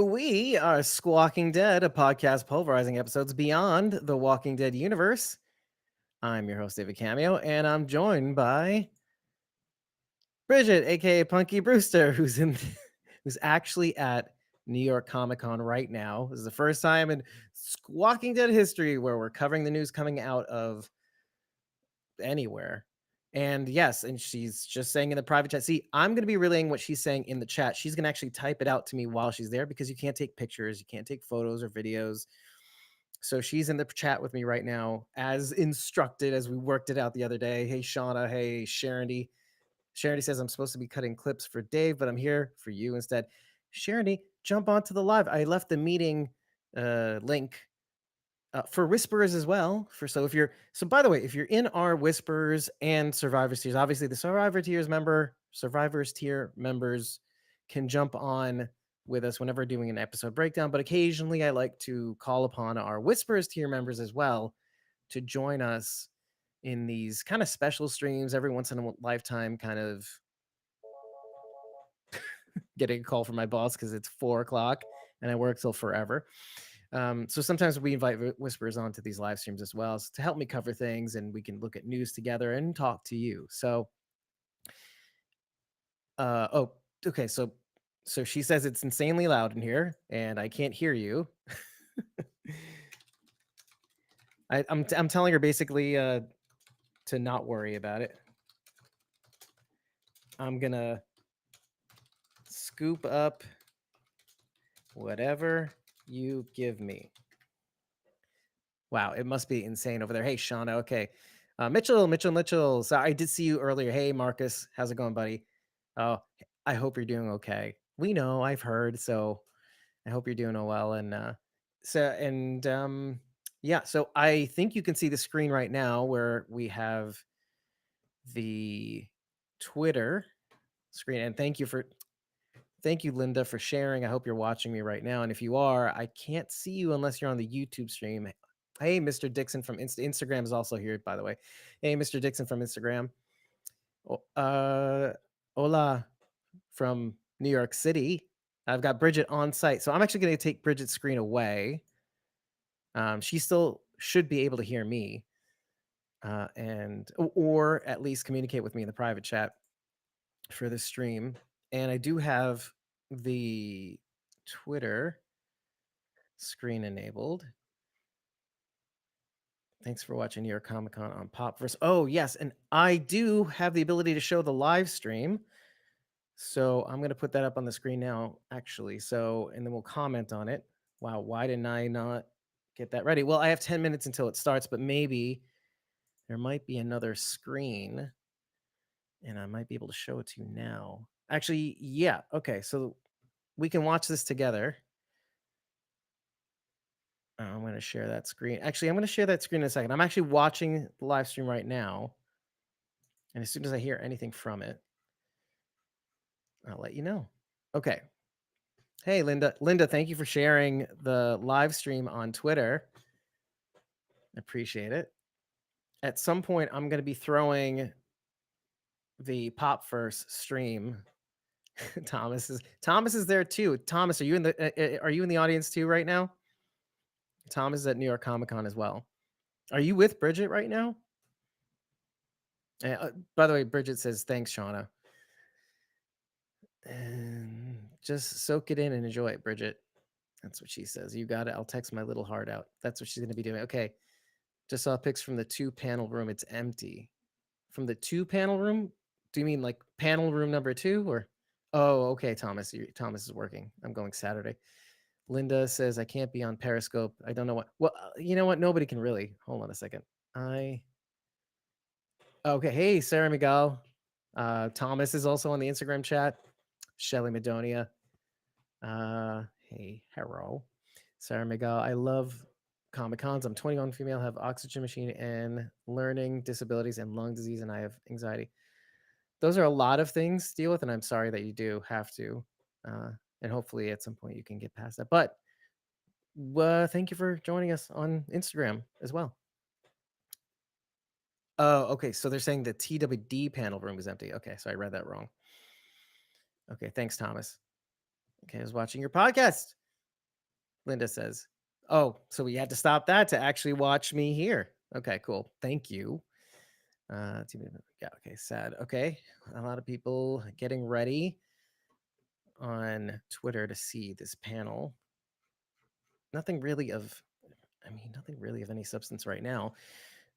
We are Squawking Dead, a podcast pulverizing episodes beyond the Walking Dead universe. I'm your host, David Cameo, and I'm joined by Bridget, aka Punky Brewster, who's actually at New York Comic Con right now. This is the first time in Squawking Dead history where we're covering the news coming out of anywhere. And yes, and she's just saying in the private chat. See, I'm going to be relaying what she's saying in the chat. She's going to actually type it out to me while she's there because you can't take pictures, you can't take photos or videos. So she's in the chat with me right now, as instructed as we worked it out the other day. Hey, Shauna. Hey, Sharondy. Sharondy says I'm supposed to be cutting clips for Dave, but I'm here for you instead. Sharondy, jump onto the live. I left the meeting link for Whisperers as well. By the way, if you're in our Whisperers and Survivors tiers, obviously the Survivors tier members can jump on with us whenever doing an episode breakdown. But occasionally, I like to call upon our Whisperers tier members as well to join us in these kind of special streams every once in a lifetime. Kind of getting a call from my boss because it's 4 o'clock and I work till forever. So sometimes we invite Whisperers onto these live streams as well to help me cover things, and we can look at news together and talk to you. So, oh, okay. So she says it's insanely loud in here, and I can't hear you. I'm telling her basically to not worry about it. I'm gonna scoop up whatever you give me. Wow, it must be insane over there. Hey, Shauna. Okay. Mitchell. So I did see you earlier. Hey, Marcus. How's it going, buddy? Oh, I hope you're doing okay. We know, I've heard. So I hope you're doing well. Yeah, so I think you can see the screen right now where we have the Twitter screen. And thank you, Linda, for sharing. I hope you're watching me right now. And if you are, I can't see you unless you're on the YouTube stream. Hey, Mr. Dixon from Instagram is also here, by the way. Hey, Mr. Dixon from Instagram. Hola from New York City. I've got Bridget on site. So I'm actually going to take Bridget's screen away. She still should be able to hear me or at least communicate with me in the private chat for the stream. And I do have the Twitter screen enabled. Thanks for watching New York Comic Con on Popverse. Oh, yes. And I do have the ability to show the live stream. So I'm going to put that up on the screen now, actually. And then we'll comment on it. Wow, why didn't I not get that ready? Well, I have 10 minutes until it starts, but maybe there might be another screen and I might be able to show it to you now. Actually, yeah. Okay, so we can watch this together. I'm going to share that screen. Actually, I'm going to share that screen in a second. I'm actually watching the live stream right now. And as soon as I hear anything from it, I'll let you know. Okay. Hey, Linda. Linda, thank you for sharing the live stream on Twitter. I appreciate it. At some point, I'm going to be throwing the Pop First stream. Thomas is there too. Thomas, are you in the audience too right now? Thomas is at New York Comic Con as well. Are you with Bridget right now? By the way, Bridget says thanks, Shauna. And just soak it in and enjoy it, Bridget. That's what she says. You got it. I'll text my little heart out. That's what she's going to be doing. Okay. Just saw pics from the 2-panel room. It's empty. From the 2-panel room? Do you mean like panel room number 2 or? Oh, okay, Thomas. Thomas is working. I'm going Saturday. Linda says I can't be on Periscope. I don't know what. Well, you know what? Nobody can really. Hold on a second. Okay. Hey, Sarah Miguel. Thomas is also on the Instagram chat. Shelly Madonia. Hey, hello. Sarah Miguel. I love Comic Cons. I'm 21 female, have oxygen machine and learning disabilities and lung disease, and I have anxiety. Those are a lot of things to deal with, and I'm sorry that you do have to. And hopefully at some point you can get past that. But thank you for joining us on Instagram as well. Oh, okay. So they're saying the TWD panel room is empty. Okay, so I read that wrong. Okay, thanks, Thomas. Okay, I was watching your podcast. Linda says, "Oh, so we had to stop that to actually watch me here." Okay, cool. Thank you. Yeah, okay, sad. Okay, a lot of people getting ready on Twitter to see this panel. Nothing really of, nothing really of any substance right now.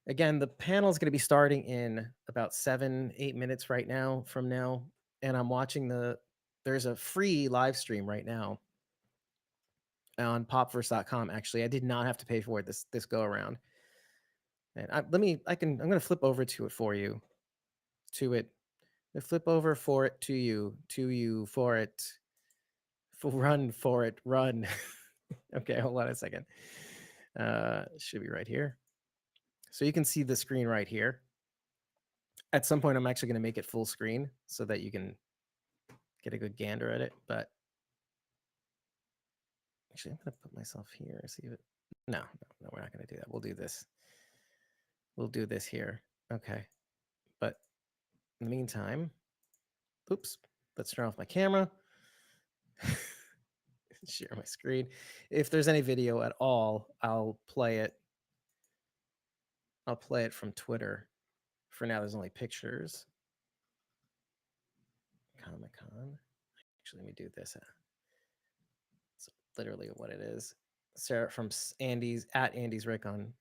Again, the panel is going to be starting in about 7-8 minutes right now from now, and I'm watching there's a free live stream right now on popverse.com. Actually, I did not have to pay for it this go around. And I'm going to flip over to it for you. To it. I flip over for it to you for it. Run for it, run. Okay, hold on a second. Should be right here. So you can see the screen right here. At some point, I'm actually going to make it full screen so that you can get a good gander at it. But actually, I'm going to put myself here. See if it. No, we're not going to do that. We'll do this. We'll do this here. Okay. But in the meantime, oops, let's turn off my camera. Share my screen. If there's any video at all, I'll play it. I'll play it from Twitter. For now, there's only pictures. Comic-Con. Actually, let me do this. It's literally what it is. Sarah from Andy's at Andy's Rick on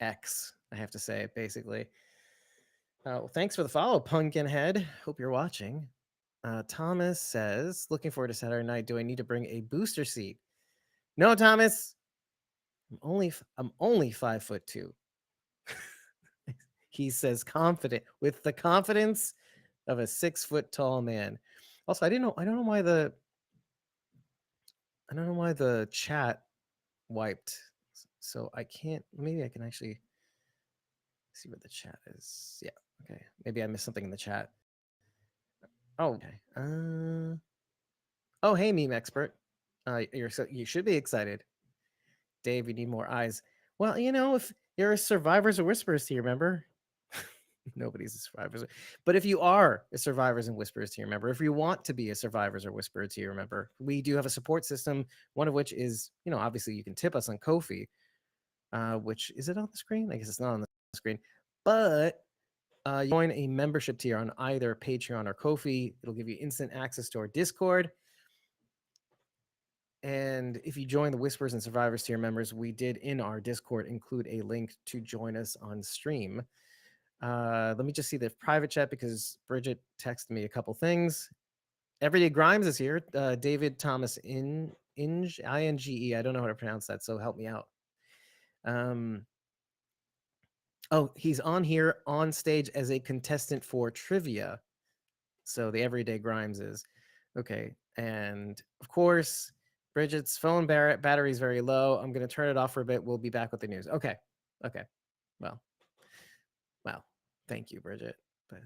X, I have to say, basically. Well, thanks for the follow, Pumpkinhead. Hope you're watching. Thomas says, looking forward to Saturday night. Do I need to bring a booster seat? No, Thomas. I'm only 5'2". He says confident with the confidence of a 6 foot tall man. Also, I don't know why the chat wiped. So I can't, maybe I can actually see what the chat is. Yeah. Okay. Maybe I missed something in the chat. Oh, okay. Oh, hey, meme expert. You should be excited. Dave, you need more eyes. Well, if you're a Survivors or Whisperers Team member, nobody's a Survivors. But if you are a Survivors and Whisperers Team member, if you want to be a Survivors or Whisperers Team member, we do have a support system. One of which is, obviously you can tip us on Ko-fi, which is it on the screen? I guess it's not on the screen. But join a membership tier on either Patreon or Ko-fi. It'll give you instant access to our Discord. And if you join the Whispers and Survivors tier members, we did in our Discord include a link to join us on stream. Let me just see the private chat because Bridget texted me a couple things. Everyday Grimes is here. David Thomas Inge, I-N-G-E. I don't know how to pronounce that, so help me out. Oh, he's on here on stage as a contestant for trivia. So the Everyday Grimes is. Okay. And of course, Bridget's phone battery is very low. I'm going to turn it off for a bit. We'll be back with the news. Okay. Okay. Well, thank you, Bridget. But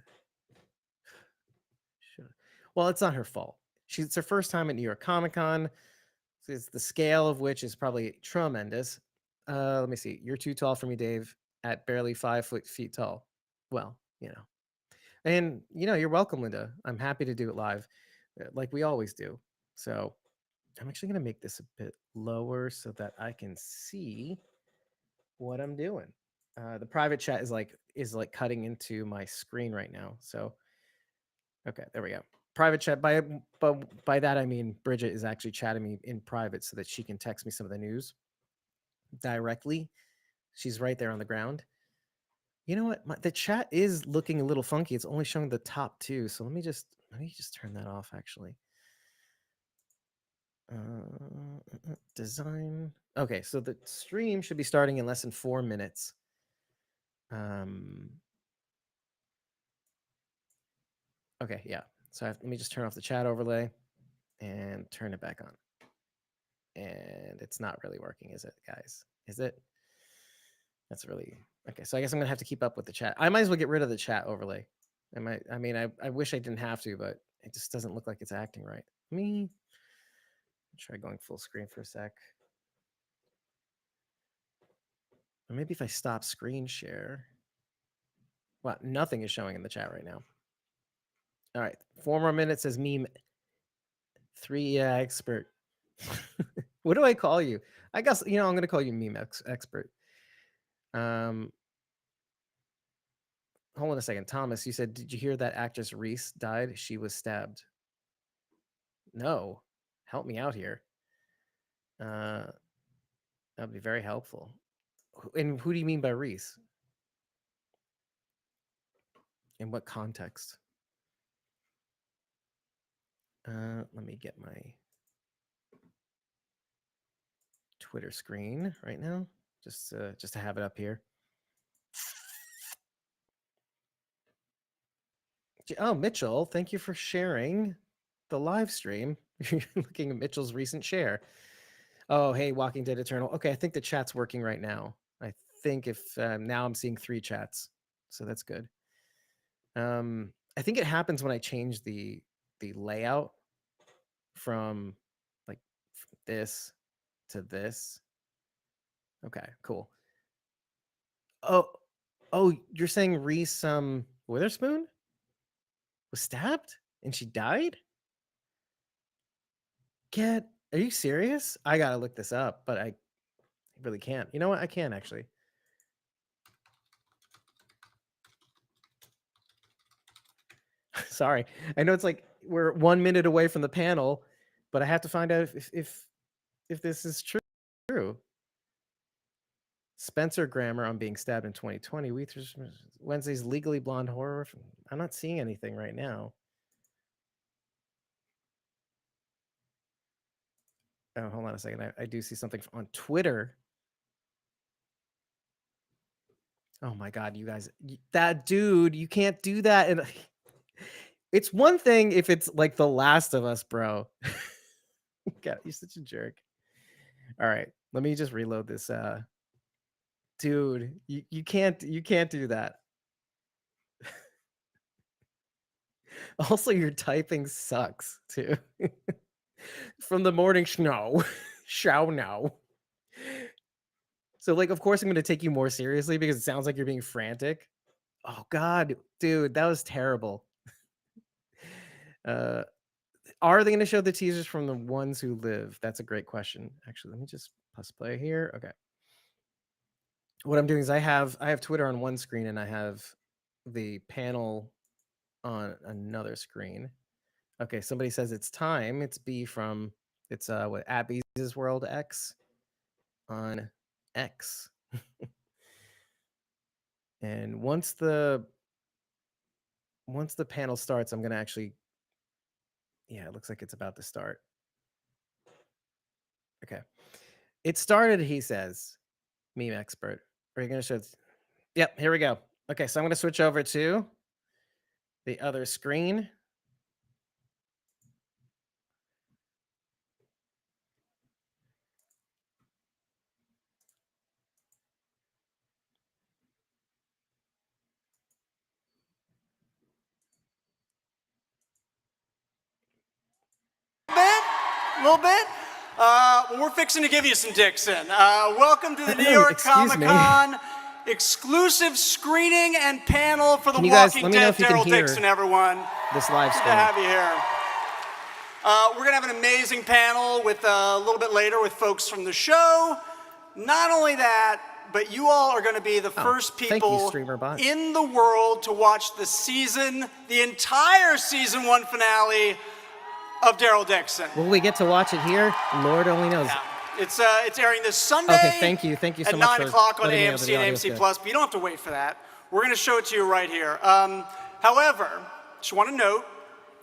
well, it's not her fault. It's her first time at New York Comic Con. It's the scale of which is probably tremendous. Let me see. You're too tall for me, Dave, at barely 5 feet tall. Well, and you're welcome, Linda. I'm happy to do it live, like we always do. So I'm actually going to make this a bit lower so that I can see what I'm doing. The private chat is like cutting into my screen right now. So, okay, there we go. Private chat by that I mean Bridget is actually chatting me in private so that she can text me some of the news directly. She's right there on the ground. You know what? The chat is looking a little funky. It's only showing the top two. So let me just turn that off actually. Design. Okay, so the stream should be starting in less than 4 minutes. Okay, yeah. So let me just turn off the chat overlay and turn it back on. And it's not really working, is it, guys? Is it? That's really okay. So I guess I'm gonna have to keep up with the chat. I might as well get rid of the chat overlay. I wish I didn't have to, but it just doesn't look like it's acting right. Let me try going full screen for a sec. Or maybe if I stop screen share. Well, nothing is showing in the chat right now. All right, 4 more minutes as meme 3 expert. What do I call you? I guess, I'm going to call you meme expert. Hold on a second. Thomas, you said, did you hear that actress Reese died? She was stabbed. No. Help me out here. That'd be very helpful. And who do you mean by Reese? In what context? Let me get my Twitter screen right now, just to have it up here. Oh, Mitchell, thank you for sharing the live stream. You're looking at Mitchell's recent share. Oh, hey, Walking Dead Eternal. Okay, I think the chat's working right now. I think if now I'm seeing 3 chats, so that's good. I think it happens when I change the layout from like this to this. Okay, cool. Oh, you're saying Reese Witherspoon was stabbed and she died? Are you serious? I gotta look this up, but I really can't. You know what? I can actually. Sorry. I know it's like we're 1 minute away from the panel, but I have to find out if this is true. Spencer Grammer on being stabbed in 2020. Wednesday's Legally Blonde horror. I'm not seeing anything right now. Oh, hold on a second. I do see something on Twitter. Oh my God, you guys, that dude, you can't do that. And it's one thing if it's like The Last of Us, bro. God, you're such a jerk. All right, let me just reload this. Dude, you can't do that. Also, your typing sucks too. From the morning snow. Now. So like, of course I'm going to take you more seriously because it sounds like you're being frantic. Oh God, dude, that was terrible. Are they going to show the teasers from The Ones Who Live? That's a great question. Actually, let me just press play here. Okay. What I'm doing is I have Twitter on one screen and I have the panel on another screen. Okay, somebody says it's time. It's B from what, Abby's World X on X. And once the panel starts, I'm gonna actually, yeah, it looks like it's about to start. Okay, it started. He says, meme expert. Are you gonna show? Yep, here we go. Okay, so I'm gonna switch over to the other screen. A little bit. Well, we're fixing to give you some Dixon. Welcome to the New York Comic Con exclusive screening and panel for The Walking Dead. Daryl Dixon, everyone. This live stream. Good to have you here. We're gonna have an amazing panel with a little bit later with folks from the show. Not only that, but you all are going to be the first people in the world to watch the entire season 1 finale of Daryl Dixon. Will we get to watch it here? Lord only knows. Yeah. It's airing this Sunday. Okay, thank you so much. At 9 o'clock on AMC and AMC Plus, but you don't have to wait for that. We're going to show it to you right here. However, just want to note,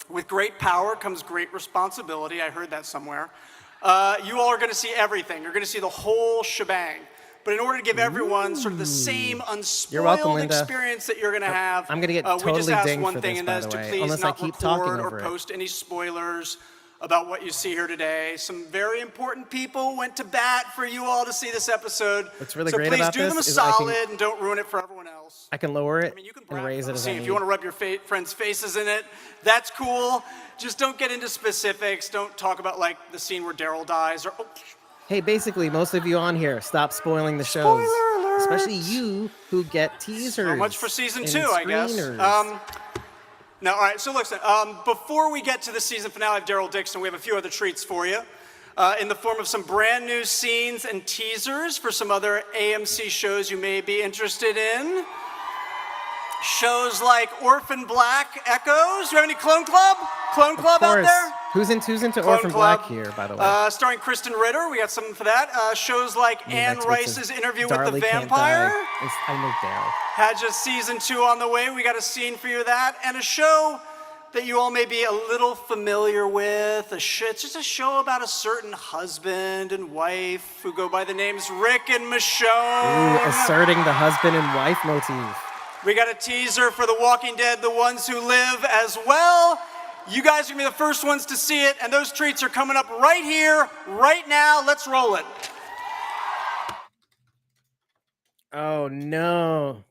with great power comes great responsibility. I heard that somewhere. You all are going to see everything. You're going to see the whole shebang. But in order to give everyone sort of the same unspoiled experience that you're going to have, I'm going to get totally we just ask dinged one for thing, this, and that is to please not record or post any spoilers about what you see here today. Some very important people went to bat for you all to see this episode. What's really great about this so please do them a solid and don't ruin it for everyone else. I can lower it and raise it as I need. If you want to rub your friends' faces in it, that's cool. Just don't get into specifics. Don't talk about like the scene where Daryl dies or. Hey, basically, most of you on here, stop spoiling the shows. Spoiler alert! Especially you who get teasers. So much for season 2, I guess. Now, all right, so listen, before we get to the season finale of Daryl Dixon, we have a few other treats for you. in the form of some brand new scenes and teasers for some other AMC shows you may be interested in. Shows like Orphan Black Echoes. Do you have any Clone Club? Clone Club out there? Who's into Clone Orphan Club. Black here, by the way? Starring Kristen Ritter. We got something for that. Shows like Anne Rice's Interview with the Vampire. I know Daryl. Had just season 2 on the way. We got a scene for you of that. And a show that you all may be a little familiar with. It's just a show about a certain husband and wife who go by the names Rick and Michonne. Ooh, asserting the husband and wife motif. We got a teaser for The Walking Dead, The Ones Who Live as well. You guys are gonna be the first ones to see it, and those treats are coming up right here, right now. Let's roll it. Oh no.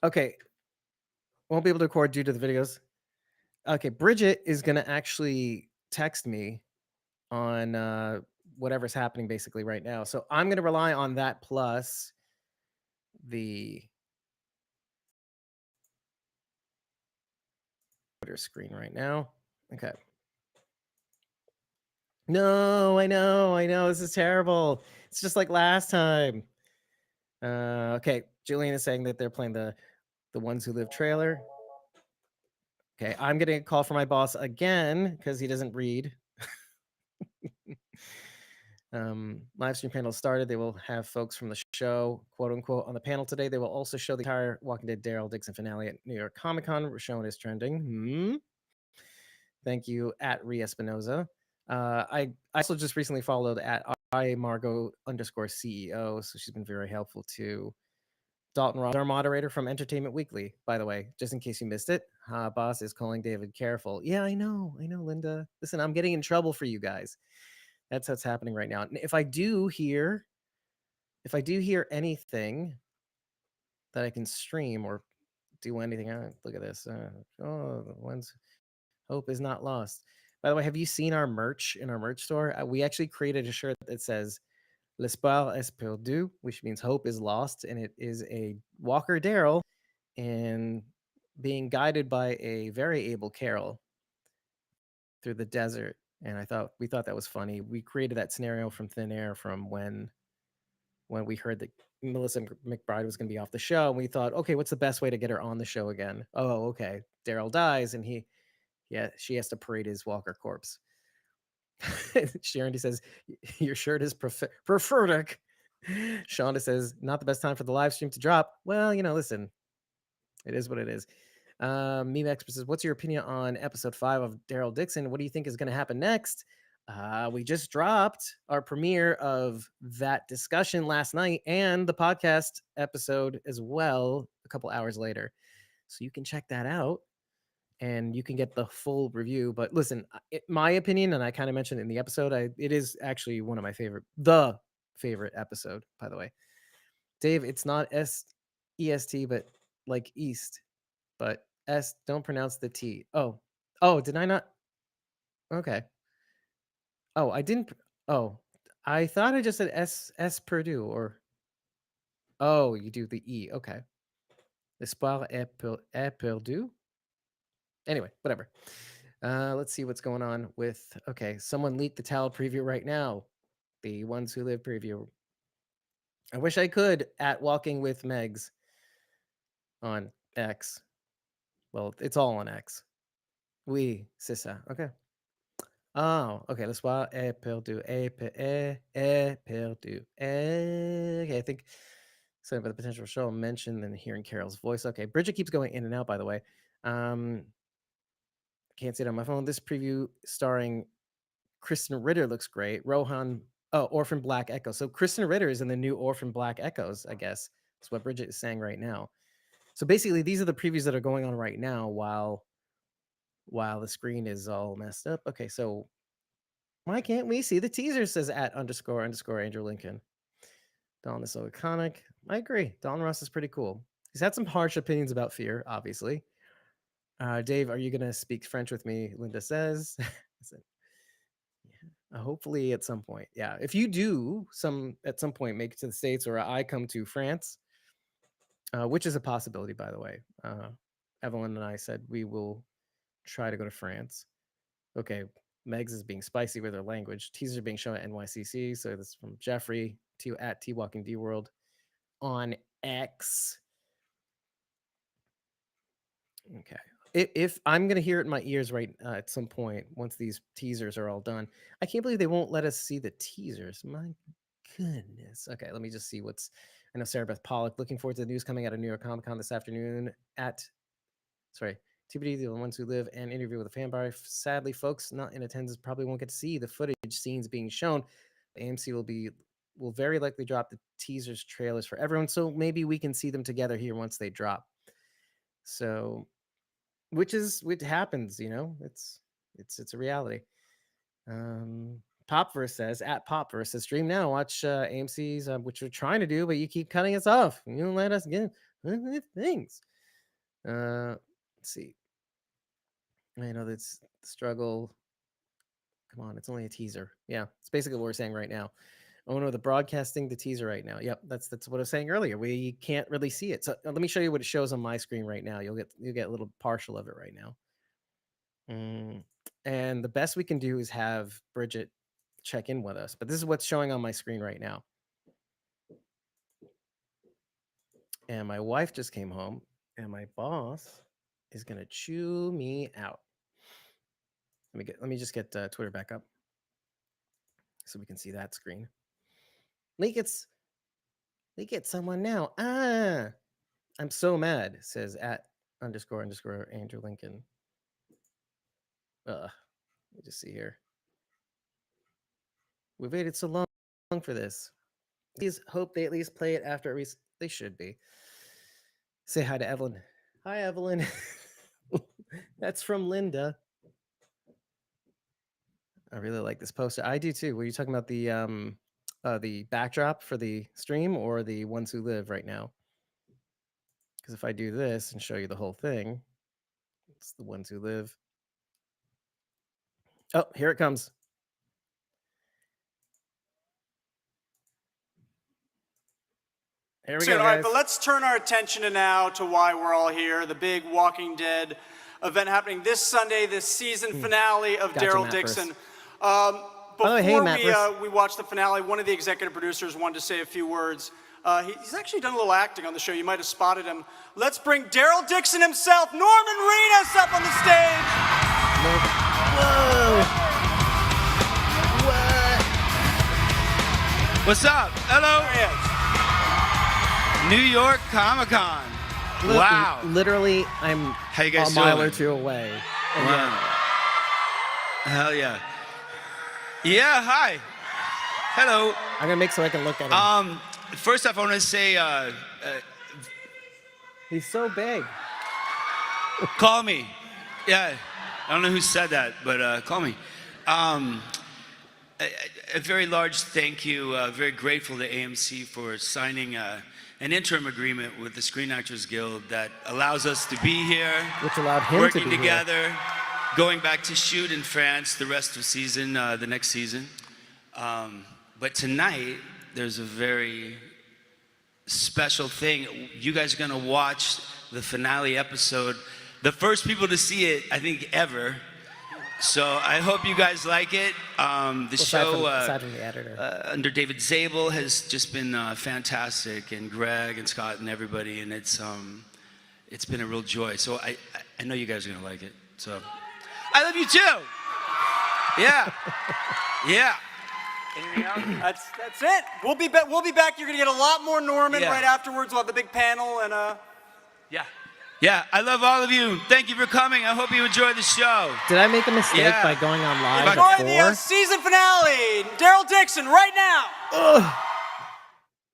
Okay. Won't be able to record due to the videos. Okay, Bridget is gonna actually text me on whatever's happening basically right now. So I'm gonna rely on that plus the Twitter screen right now. Okay. No, I know. This is terrible. It's just like last time. Okay, Julian is saying that they're playing the Ones Who Live trailer. Okay, I'm getting a call from my boss again because he doesn't read. Live stream panel started. They will have folks from the show, quote unquote, on the panel today. They will also show the entire Walking Dead Daryl Dixon finale at New York Comic Con. Shown is trending. Thank you at Rhea Espinoza. I also just recently followed at Margo_CEO, so she's been very helpful too. Dalton Ross, our moderator from Entertainment Weekly, by the way, just in case you missed it. Boss is calling David careful. Yeah, I know, Linda. Listen, I'm getting in trouble for you guys. That's what's happening right now. If I do hear anything that I can stream or do anything, look at this. Hope is not lost. By the way, have you seen our merch in our merch store? We actually created a shirt that says L'espoir est perdu, which means hope is lost. And it is a Walker Daryl and being guided by a very able Carol through the desert. And we thought that was funny. We created that scenario from thin air from when we heard that Melissa McBride was going to be off the show. And we thought, okay, what's the best way to get her on the show again? Oh, okay. Daryl dies and she has to parade his Walker corpse. Sharon says, your shirt is prophetic. Shonda says, not the best time for the live stream to drop. Well, listen, it is what it is. Meme Expert says, what's your opinion on episode 5 of Daryl Dixon? What do you think is going to happen next? We just dropped our premiere of that discussion last night and the podcast episode as well a couple hours later. So you can check that out and you can get the full review. But listen, my opinion, and I kind of mentioned it in the episode, it is actually one of my the favorite episode, by the way. Dave, it's not EST, but like East. But S, don't pronounce the T. Oh, did I not? Okay. Oh, I didn't. Oh, I thought I just said S Purdue or. Oh, you do the E. Okay. L'espoir est perdu. Anyway, whatever. Let's see what's going on with. Okay, someone leaked the Tal preview right now. The Ones Who Live preview. I wish I could at Walking with Megs on X. Well, it's all on X. Oui, c'est ça. Okay. Oh, okay. L'espoir est perdu. Est perdu. Okay, I think something about the potential show mentioned and hearing Carol's voice. Okay, Bridget keeps going in and out, by the way. Can't see it on my phone. This preview starring Kristen Ritter looks great. Rohan, Orphan Black Echo. So Kristen Ritter is in the new Orphan Black Echoes, I guess. That's what Bridget is saying right now. So basically, these are the previews that are going on right now while the screen is all messed up. Okay, so why can't we see the teaser? Says at __ Andrew Lincoln. Don is so iconic. I agree. Don Ross is pretty cool. He's had some harsh opinions about Fear, obviously. Dave, are you going to speak French with me? Linda says. Hopefully at some point. Yeah. If you do at some point make it to the States or I come to France, which is a possibility, by the way. Evelyn and I said we will try to go to France. Okay. Megs is being spicy with her language. Teaser being shown at NYCC. So this is from Jeffrey to at T Walking D World on X. Okay. If I'm gonna hear it in my ears right at some point once these teasers are all done, I can't believe they won't let us see the teasers. My goodness. Okay, let me just see what's. I know Sarah Beth Pollock looking forward to the news coming out of New York Comic Con this afternoon at. Sorry, TBD, the ones who live and interview with a fan bar. Sadly, folks not in attendance probably won't get to see the footage scenes being shown. AMC will very likely drop the teasers trailers for everyone, so maybe we can see them together here once they drop. So, which happens, you know, it's a reality. Popverse says at Popverse says stream now, watch AMC's, which we're trying to do, but you keep cutting us off. You don't let us get things. Let's see. I know that's the struggle. Come on, it's only a teaser. Yeah, it's basically what we're saying right now. Oh no, the broadcasting the teaser right now. Yep, that's what I was saying earlier. We can't really see it. So let me show you what it shows on my screen right now. You'll get a little partial of it right now. And the best we can do is have Bridget check in with us. But this is what's showing on my screen right now. And my wife just came home, and my boss is gonna chew me out. Let me just get Twitter back up so we can see that screen. Leak it someone now. I'm so mad, says at __ Andrew Lincoln. Let me just see here. We've waited so long for this. Please hope they at least play it after they should be. Say hi to Evelyn. Hi, Evelyn. That's from Linda. I really like this poster. I do too. Were you talking about the backdrop for the stream or the ones who live right now? Because if I do this and show you the whole thing, it's the ones who live. Oh, here it comes. Here we go, All right, guys. but let's turn our attention now to why we're all here. The big Walking Dead event happening this Sunday, the season finale of Gotcha, Daryl Matt Dixon. Hey, we watch the finale, one of the executive producers wanted to say a few words. He's actually done a little acting on the show. You might have spotted him. Let's bring Daryl Dixon himself, Norman Reedus, up on the stage. Whoa. What? What's up? Hello. There he is. New York Comic Con. Wow. Literally, I'm How you guys a mile doing? or two away. And Wow. Hell yeah. Yeah, hi. Hello. I'm gonna make so I can look at him. First off, I want to say, He's so big. call me. Yeah, I don't know who said that, but call me. A very large thank you. Very grateful to AMC for signing an interim agreement with the Screen Actors Guild that allows us to be here, Which allowed him to working be here. together, going back to shoot in France the rest of season, the next season. But tonight, there's a very special thing. You guys are gonna watch the finale episode. The first people to see it, I think, ever. So I hope you guys like it. The show, aside from the editor. under David Zabel, has just been fantastic, and Greg and Scott and everybody, and it's been a real joy. So I know you guys are gonna like it. So I love you too. Yeah, yeah. Anything else? That's it. We'll be back. You're gonna get a lot more Norman Yeah. right afterwards. We'll have the big panel and Yeah, I love all of you. Thank you for coming. I hope you enjoy the show. Did I make a mistake Yeah. by going on live Enjoy at enjoy 4? the season finale. Daryl Dixon right now. Ugh.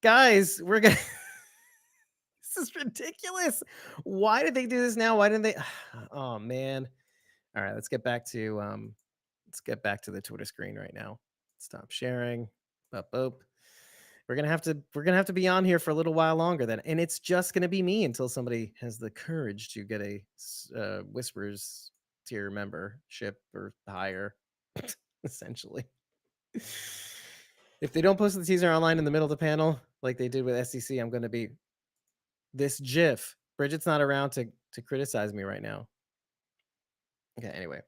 Guys, we're gonna. This is ridiculous. Why did they do this now? Why didn't they? Oh man. All right, let's get back to the Twitter screen right now. Stop sharing. Boop, boop. We're gonna have to be on here for a little while longer then, and it's just gonna be me until somebody has the courage to get a Whispers tier membership or higher, essentially. If they don't post the teaser online in the middle of the panel like they did with SCC, I'm gonna be this GIF. Bridget's not around to criticize me right now. Okay, anyway.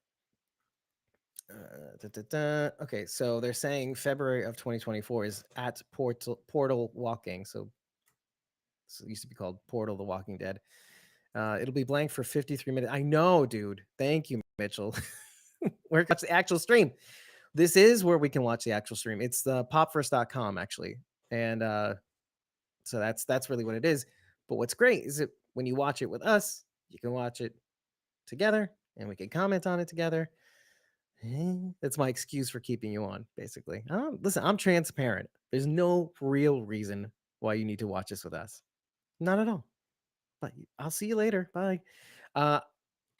Okay, so they're saying February of 2024 is at Portal Walking. So it used to be called Portal The Walking Dead. It'll be blank for 53 minutes. I know, dude. Thank you, Mitchell. Where watch the actual stream. This is where we can watch the actual stream. It's the popverse.com actually. And so that's really what it is. But what's great is that when you watch it with us, you can watch it together and we can comment on it together. That's my excuse for keeping you on, basically. Listen, I'm transparent. There's no real reason why you need to watch this with us. Not at all. But I'll see you later. Bye.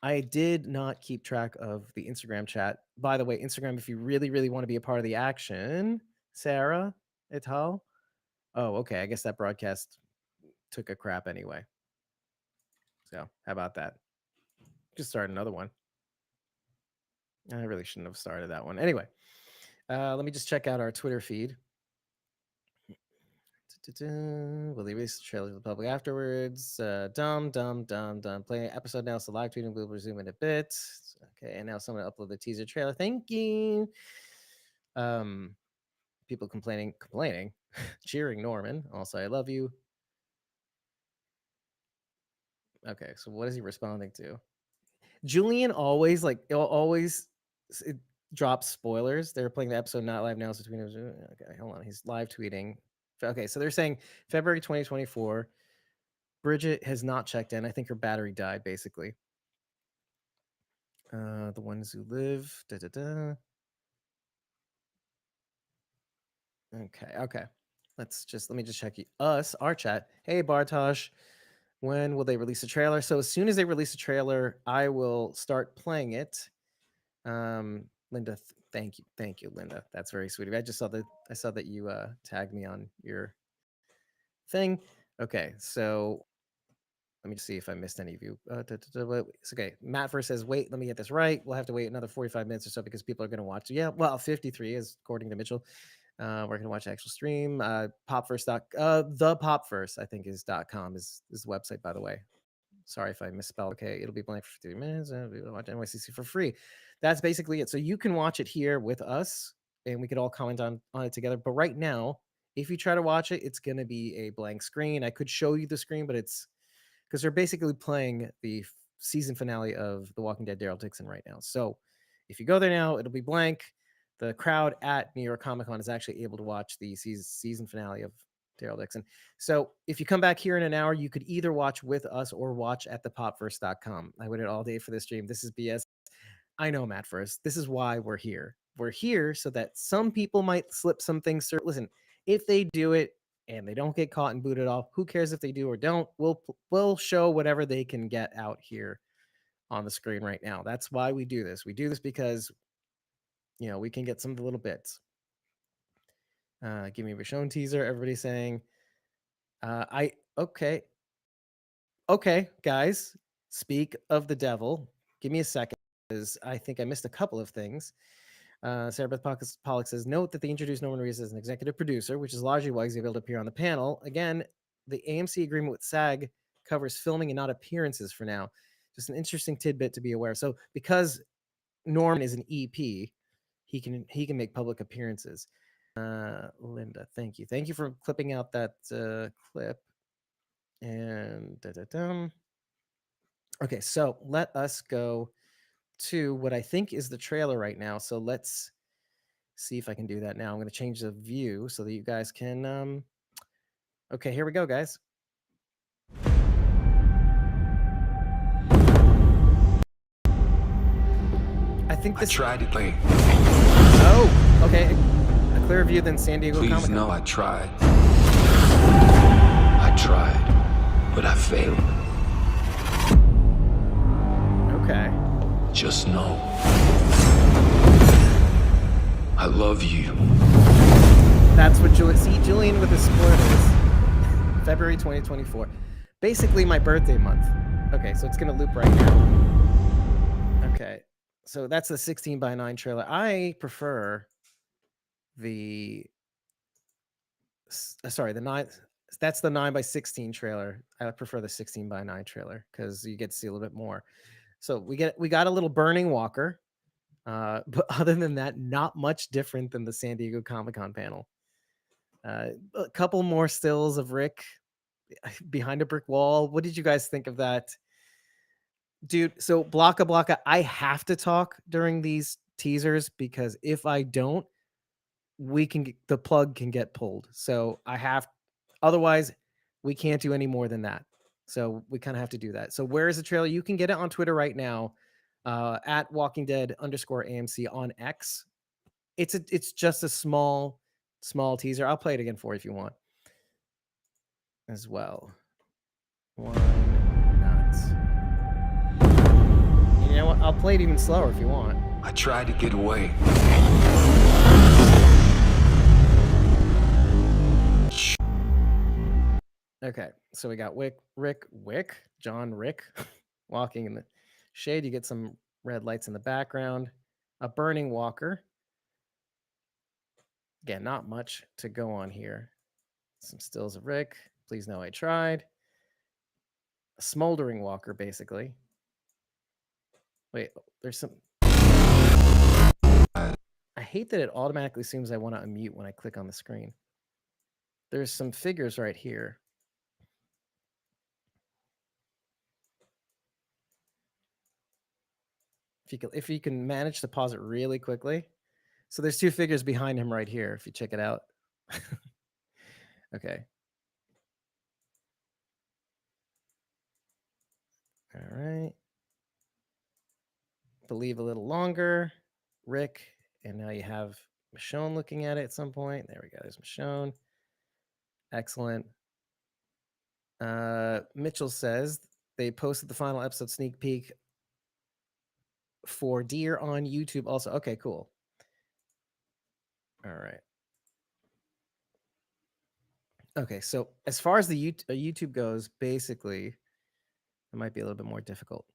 I did not keep track of the Instagram chat. By the way, Instagram, if you really, really want to be a part of the action, Sarah et al. Oh, okay. I guess that broadcast took a crap anyway. So how about that? Just start another one. I really shouldn't have started that one. Anyway, let me just check out our Twitter feed. Will they release the trailer to the public afterwards? Dumb. Playing episode now, so live tweeting will resume in a bit. Okay, and now someone upload the teaser trailer. Thank you. People complaining, cheering Norman. Also, I love you. Okay, so what is he responding to? Julian always it drops spoilers. They're playing the episode not live now. So between okay, hold on. He's live tweeting. Okay, so they're saying February 2024. Bridget has not checked in. I think her battery died, basically. The ones who live. Okay. Let me just check our chat. Hey, Bartosh. When will they release a trailer? So as soon as they release a trailer, I will start playing it. Linda, thank you, Linda. That's very sweet of you. I saw that you tagged me on your thing. Okay, so let me just see if I missed any of you. Okay, Matt first says, wait, let me get this right. We'll have to wait another 45 minutes or so because people are going to watch. Yeah, well, 53 is according to Mitchell. We're going to watch the actual stream. Popverse. The Popverse, I think, is .com is the website, by the way. Sorry if I misspelled. Okay, it'll be blank for 3 minutes. We'll watch NYCC for free. That's basically it. So you can watch it here with us, and we could all comment on it together. But right now, if you try to watch it, it's going to be a blank screen. I could show you the screen, but it's because they're basically playing the season finale of The Walking Dead Daryl Dixon right now. So if you go there now, it'll be blank. The crowd at New York Comic Con is actually able to watch the season finale of Daryl Dixon. So if you come back here in an hour, you could either watch with us or watch at thepopverse.com. I waited all day for this stream. This is BS. I know, Matt First. This is why we're here. We're here so that some people might slip some things through. Listen, if they do it and they don't get caught and booted off, who cares if they do or don't? We'll show whatever they can get out here on the screen right now. That's why we do this. We do this because, we can get some of the little bits. Give me a Rashon teaser. Everybody's saying, okay, guys, speak of the devil. Give me a second, because I think I missed a couple of things. Sarah Beth Pollock says, note that they introduced Norman Reedus as an executive producer, which is largely why he's able to appear on the panel. Again, the AMC agreement with SAG covers filming and not appearances for now. Just an interesting tidbit to be aware. So because Norman is an EP, he can make public appearances. Linda, thank you. Thank you for clipping out that clip. And okay, so let us go to what I think is the trailer right now. So let's see if I can do that now. I'm going to change the view so that you guys can okay, here we go, guys. I think this I tried to play. Oh, okay. A clearer view than San Diego Please Comic-Con. know I tried. I tried, but I failed. Okay. Just know I love you. That's what Julian with the spoilers. February 2024. Basically my birthday month. Okay, so it's gonna loop right now. Okay, so that's the 16:9 trailer. I prefer the 9. That's the 9:16 trailer. I prefer the 16:9 trailer because you get to see a little bit more. So we got a little burning walker. But other than that, not much different than the San Diego Comic-Con panel. A couple more stills of Rick behind a brick wall. What did you guys think of that? Dude, so Blocka Blocka, I have to talk during these teasers because if I don't, the plug can get pulled. So otherwise we can't do any more than that. So we kind of have to do that. So where is the trailer? You can get it on Twitter right now, at Walking Dead _AMC on X. It's just a small teaser. I'll play it again for you if you want as well. Why not? You know what? I'll play it even slower if you want. I tried to get away. Okay, so we got John Rick walking in the shade. You get some red lights in the background, a burning walker. Again, not much to go on here. Some stills of Rick. Please know I tried. A smoldering walker, basically. Wait, there's some. I hate that it automatically assumes I want to unmute when I click on the screen. There's some figures right here. If you can manage to pause it really quickly. So there's two figures behind him right here, if you check it out. Okay. All right. Believe a little longer. Rick, and now you have Michonne looking at it at some point. There we go. There's Michonne. Excellent. Mitchell says they posted the final episode sneak peek for Deer on YouTube also. Okay, cool. All right. Okay, so as far as the YouTube goes, basically, it might be a little bit more difficult.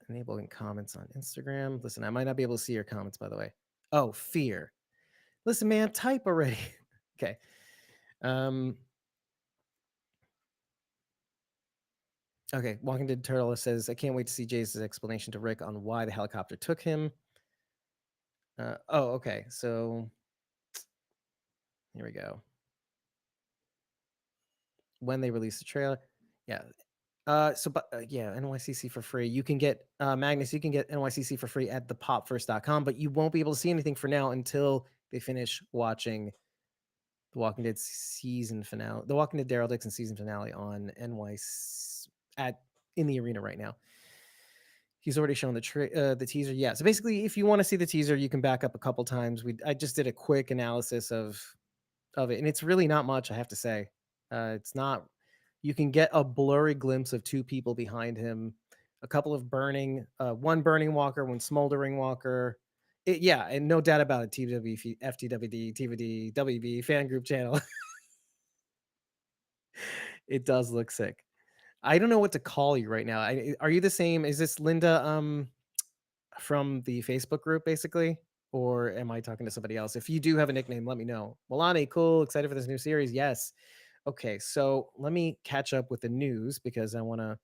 Enabling comments on Instagram. Listen, I might not be able to see your comments, by the way. Oh, fear. Listen, man, type already. Okay. Okay, Walking Dead Turtle says, I can't wait to see Jace's explanation to Rick on why the helicopter took him. Okay. So here we go. When they release the trailer. Yeah. Yeah, NYCC for free. You can get Magnus, you can get NYCC for free at thepopfirst.com, but you won't be able to see anything for now until they finish watching the Walking Dead season finale, the Walking Dead Daryl Dixon season finale on in the arena right now. He's already shown the teaser. Yeah. So basically, if you want to see the teaser, you can back up a couple times. I just did a quick analysis of it, and it's really not much, I have to say. It's not. You can get a blurry glimpse of two people behind him, a couple of one burning walker, one smoldering walker. Yeah, and no doubt about it. TW, FTWD, TVD, WB fan group channel. It does look sick. I don't know what to call you right now. Are you the same? Is this Linda from the Facebook group, basically? Or am I talking to somebody else? If you do have a nickname, let me know. Milani, cool. Excited for this new series. Yes. Okay, so let me catch up with the news because I want to.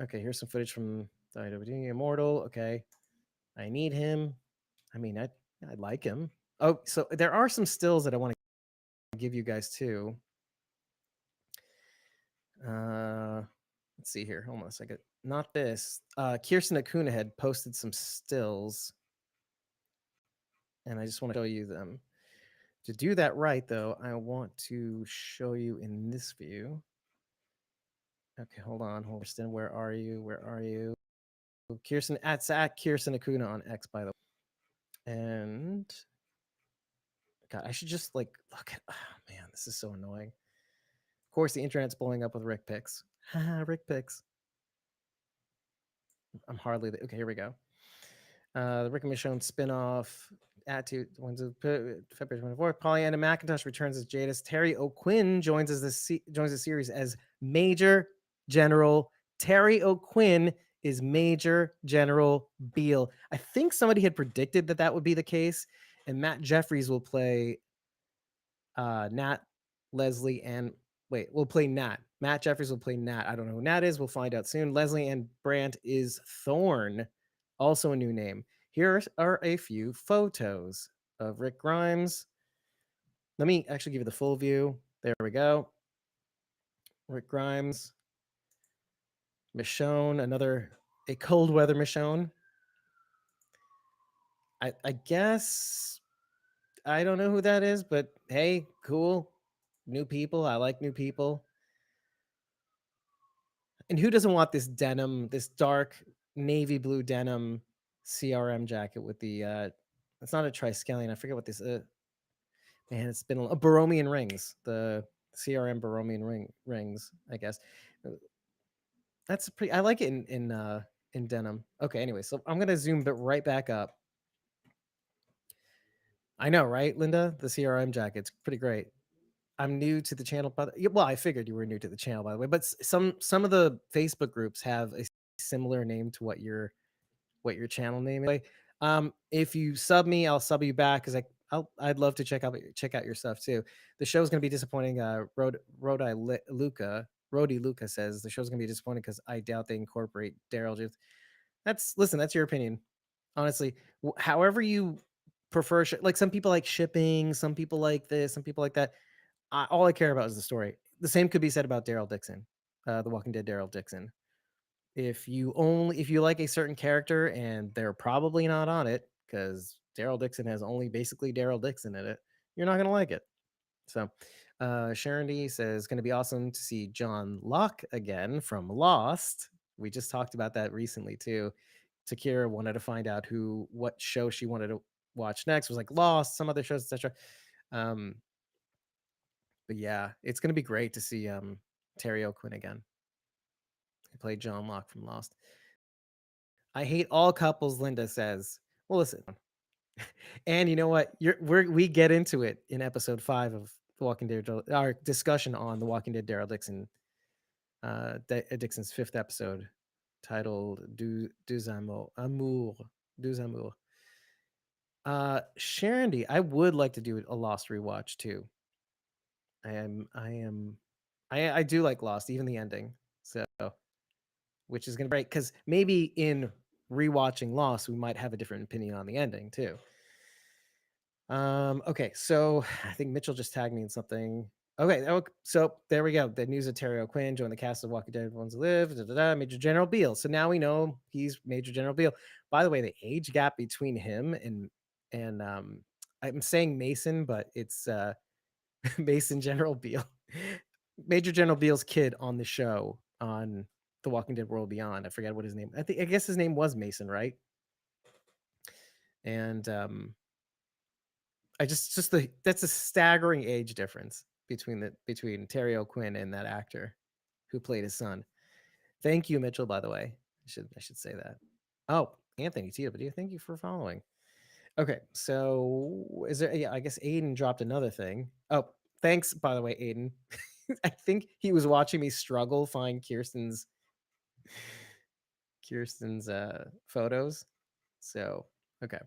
Okay, here's some footage from WWE Immortal. Okay, I need him. I mean, I like him. Oh, so there are some stills that I want to give you guys too. Let's see here. Hold on a second. Not this. Kirsten Acuna had posted some stills, and I just want to show you them. To do that right, though, I want to show you in this view. Okay, hold on, Holston. Where are you? Where are you? Kirsten at Kirsten Acuna on X, by the way. And God, I should just look at. Oh, man, this is so annoying. Of course, the internet's blowing up with Rick pics. Haha, Rick pics. I'm hardly okay. Here we go. The Rick and Michonne spinoff. Attitude February 24th. Pollyanna McIntosh returns as Jadis. Terry O'Quinn joins the series as Major General. Terry O'Quinn is Major General Beale. I think somebody had predicted that would be the case, and Matt Jeffries will play Nat, Leslie, and we'll play Nat. Matt Jeffries will play Nat. I don't know who Nat is. We'll find out soon. Leslie and Brandt is Thorn. Also a new name. Here are a few photos of Rick Grimes. Let me actually give you the full view. There we go. Rick Grimes. Michonne, a cold weather Michonne. I guess I don't know who that is, but hey, cool. New people. I like new people. And who doesn't want this denim, this dark navy blue denim CRM jacket with the it's not a Triskelion. I forget what this man, it's been a Baromian rings. The CRM Baromian rings, I guess. That's pretty I like it in denim. Okay, anyway, so I'm gonna zoom right back up. I know, right, Linda? The CRM jacket's pretty great. I'm new to the channel, well, I figured you were new to the channel, by the way. But some of the Facebook groups have a similar name to what your channel name is. If you sub me, I'll sub you back because I'd love to check out your stuff too. The show's gonna be disappointing. Rody Luca says the show's gonna be disappointing because I doubt they incorporate Daryl. That's your opinion. Honestly, however you prefer, like some people like shipping, some people like this, some people like that. All I care about is the story. The same could be said about Daryl Dixon, The Walking Dead Daryl Dixon. If you like a certain character and they're probably not on it because Daryl Dixon has only basically Daryl Dixon in it, you're not gonna like it. So, Sharon D says going to be awesome to see John Locke again from Lost. We just talked about that recently too. Takira wanted to find out what show she wanted to watch next. It was like Lost, some other shows, etc. But yeah, it's gonna be great to see Terry O'Quinn again. He played John Locke from Lost. I hate all couples, Linda says. Well, listen. And you know what? We get into it in episode 5 of The Walking Dead, our discussion on The Walking Dead Daryl Dixon, Dixon's 5th episode, titled Deux Amours. Sharon D, I would like to do a Lost rewatch too. I do like Lost, even the ending. So, which is gonna break because maybe in rewatching Lost, we might have a different opinion on the ending too. Okay, so I think Mitchell just tagged me in something. Okay, so there we go. The news of Terry O'Quinn joined the cast of Walking Dead Ones Who Live, Major General Beale. So now we know he's Major General Beale. By the way, the age gap between him and I'm saying Mason, but it's Mason General Beale. Major General Beale's kid on the show on The Walking Dead World Beyond. I forget what his name. I guess his name was Mason, right? And that's a staggering age difference between Terry O'Quinn and that actor who played his son. Thank you, Mitchell, by the way. I should say that. Oh, Anthony Tito, but thank you for following. Okay, so is there? Yeah, I guess Aiden dropped another thing. Oh, thanks, by the way, Aiden. I think he was watching me struggle find Kirsten's photos. So okay.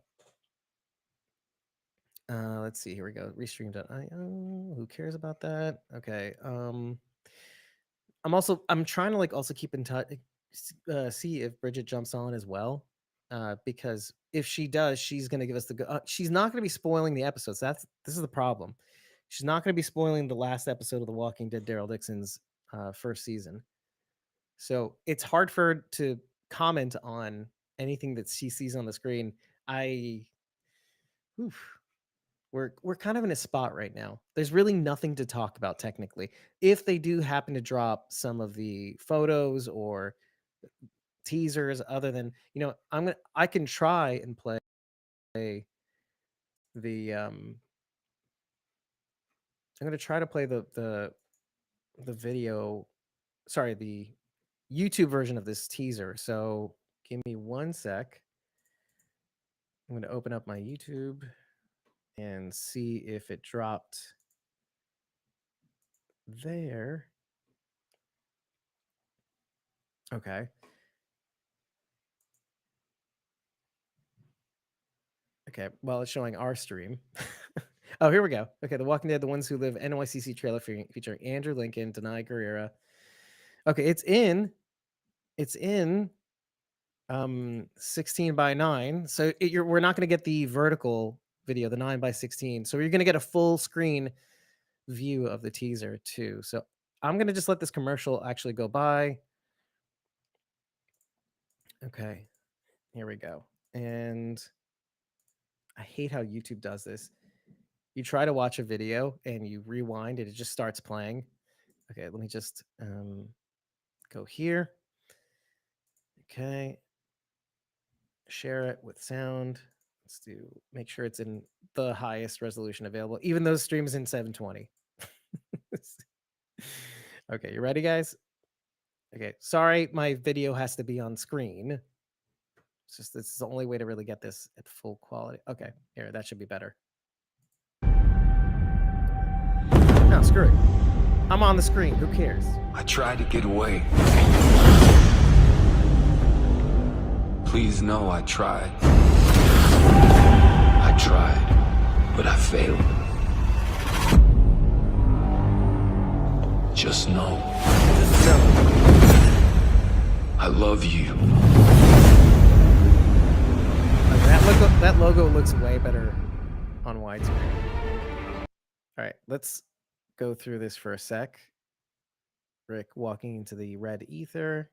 Let's see. Here we go. Restream.io. Who cares about that? Okay. I'm trying to also keep in touch. See if Bridget jumps on as well. Because if she does, she's gonna give us she's not gonna be spoiling the episodes. This is the problem. She's not gonna be spoiling the last episode of The Walking Dead Daryl Dixon's first season. So it's hard for her to comment on anything that she sees on the screen. We're kind of in a spot right now. There's really nothing to talk about technically. If they do happen to drop some of the photos or teasers, other than I can try and play the I'm gonna try to play the video, sorry, the YouTube version of this teaser. So give me 1 sec. I'm gonna open up my YouTube and see if it dropped there. Okay. Okay, well, it's showing our stream. Oh, here we go. Okay, The Walking Dead, The Ones Who Live, NYCC trailer featuring Andrew Lincoln, Denai Guerrera. Okay, it's in 16 by 9. So we're not going to get the vertical video, the 9 by 16. So you're going to get a full screen view of the teaser too. So I'm going to just let this commercial actually go by. Okay, here we go. And I hate how YouTube does this. You try to watch a video and you rewind and it just starts playing. Okay, let me just go here. Okay. Share it with sound. Let's make sure it's in the highest resolution available, even though the stream is in 720. Okay, you ready, guys? Okay, sorry, my video has to be on screen. It's just this is the only way to really get this at full quality. Okay, here, that should be better. No, screw it. I'm on the screen. Who cares? I tried to get away. Please know I tried. I tried, but I failed. Just know. I love you. That logo looks way better on widescreen. All right, let's go through this for a sec. Rick walking into the red ether.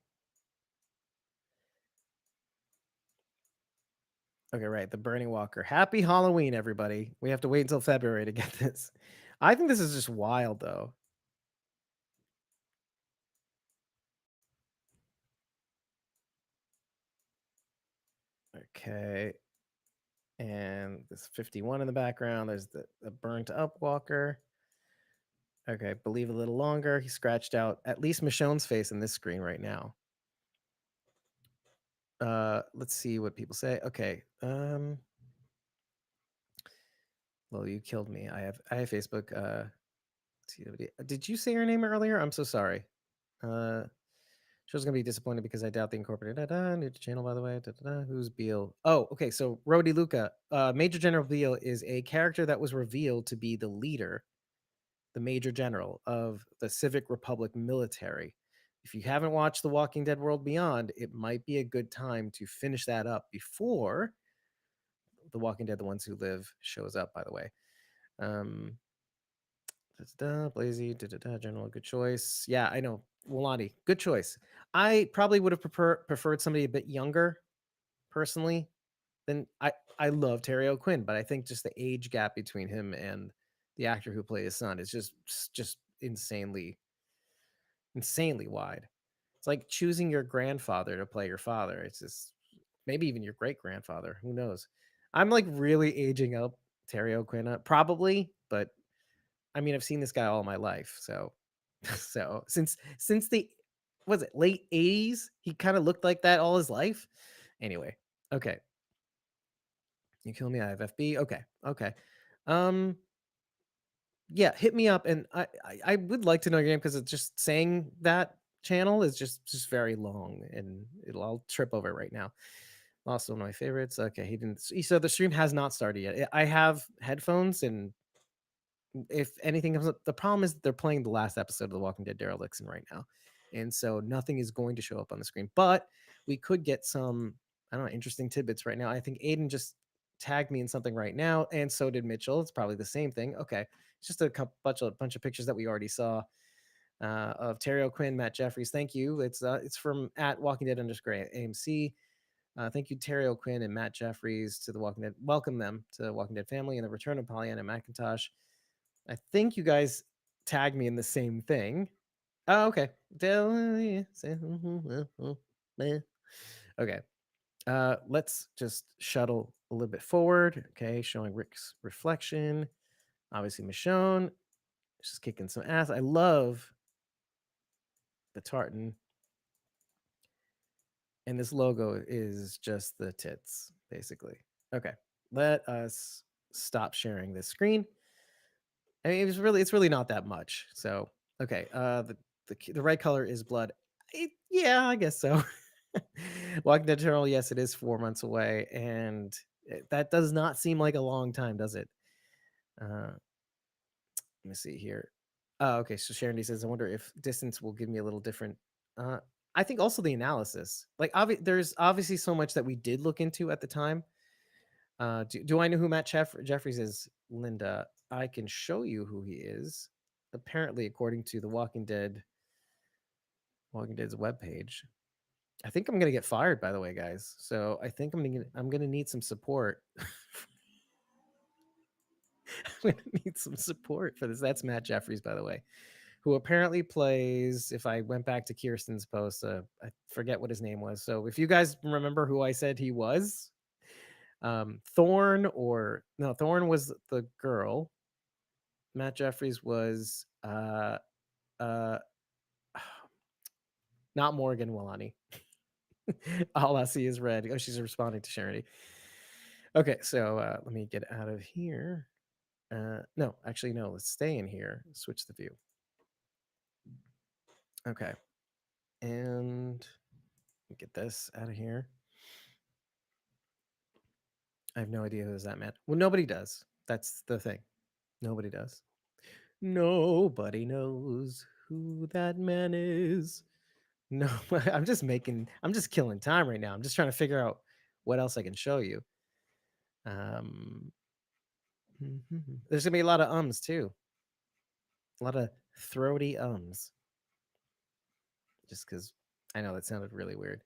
Okay, right. The Burning Walker. Happy Halloween, everybody. We have to wait until February to get this. I think this is just wild, though. Okay. And this 51 in the background. There's the burnt up walker. Okay, believe a little longer. He scratched out at least Michonne's face in this screen right now. Let's see what people say. Okay. Well, you killed me. I have Facebook. Did you say your name earlier? I'm so sorry. Show's gonna be disappointed because I doubt they incorporated. New to channel, by the way. Who's Beale? Oh, okay. So Rody Luca, Major General Beale is a character that was revealed to be the leader, the Major General of the Civic Republic military. If you haven't watched The Walking Dead World Beyond, it might be a good time to finish that up before The Walking Dead: The Ones Who Live shows up. By the way, Blazy, General, good choice. Yeah, I know. Wulani, good choice. I probably would have preferred somebody a bit younger, personally. Than I love Terry O'Quinn, but I think just the age gap between him and the actor who played his son is just insanely wide. It's like choosing your grandfather to play your father. It's just maybe even your great grandfather. Who knows? I'm like really aging up Terry O'Quinn, probably, but I mean, I've seen this guy all my life, so so since the was it late 80s, he kind of looked like that all his life. Anyway, okay. You kill me, I have FB. Okay. Yeah, hit me up, and I would like to know your name because it's just saying that channel is just very long, and I'll trip over it right now. Lost one of my favorites. Okay, he didn't. So the stream has not started yet. I have headphones, and if anything comes up, the problem is they're playing the last episode of The Walking Dead Daryl Dixon right now, and so nothing is going to show up on the screen. But we could get some, I don't know, interesting tidbits right now. I think Aiden just tagged me in something right now, and so did Mitchell. It's probably the same thing. Okay, it's just a bunch of pictures that we already saw of Terry O'Quinn, Matt Jeffries. Thank you. It's from at Walking Dead _ AMC. Thank you, Terry O'Quinn and Matt Jeffries, to the Walking Dead. Welcome them to the Walking Dead family and the return of Pollyanna McIntosh. I think you guys tagged me in the same thing. Oh, okay. Okay. Let's just shuttle a little bit forward. Okay, showing Rick's reflection. Obviously, Michonne just kicking some ass. I love the tartan. And this logo is just the tits, basically. Okay, let us stop sharing this screen. I mean, it's really not that much. So, okay, the right color is blood. Yeah, I guess so. Walking Dead Eternal, yes, it is 4 months away, and that does not seem like a long time, does it? Let me see here. Oh, okay. So Sharon D says, I wonder if distance will give me a little different. I think also the analysis. Like, there's obviously so much that we did look into at the time. Do I know who Matt Jeffries is, Linda? I can show you who he is. Apparently, according to the Walking Dead's webpage. I think I'm gonna get fired, by the way, guys. So I think I'm gonna need some support. I'm gonna need some support for this. That's Matt Jeffries, by the way, who apparently plays. If I went back to Kirsten's post, I forget what his name was. So if you guys remember who I said he was, Thorn was the girl. Matt Jeffries was uh not Morgan Willani. All I see is red. Oh, she's responding to Charity. Okay, so let me get out of here. No, actually, no. Let's stay in here. Switch the view. Okay, and get this out of here. I have no idea who is that man. Well, nobody does. That's the thing. Nobody does. Nobody knows who that man is. No, I'm just killing time right now. I'm just trying to figure out what else I can show you. There's gonna be a lot of ums too. A lot of throaty ums. Just because I know that sounded really weird.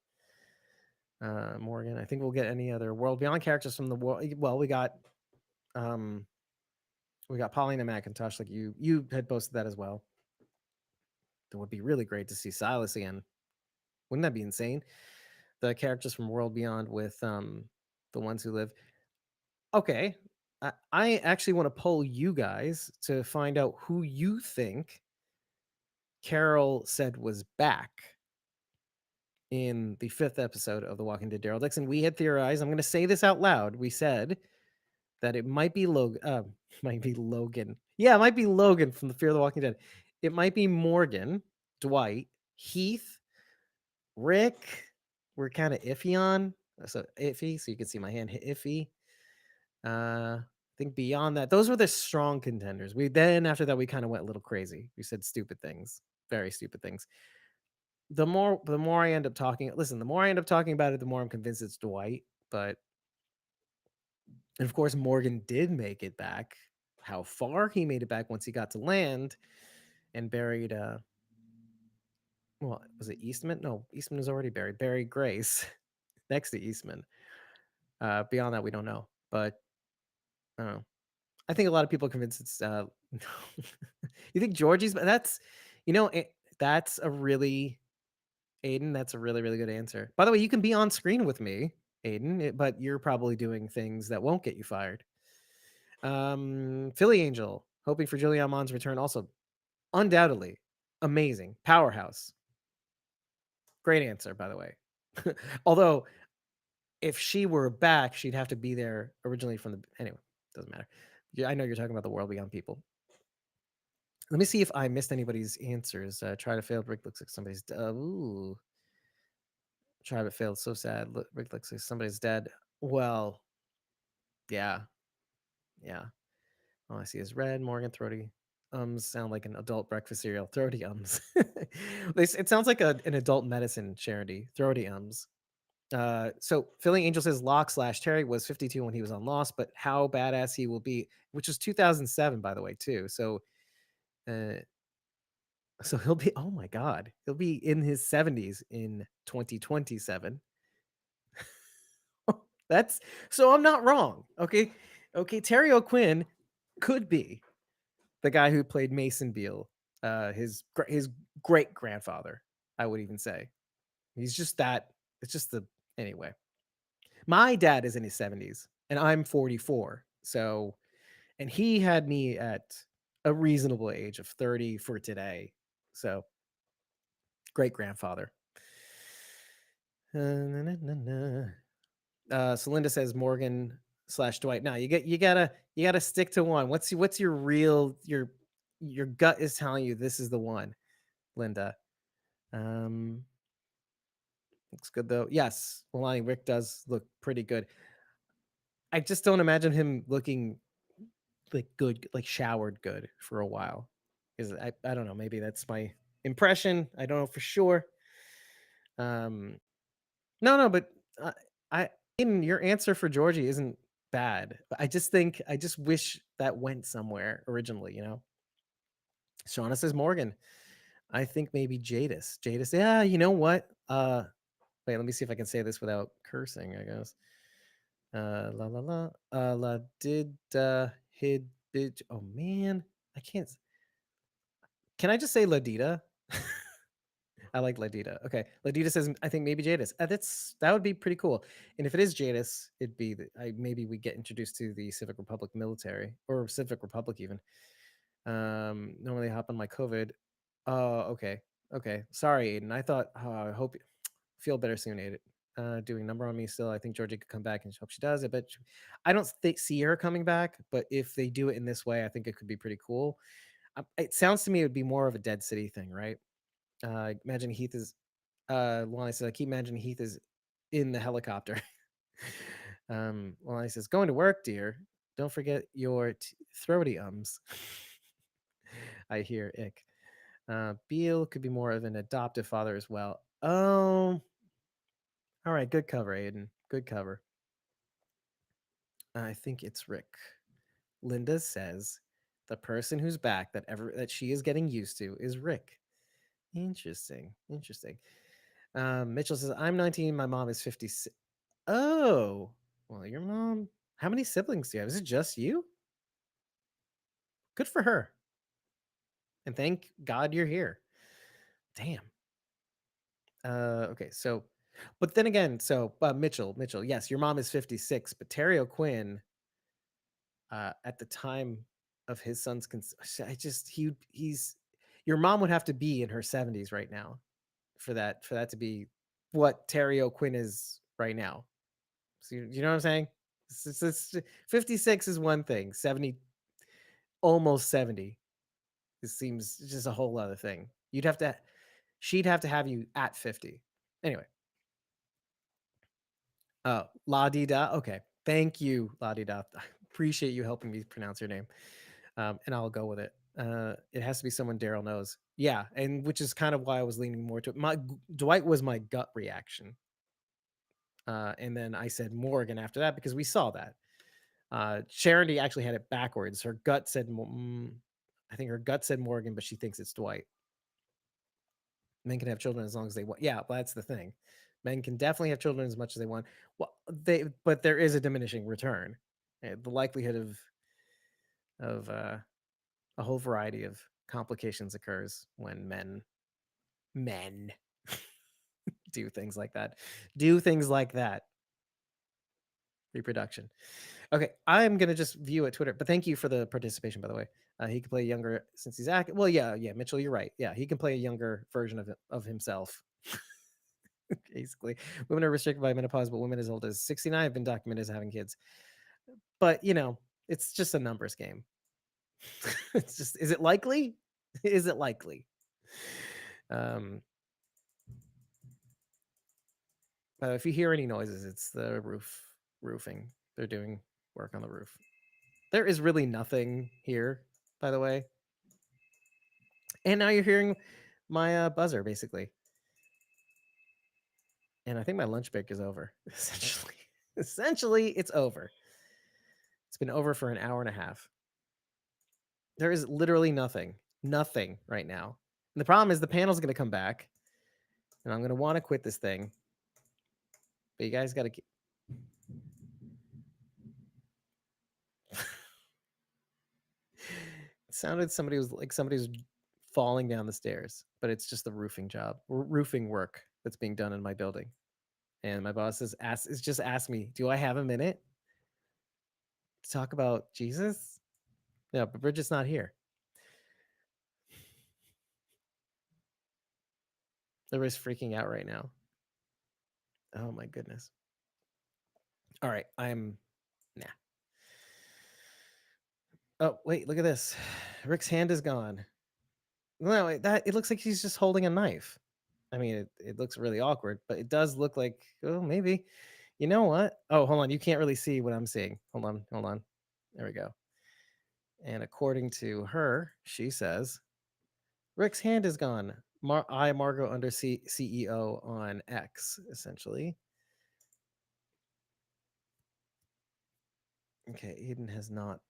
Morgan, I think we'll get any other World Beyond characters from the world. Well, we got Paulina McIntosh, like you had posted that as well. That would be really great to see Silas again. Wouldn't that be insane? The characters from World Beyond with the ones who live. Okay, I actually want to poll you guys to find out who you think Carol said was back in the 5th episode of The Walking Dead. Daryl Dixon, we had theorized. I'm going to say this out loud. We said that it might be Logan. Yeah, it might be Logan from the Fear of the Walking Dead. It might be Morgan, Dwight, Heath, Rick. We're kind of iffy on. So iffy. So you can see my hand iffy. I think beyond that, those were the strong contenders. After that, we kind of went a little crazy. We said stupid things, very stupid things. The more I end up talking, the more I end up talking about it, the more I'm convinced it's Dwight. But and of course, Morgan did make it back. How far he made it back once he got to land and buried well, was it Eastman? No, Eastman was already buried. Buried Grace next to Eastman. Beyond that, we don't know. But I think a lot of people are convinced it's you think Georgie's, but that's that's a really Aiden, that's a really, really good answer. By the way, you can be on screen with me, Aiden, but you're probably doing things that won't get you fired. Philly Angel, hoping for Julianne Mohn's return. Also, undoubtedly, amazing. Powerhouse. Great answer, by the way. Although, if she were back, she'd have to be there originally from the... Anyway, doesn't matter. Yeah, I know you're talking about the World Beyond people. Let me see if I missed anybody's answers. Try to fail. Rick looks like somebody's... ooh. Try but failed. So sad. Rick looks like somebody's dead. Well, yeah. Yeah. All I see is red. Morgan, throaty ums sound like an adult breakfast cereal. Throaty ums. It sounds like an adult medicine charity. Throaty ums. So Philly Angel says Locke/Terry was 52 when he was on Lost, but how badass he will be, which was 2007, by the way, too. So he'll be, oh my God, he'll be in his 70s in 2027. So I'm not wrong. Okay. Terry O'Quinn could be the guy who played Mason Beale, his great grandfather, I would even say. He's just that. It's just anyway. My dad is in his 70s and I'm 44. So, and he had me at a reasonable age of 30 for today. So, great grandfather. So Linda says Morgan/Dwight. Now you gotta stick to one. What's your real your gut is telling you this is the one, Linda. Looks good though. Yes, Milani Rick does look pretty good. I just don't imagine him looking like good, like showered good for a while. Because I don't know, maybe that's my impression. I don't know for sure. Um, no, but I in your answer for Georgie isn't bad. But I just wish that went somewhere originally. Shauna says Morgan. I think maybe Jadis. Jadis. Yeah, you know what? Wait, let me see if I can say this without cursing. I guess. La la la. La did hid bitch. Oh man, I can't. Can I just say Ladita? I like Ladita. Okay, Ladita says I think maybe Jadis. That would be pretty cool. And if it is Jadis, it'd be maybe we get introduced to the Civic Republic military or Civic Republic even. Normally hop on my COVID. Oh, okay. Sorry, Aiden. I thought. I hope you feel better soon, Aiden. Doing number on me still. I think Georgie could come back, and hope she does. I don't see her coming back, but if they do it in this way, I think it could be pretty cool. It sounds to me it would be more of a Dead City thing, right? Imagine Heath is. Lonnie says I keep imagining Heath is in the helicopter. Lonnie says going to work, dear. Don't forget your throaty ums. I hear ick. Beale could be more of an adoptive father as well. Oh, all right. Good cover, Aiden. Good cover. I think it's Rick. Linda says the person who's back that she is getting used to is Rick. Interesting. Mitchell says I'm 19. My mom is 56. Oh, well, your mom. How many siblings do you have? Is it just you? Good for her. And thank God you're here. Damn. Okay, so, but then again, Mitchell, yes, your mom is 56, but Terry O'Quinn, at the time of his son's, he's, your mom would have to be in her 70s right now for that to be what Terry O'Quinn is right now. So you know what I'm saying? 56 is one thing, 70, almost 70. It seems just a whole other thing. She'd have to have you at 50. Anyway. Oh, La Di Da. Okay. Thank you, La Di Da. I appreciate you helping me pronounce your name. And I'll go with it. It has to be someone Daryl knows. Yeah, and which is kind of why I was leaning more to it. Dwight was my gut reaction. And then I said Morgan after that because we saw that. Charity actually had it backwards. Her gut said, I think her gut said Morgan, but she thinks it's Dwight. Men can have children as long as they want. Yeah, well, that's the thing. Men can definitely have children as much as they want. Well, but there is a diminishing return. The likelihood of a whole variety of complications occurs when men do things like that. Reproduction. Okay, I'm gonna just view at Twitter, but thank you for the participation, by the way. He can play younger since he's active. Well, yeah, Mitchell, you're right. Yeah, he can play a younger version of himself. Basically, women are restricted by menopause, but women as old as 69 have been documented as having kids. But it's just a numbers game. It's just, is it likely? Is it likely? If you hear any noises, it's the roofing. They're doing work on the roof. There is really nothing here, by the way. And now you're hearing my buzzer, basically. And I think my lunch break is over. Essentially, it's over. It's been over for an hour and a half. There is literally nothing right now. And the problem is the panel's going to come back, and I'm going to want to quit this thing. But you guys got to keep. It sounded somebody was falling down the stairs, but it's just the roofing work that's being done in my building. And my boss has just asked me, do I have a minute to talk about Jesus? No, but Bridget's not here. Everybody's freaking out right now. Oh my goodness. All right, nah. Oh, wait, look at this. Rick's hand is gone. No, it looks like he's just holding a knife. I mean, it looks really awkward, but it does look like, oh, maybe. You know what? Oh, hold on. You can't really see what I'm seeing. Hold on. There we go. And according to her, she says, Rick's hand is gone. Margot under CEO on X, essentially. Okay, Aiden has not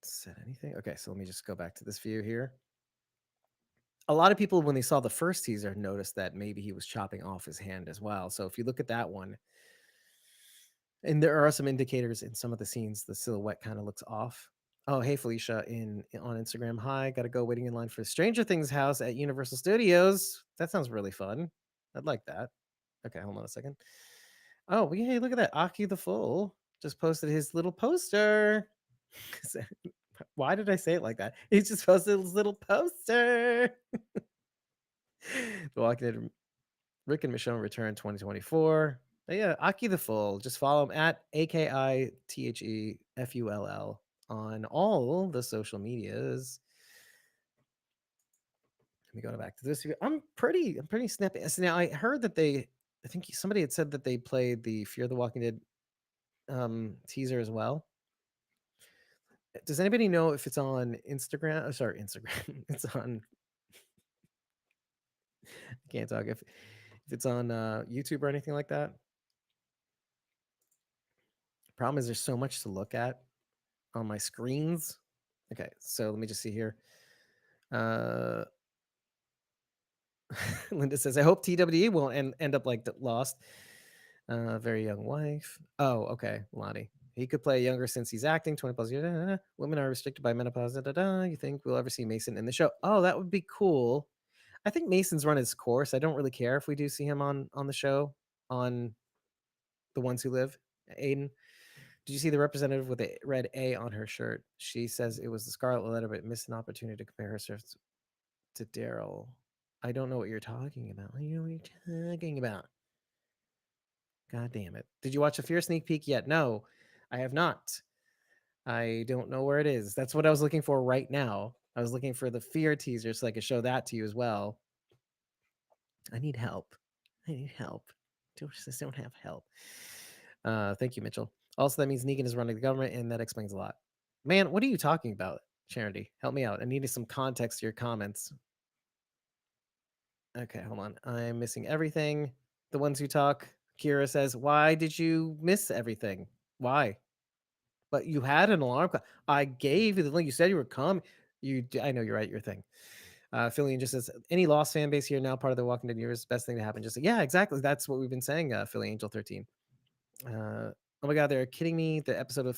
said anything. Okay, so let me just go back to this view here. A lot of people, when they saw the first teaser, noticed that maybe he was chopping off his hand as well. So if you look at that one, and there are some indicators in some of the scenes, the silhouette kind of looks off. Oh, hey Felicia on Instagram. Hi, gotta go waiting in line for Stranger Things house at Universal Studios. That sounds really fun. I'd like that. Okay, hold on a second. Oh, hey, look at that. Aki the Fool just posted his little poster. Why did I say it like that? He just posted his little poster. The Walking Dead Rick and Michonne return 2024. But yeah, Aki the Fool. Just follow him at AKITHEFULL on all the social medias. Let me go back to this. I'm pretty snappy. So now I heard that I think somebody had said that they played the Fear the Walking Dead teaser as well. Does anybody know if it's on Instagram? Oh, sorry, Instagram. It's on. I can't talk if it's on YouTube or anything like that. Problem is, there's so much to look at on my screens. Okay, so let me just see here. Linda says, I hope TWE won't end up like Lost. Very young wife. Oh, okay, Lottie. He could play younger since he's acting 20 plus years. Women are restricted by menopause. You think we'll ever see Mason in the show? Oh, that would be cool. I think Mason's run his course. I don't really care if we do see him on the show on The Ones Who Live. Aiden, did you see the representative with a red A on her shirt? She says it was the Scarlet Letter, but missed an opportunity to compare herself to Daryl. I don't know what you're talking about. I know what you're talking about. God damn it. Did you watch a Fear sneak peek yet? No, I have not. I don't know where it is. That's what I was looking for right now. I was looking for the Fear teaser so I could show that to you as well. I need help. I need help. Just don't have help. Thank you, Mitchell. Also, that means Negan is running the government, and that explains a lot. Man, what are you talking about, Charity? Help me out. I needed some context to your comments. Okay, hold on. I'm missing everything. The Ones Who Talk. Kira says, why did you miss everything? Why? But you had an alarm clock. I gave you the link. You said you were coming. I know you're right. Your thing. Philly just says, any Lost fan base here now part of the Walking Dead universe, best thing to happen. Just yeah, exactly. That's what we've been saying. Philly Angel 13. Oh my God, they're kidding me. The episode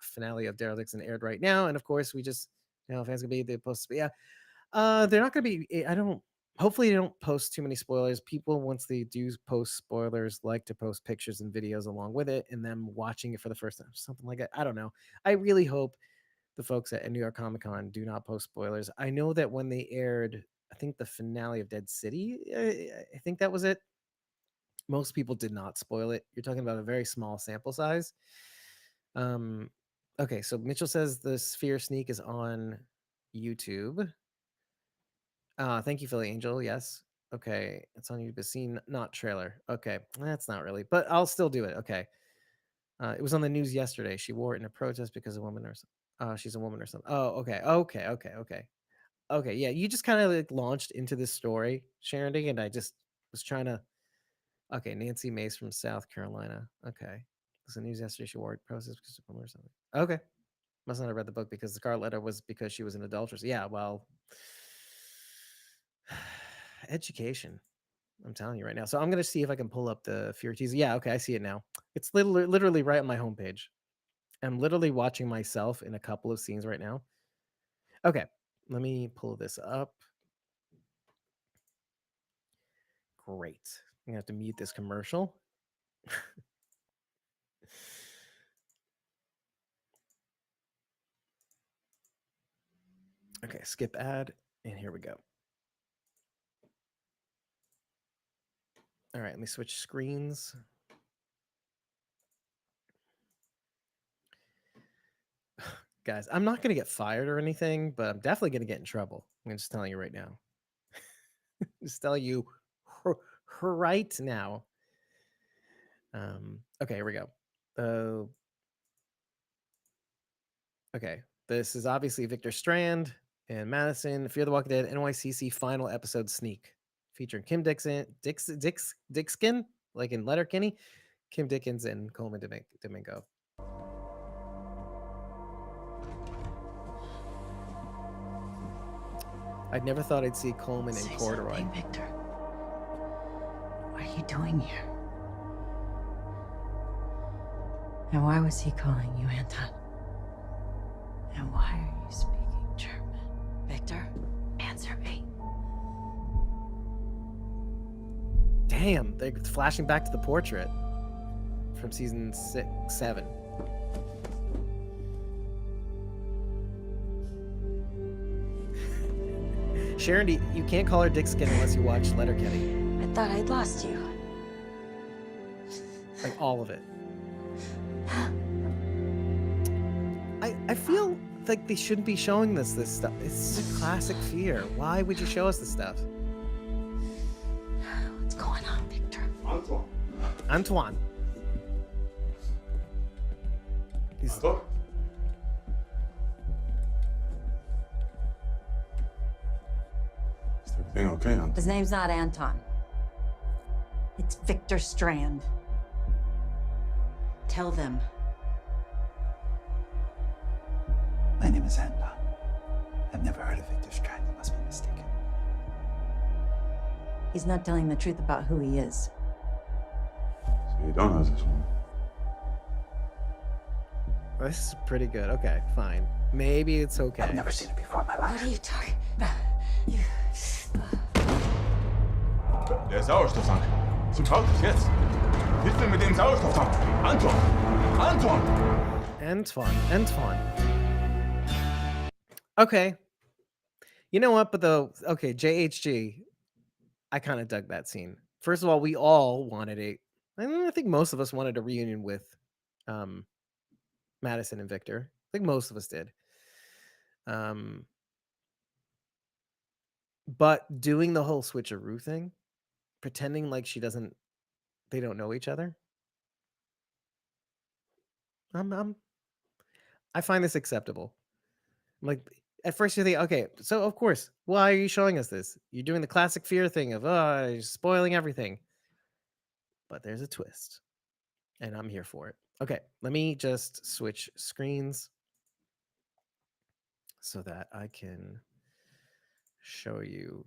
finale of Daryl Dixon aired right now, and of course we just fans gonna be they're supposed to be they're not gonna be. I don't. Hopefully they don't post too many spoilers. People, once they do post spoilers, like to post pictures and videos along with it, and them watching it for the first time, something like that. I don't know. I really hope the folks at New York Comic Con do not post spoilers. I know that when they aired, I think the finale of Dead City, I think that was it. Most people did not spoil it. You're talking about a very small sample size. Okay, so Mitchell says the Sphere sneak is on YouTube. Thank you, Philly Angel. Yes. Okay, it's on YouTube. Scene, not trailer. Okay, that's not really, but I'll still do it. Okay. It was on the news yesterday. She wore it in a protest because a woman or she's a woman or something. Oh, okay. Yeah, you just kind of like launched into this story, Sharon, and I just was trying to. Okay, Nancy Mace from South Carolina. Okay, it was the news yesterday. She wore it protest because of a woman or something. Okay, must not have read the book because the Scarlet Letter was because she was an adulteress. Yeah, well, education. I'm telling you right now. So I'm gonna see if I can pull up the Fear teaser. Yeah, okay, I see it now. It's literally right on my homepage. I'm literally watching myself in a couple of scenes right now. Okay, let me pull this up. Great. I'm gonna have to mute this commercial. Okay, skip ad, and here we go. All right, let me switch screens. Guys, I'm not going to get fired or anything, but I'm definitely going to get in trouble. I'm just telling you right now. Just tell you right now. Okay, here we go. Okay, this is obviously Victor Strand, and Madison, Fear the Walking Dead NYCC final episode sneak featuring Kim Dickskin, like in Letterkenny, Kim Dickens, and Coleman Domingo. I'd never thought I'd see Coleman and Corduroy. Something, Victor. What are you doing here? And why was he calling you Anton? And why are you speaking German? Victor, answer me. Damn, they're flashing back to the portrait from season 7. Sharon, you can't call her Dickskin unless you watch Letterkenny. I thought I'd lost you. Like all of it. I feel like they shouldn't be showing this stuff. It's a classic Fear. Why would you show us this stuff? What's going on, Victor? Antoine. He's, Is everything okay, Anton? His name's not Anton. It's Victor Strand. Tell them. My name is Anton. I've never heard of Victor Strand. You must be mistaken. He's not telling the truth about who he is. So you don't know this one. this is pretty good. Okay, fine. Maybe it's okay. I've never seen it before in my life. What are you talking about? Der Sauerstofftank. Zum Taugnis, jetzt. Hilf mir mit dem Sauerstofftank. Anton! Antoine. Okay. You know what? But okay, JHG, I kind of dug that scene. First of all, we all wanted I think most of us wanted a reunion with Madison and Victor. I think most of us did. But doing the whole switcheroo thing, pretending like they don't know each other. I find this acceptable. Like, at first you think, okay, so of course, why are you showing us this? You're doing the classic Fear thing of, you're spoiling everything. But there's a twist, and I'm here for it. Okay, let me just switch screens so that I can show you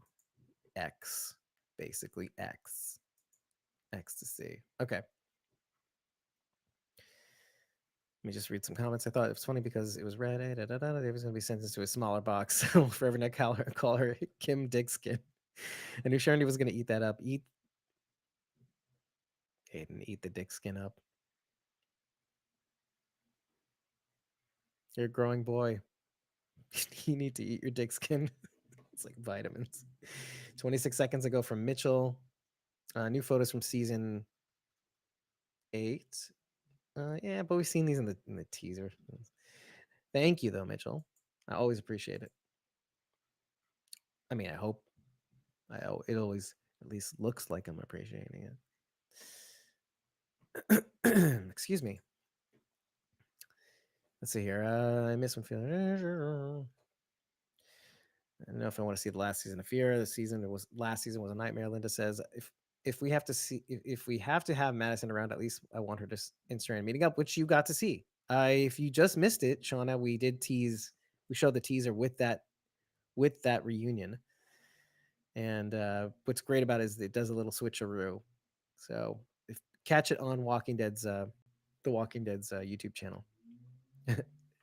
X, basically X. Ecstasy. Okay. Let me just read some comments. I thought it was funny because it was red. They was going to be sentenced to a smaller box. Forever not call her Kim Dickskin. I knew Sharon was going to eat that up. Aiden, eat the Dickskin up. You're a growing boy. You need to eat your Dickskin. It's like vitamins. 26 seconds ago from Mitchell. New photos from season 8. Yeah, but we've seen these in the teaser. Thank you, though, Mitchell. I always appreciate it. I mean, I hope it always at least looks like I'm appreciating it. Excuse me. Let's see here. I missed one feeling. I don't know if I want to see the last season of Fear. Last season was a nightmare. Linda says if we have to have Madison around, at least I want her to Instagram meeting up, which you got to see. If you just missed it, Shauna, we showed the teaser with that reunion. And what's great about it is it does a little switcheroo. So catch it on Walking Dead's the Walking Dead's YouTube channel.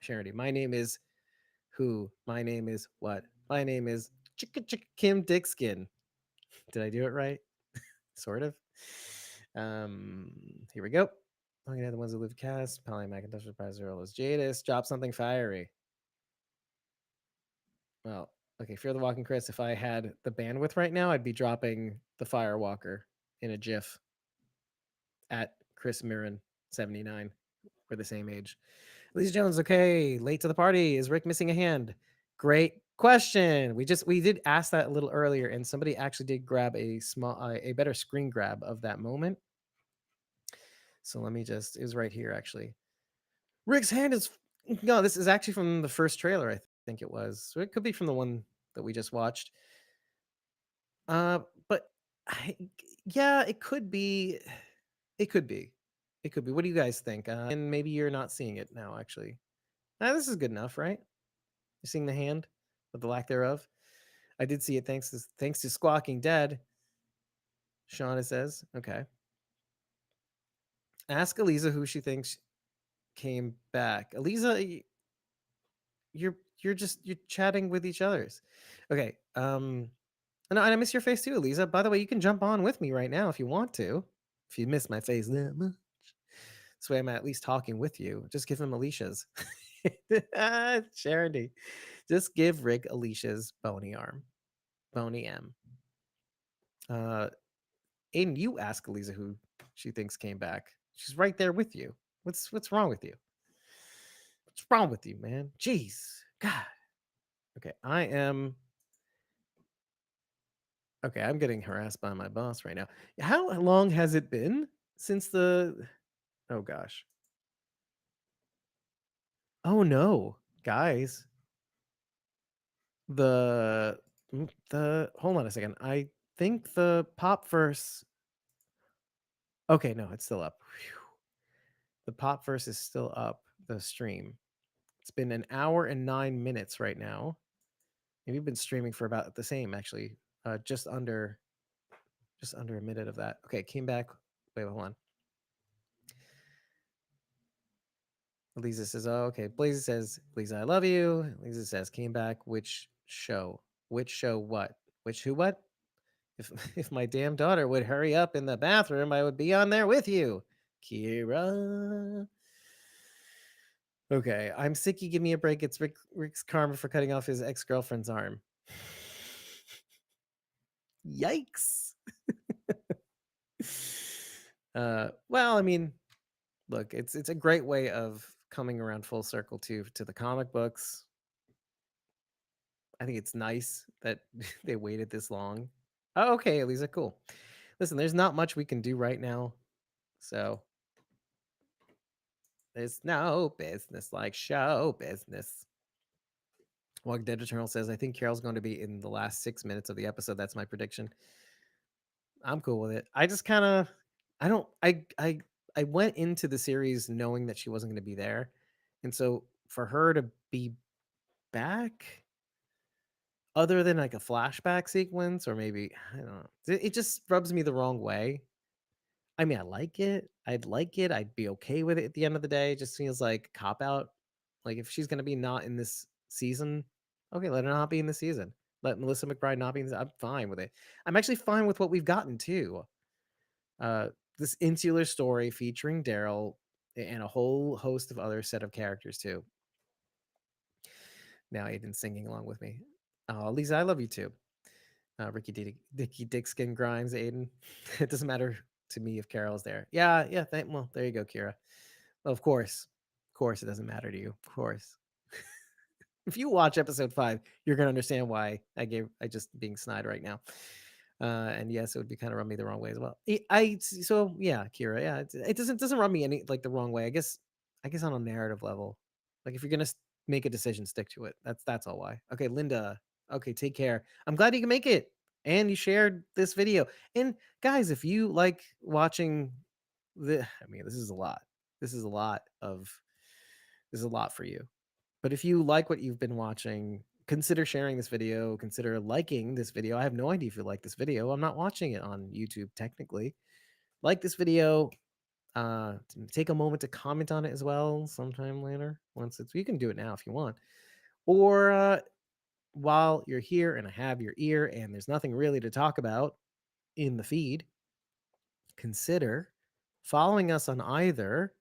Charity, my name is who? My name is what? My name is Kim Dickskin. Did I do it right? Sort of. Here we go. Looking at the ones that live cast. Polly McIntosh, Surprise Earl is Jadis. Drop something fiery. Well, okay, Fear the Walking Chris. If I had the bandwidth right now, I'd be dropping the Firewalker in a GIF at Chris Mirren 79. We're the same age. Lisa Jones, okay. Late to the party. Is Rick missing a hand? Great question. We did ask that a little earlier, and somebody actually did grab a better screen grab of that moment. So let me it was right here actually. Rick's hand is no. This is actually from the first trailer, I think it was. So it could be from the one that we just watched. But I, yeah, it could be. It could be. It could be. What do you guys think? And maybe you're not seeing it now, actually. This is good enough, right? You're seeing the hand, or the lack thereof. I did see it thanks to Squawking Dead. Shauna says, okay. Ask Eliza who she thinks came back. Eliza, you're chatting with each other's. Okay. And I miss your face too, Eliza. By the way, you can jump on with me right now if you want to. If you miss my face that much. This way I'm at least talking with you. Just give him Alicia's. Charity. Just give Rick Alicia's bony arm. Bony M. Aiden, you ask Eliza who she thinks came back. She's right there with you. What's wrong with you? What's wrong with you, man? Jeez. God. Okay, I'm getting harassed by my boss right now. How long has it been since the oh gosh. Oh no, guys. The hold on a second. I think the pop verse. Okay, no, it's still up. Phew. The pop verse is still up, the stream. It's been an hour and 9 minutes right now. And we've been streaming for about the same, actually. Just under a minute of that. Okay, came back. Wait, hold on. Lisa says, oh, okay. Blaze says, Lisa, I love you. Lisa says, came back. Which show? Which show what? Which who what? If if my damn daughter would hurry up in the bathroom, I would be on there with you. Kira. Okay, I'm sicky. Give me a break. It's Rick's karma for cutting off his ex-girlfriend's arm. Yikes. Well, I mean, look, it's a great way of coming around full circle to the comic books. I think it's nice that they waited this long. Oh, okay, Elisa, cool. Listen, there's not much we can do right now, so there's no business like show business. Walking Dead Eternal says, I think Carol's going to be in the last 6 minutes of the episode. That's my prediction. I'm cool with it. I just kind of, I went into the series knowing that she wasn't going to be there, and so for her to be back, other than like a flashback sequence or maybe I don't know, it just rubs me the wrong way. I mean, I like it. I'd like it. I'd be okay with it at the end of the day. It just feels like cop out. Like if she's gonna be not in this season, okay, let her not be in the season. Let Melissa McBride not be in this. I'm fine with it. I'm actually fine with what we've gotten too. This insular story featuring Daryl and a whole host of other set of characters too. Now Aiden's singing along with me. Oh, Lisa, I love you too. Dicky Dickskin Grimes, Aiden. It doesn't matter to me if Carol's there. Yeah. Well, there you go, Kira. Well, of course, it doesn't matter to you. Of course. If you watch episode 5, you're gonna understand why I just being snide right now. And yes, it would be kind of rub me the wrong way as well. So yeah, Kira, yeah, it doesn't rub me any like the wrong way. I guess on a narrative level, like if you're gonna make a decision, stick to it. That's all why. Okay, Linda. Okay, take care. I'm glad you can make it, and you shared this video. And guys, if you like watching I mean, this is a lot. This is a lot for you. But if you like what you've been watching, consider sharing this video, consider liking this video. I have no idea if you like this video. I'm not watching it on YouTube technically. Like this video, take a moment to comment on it as well sometime later. You can do it now if you want. Or while you're here and I have your ear and there's nothing really to talk about in the feed, consider following us on either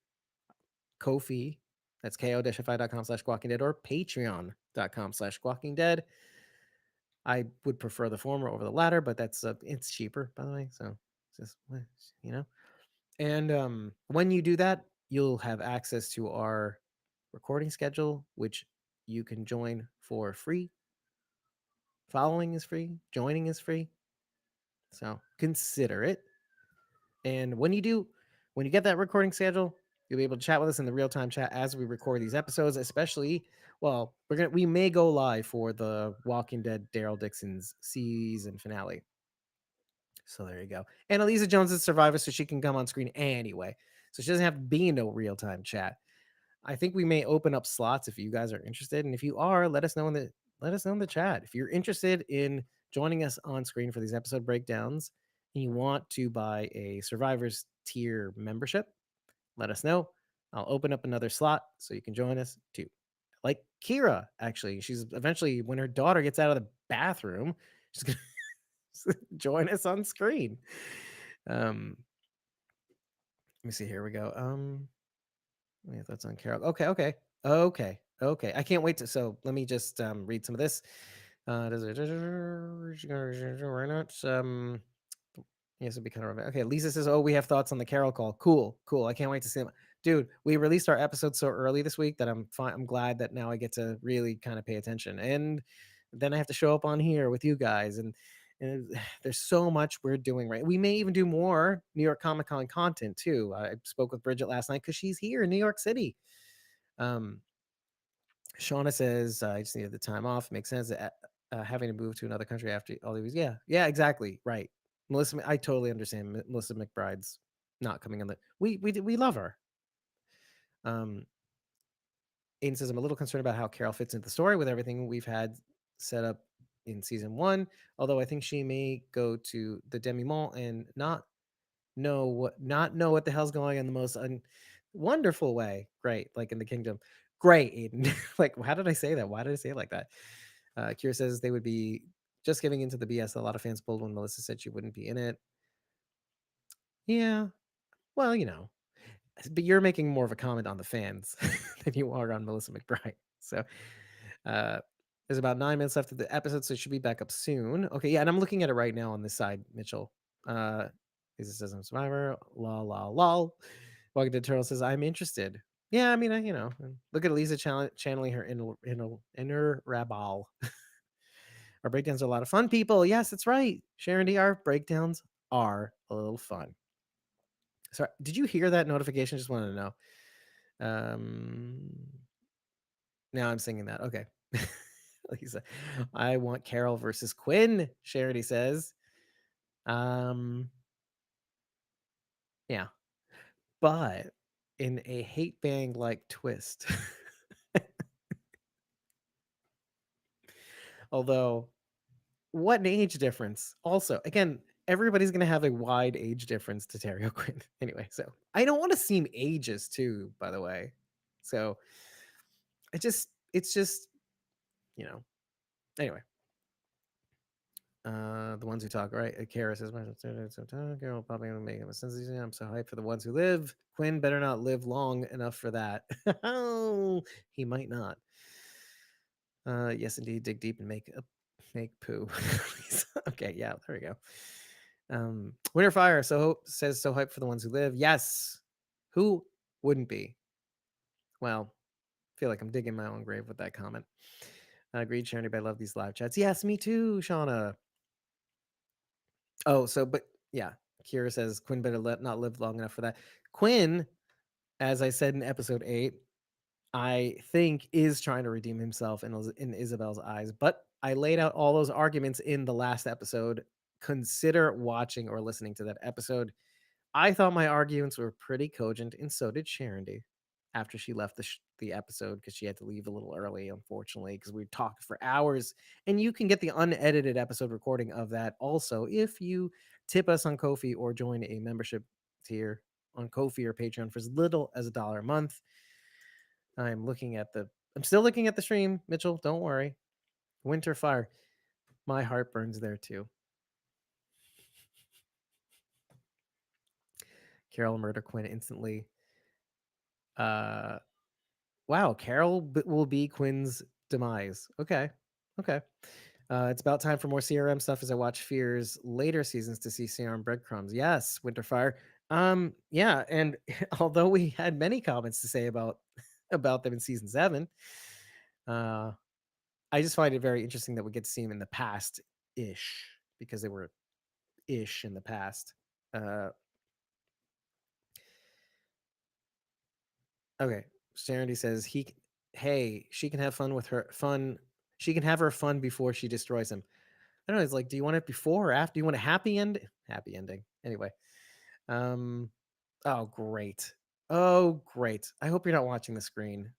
Ko-fi, that's ko-fi.com/squawkingdead, or patreon.com/squawkingdead. I would prefer the former over the latter, but that's it's cheaper, by the way. So just And when you do that, you'll have access to our recording schedule, which you can join for free. Following is free. Joining is free. So consider it. And when you get that recording schedule, You'll be able to chat with us in the real-time chat as we record these episodes, especially, well, we may go live for the Walking Dead Daryl Dixon's season finale. So there you go. And Eliza Jones is Survivor, so she can come on screen anyway. So she doesn't have to be in no real-time chat. I think we may open up slots if you guys are interested. And if you are, let us know in the chat. If you're interested in joining us on screen for these episode breakdowns and you want to buy a Survivors tier membership, let us know. I'll open up another slot so you can join us too. Like Kira, actually. She's eventually, when her daughter gets out of the bathroom, she's gonna join us on screen. Let me see. Here we go. Yeah, that's on Carol. Okay. I can't wait to. So let me just read some of this. Why not? Yes, it'd be kind of okay. Lisa says, "Oh, we have thoughts on the Carol call. Cool. I can't wait to see them, dude. We released our episode so early this week that I'm fine. I'm glad that now I get to really kind of pay attention, and then I have to show up on here with you guys, and there's so much we're doing right. We may even do more New York Comic Con content too. I spoke with Bridget last night because she's here in New York City. Shauna says, I just needed the time off. Makes sense. Having to move to another country after all these. Yeah, exactly. Right. Melissa, I totally understand. Melissa McBride's not coming on the. We love her. Aiden says, I'm a little concerned about how Carol fits into the story with everything we've had set up in season 1. Although I think she may go to the Demi-Monde and not know what the hell's going on in the most wonderful way. Great, like in the kingdom. Great, Aiden. Like, how did I say that? Why did I say it like that? Kira says they would be just giving into the BS. A lot of fans pulled when Melissa said she wouldn't be in it. Yeah, well, but you're making more of a comment on the fans than you are on Melissa McBride. So there's about 9 minutes left of the episode, so it should be back up soon. Okay, yeah, and I'm looking at it right now on this side, Mitchell. Lisa says I'm Survivor. Lol. Walking Dead Turtle says I'm interested. Yeah, I mean, look at Lisa channeling her inner rabble. Our breakdowns are a lot of fun, people. Yes, that's right. Sharon D, our breakdowns are a little fun. Sorry, did you hear that notification? Just wanted to know. Now I'm singing that. Okay. Lisa, I want Carol versus Quinn, Charity says. Yeah. But in a hate bang like twist. Although, what an age difference. Also, again, everybody's going to have a wide age difference to Terry O'Quinn. Anyway, so I don't want to seem ages too, by the way. So it's just, anyway. The ones who talk, right? Kara says, Carol probably gonna make sense. I'm so hyped for the ones who live. Quinn better not live long enough for that. He might not. Yes, indeed. Dig deep and make poo. Okay, yeah, there we go. Winter Fire says so hyped for the ones who live. Yes. Who wouldn't be? Well, I feel like I'm digging my own grave with that comment. Agreed, Sharon. I love these live chats. Yes, me too, Shauna. Oh, but yeah, Kira says Quinn better not live long enough for that. Quinn, as I said in episode 8, I think is trying to redeem himself in Isabel's eyes. But I laid out all those arguments in the last episode. Consider watching or listening to that episode. I thought my arguments were pretty cogent, and so did Sharon D. After she left the episode because she had to leave a little early, unfortunately, because we talked for hours. And you can get the unedited episode recording of that also if you tip us on Ko-fi or join a membership tier on Ko-fi or Patreon for as little as $1 a month. I'm still looking at the stream, Mitchell. Don't worry. Winter Fire. My heart burns there too. Carol murder Quinn instantly. Wow, Carol will be Quinn's demise. Okay. It's about time for more CRM stuff as I watch Fear's later seasons to see CRM breadcrumbs. Yes, Winterfire. Yeah, and although we had many comments to say about them in season 7, I just find it very interesting that we get to see them in the past ish, because they were ish in the past. Okay. Serenity says hey, she can have fun with her fun. She can have her fun before she destroys him. I don't know. It's like, do you want it before or after? Do you want a happy end? Happy ending. Anyway. Oh, great. Oh, great. I hope you're not watching the screen.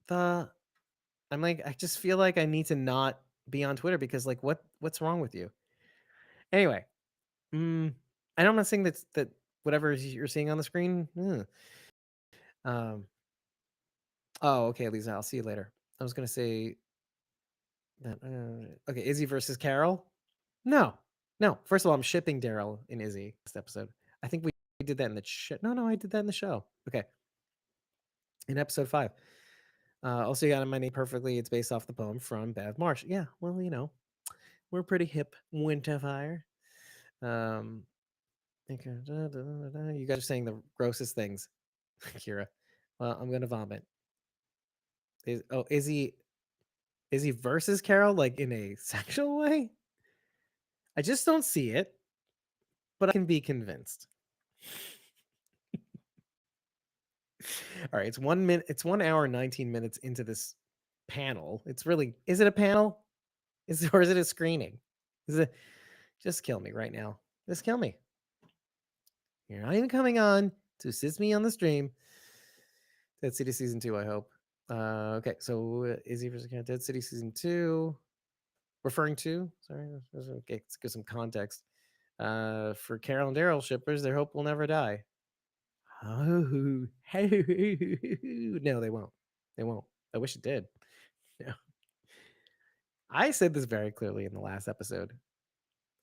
I'm like, I just feel like I need to not be on Twitter because like what's wrong with you? Anyway. And I'm not saying that whatever you're seeing on the screen. Oh, okay, Lisa. I'll see you later. I was gonna say that. Okay, Izzy versus Carol. No. First of all, I'm shipping Daryl and Izzy this episode. I think we did that in the show. No, I did that in the show. Okay. In episode 5. Also, you got My Name Perfectly. It's based off the poem from Bev Marsh. Yeah, well, we're pretty hip. Winterfire. You guys are saying the grossest things, Kira. Well, I'm gonna vomit. Izzy versus Carol, like in a sexual way? I just don't see it, but I can be convinced. All right, it's 1 minute. It's 1 hour and 19 minutes into this panel. It's really, is it a panel? Or is it a screening? Is it? Just kill me right now. Just kill me. You're not even coming on to assist me on the stream. Dead City season 2. I hope. Okay, so Izzy versus Dead City season 2. Referring to, sorry, okay, let's give some context. For Carol and Daryl shippers, their hope will never die. Oh, no, they won't. They won't. I wish it did. Yeah. I said this very clearly in the last episode.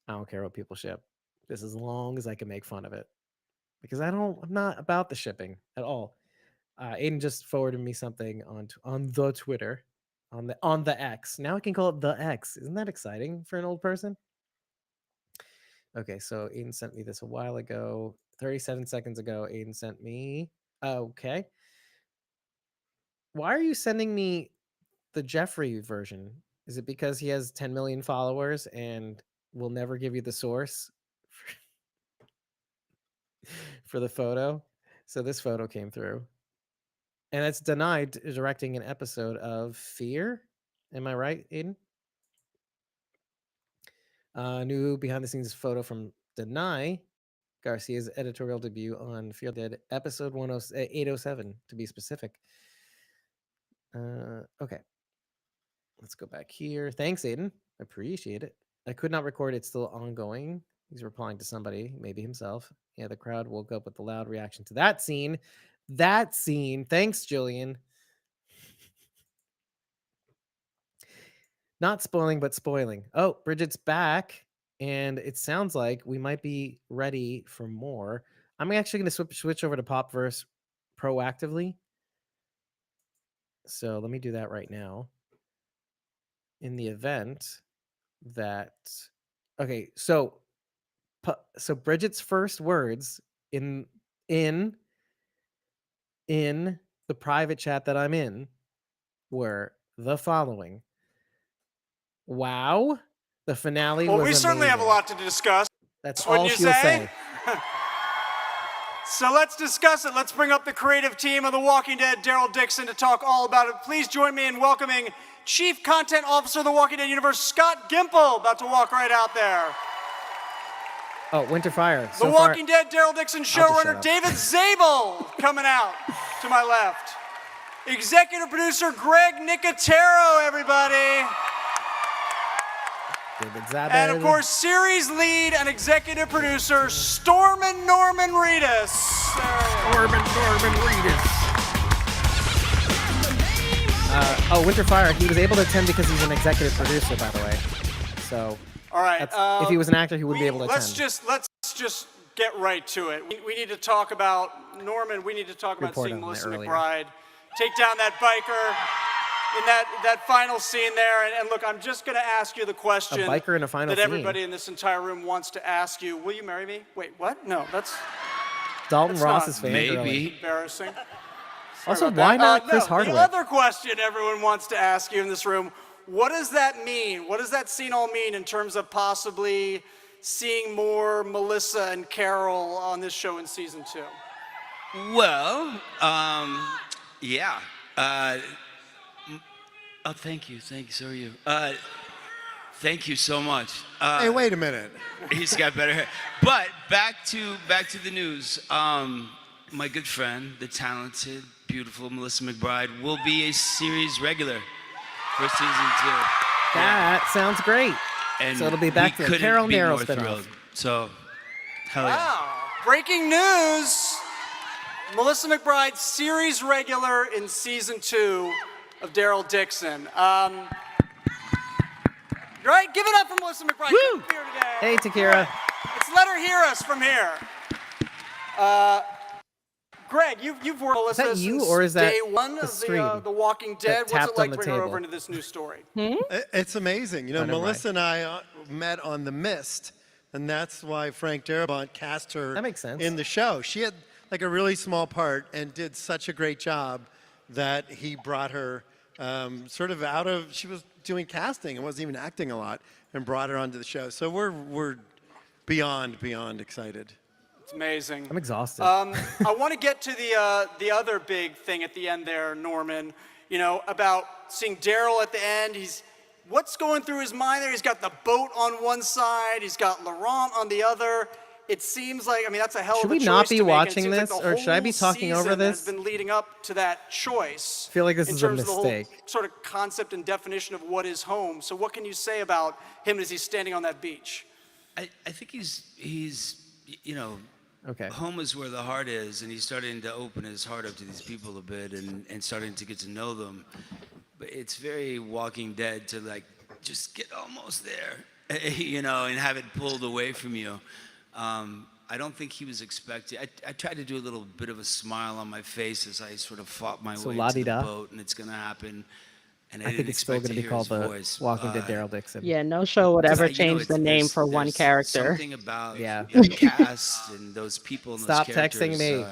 I don't care what people ship. Just as long as I can make fun of it. Because I'm not about the shipping at all. Aiden just forwarded me something on the Twitter, on the X. Now I can call it the X. Isn't that exciting for an old person? Okay, so Aiden sent me this a while ago. 37 seconds ago, Aiden sent me. Okay. Why are you sending me the Jeffrey version? Is it because he has 10 million followers and will never give you the source for the photo? So this photo came through. And it's denied directing an episode of Fear. Am I right, Aiden? New behind the scenes photo from Deny Garcia's editorial debut on Fear Dead, episode 807 to be specific. Okay. Let's go back here. Thanks, Aiden. Appreciate it. I could not record. It's still ongoing. He's replying to somebody, maybe himself. Yeah, the crowd woke up with the loud reaction to that scene. Thanks, Jillian. Not spoiling, but spoiling. Oh, Bridget's back. And it sounds like we might be ready for more. I'm actually going to switch over to Popverse proactively. So let me do that right now. In the event that, okay, so Bridget's first words in the private chat that I'm in were the following. Wow, the finale was we certainly amazing. have a lot to discuss. That's all she'll say. So let's discuss it. Let's bring up the creative team of The Walking Dead, Daryl Dixon, to talk all about it. Please join me in welcoming Chief Content Officer of The Walking Dead Universe, Scott Gimple, about to walk right out there. Oh, Winterfire. The Walking Dead, Daryl Dixon showrunner, David Zabel, coming out to my left. Executive producer, Greg Nicotero, everybody. And of course, series lead and executive producer, Stormin Norman Reedus. Norman Reedus. Winterfire, he was able to attend because he's an executive producer, by the way. So, all right. If he was an actor, he wouldn't be able to attend. Let's just get right to it. We need to talk about Norman. We need to talk about seeing Melissa McBride take down that biker in that final scene there. And look, I'm just going to ask you the question a biker in a final that scene. Everybody in this entire room wants to ask you. Will you marry me? Wait, what? No, that's Dalton Ross's fan. Maybe. Embarrassing. Also, why not Chris Hardwick? The other question everyone wants to ask you in this room, what does that mean? What does that scene all mean in terms of possibly seeing more Melissa and Carol on this show in season 2? Well, yeah. Oh, thank you. So are you. Thank you so much. Hey, wait a minute. He's got better hair. But back to the news. My good friend, the talented, beautiful Melissa McBride, will be a series regular for season 2. That sounds great. And So it'll be back we to the couldn't Carol be Nero more spinoff. thrilled. So, hell yeah. Wow. Breaking news. Melissa McBride, series regular in season 2 of Daryl Dixon. Right? Give it up for Melissa McBride. Woo! Good here today. Hey, Takira. Let's let her hear us from here. Greg, you've worked with that Melissa you, since or is that day one the of stream the Walking Dead. What's tapped it like on the to bring her table? over into this new story? It's amazing. You know, Oh, never Melissa and I met on The Mist, and that's why Frank Darabont cast her That makes sense. in the show. She had like a really small part and did such a great job that he brought her sort of out of, she was doing casting and wasn't even acting a lot, and brought her onto the show. So we're beyond excited. It's amazing. I'm exhausted. I want to get to the other big thing at the end there, Norman. You know, about seeing Daryl at the end. What's going through his mind there? He's got the boat on one side. He's got Laurent on the other. It seems like, I mean, that's a hell Should of a we choice not be to make, and it watching seems like this, the or should I be whole talking over season this? has been leading up to that choice. I feel like this in is a terms of the whole mistake. sort of concept and definition of what is home. So what can you say about him as he's standing on that beach? I think he's you know, Okay. home is where the heart is, and he's starting to open his heart up to these people a bit and starting to get to know them. But it's very Walking Dead to like just get almost there, you know, and have it pulled away from you. I don't think he was expecting. I tried to do a little bit of a smile on my face as I sort of fought my So way to the la-di-da. boat, and it's gonna happen. And I, I think didn't it's still expect going to be hear called his the voice. Walking Dead Daryl Dixon. Yeah, no show would ever You know, change the name there's- for one there's character. Something about Yeah. the cast and those people and Stop those texting characters, me.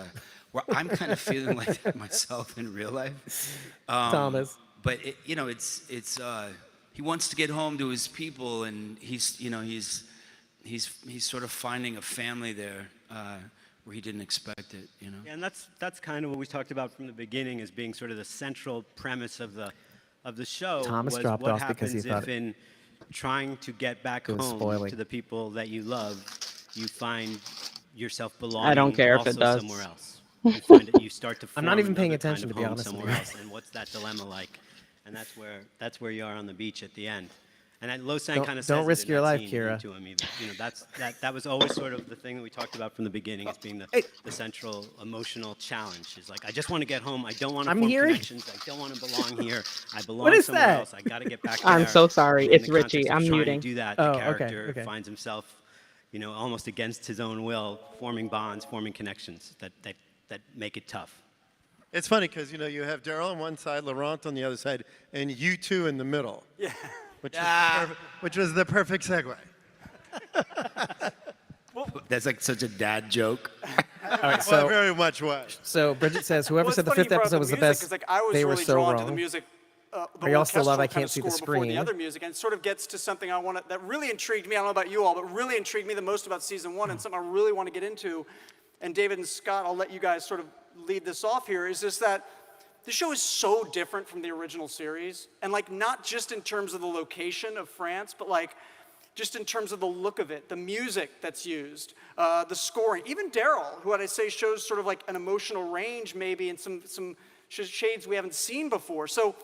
Where I'm kind of feeling like that myself in real life. Thomas. But you know, it's he wants to get home to his people, and he's sort of finding a family there where he didn't expect it. You know. Yeah, and that's kind of what we talked about from the beginning as being sort of the central premise of the show. Thomas was dropped what off because he happens thought if in trying to get back it was home spoiling. to the people that you love, you find yourself belonging I don't care if also it does. somewhere else. You find that you start to I'm not form even paying another kind attention, of to be home honest with somewhere you. else, and what's that dilemma like? And that's where you are on the beach at the end. And Lo-Sang Don't- kind of don't says risk it in your that life, scene Kira. to him even. You know, that was always sort of the thing that we talked about from the beginning as being Hey. the central emotional challenge. Is like, I just want to get home. I don't want to I'm form hearing- connections. I don't want to belong here. I belong What is somewhere that? else. I got to get back I'm there. so sorry. And in It's the context Richie. of I'm trying muting. to do that, Oh, the okay, character okay. finds himself, you know, almost against his own will, forming bonds, forming connections that make it tough. It's funny because, you know, you have Daryl on one side, Laurent on the other side, and you two in the middle. Yeah. Which was the perfect segue. That's like such a dad joke. All right, Well, so very much was. Bridget says whoever Well, it's said the funny you fifth brought up episode was the music, best. 'cause, like, I was They were really so drawn to wrong. the music. The Are y'all still alive? orchestral I kind can't of see the score before the screen. other music, and it sort of gets to something that really intrigued me. I don't know about you all, but really intrigued me the most about season 1, and something I really want to get into. And David and Scott, I'll let you guys sort of lead this off here. Is just that the show is so different from the original series, and like not just in terms of the location of France, but like just in terms of the look of it, the music that's used, the scoring. Even Daryl, who I'd say shows sort of like an emotional range maybe, and some shades we haven't seen before. So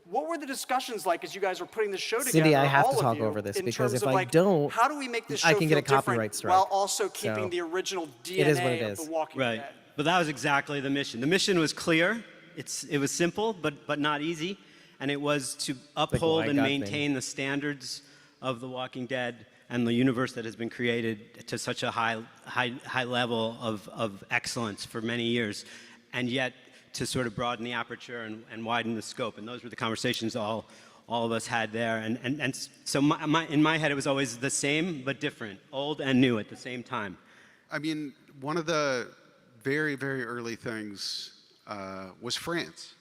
what were the discussions like as you guys were putting the show together? Cindy, I have all to of talk you, over this in because terms if of, I like, don't, how do we make this show I can get a feel different copyright strike. while also keeping So, the original DNA it is what it of is. The Walking Right. Dead? But that was exactly the mission. The mission was clear. It was simple, but not easy, and it was to uphold why and God maintain the standards of The Walking Dead and the universe that has been created to such a high level of excellence for many years, and yet to sort of broaden the aperture and widen the scope. And those were the conversations all of us had there. And so in my head, it was always the same but different, old and new at the same time. I mean, one of the very, very early things was France.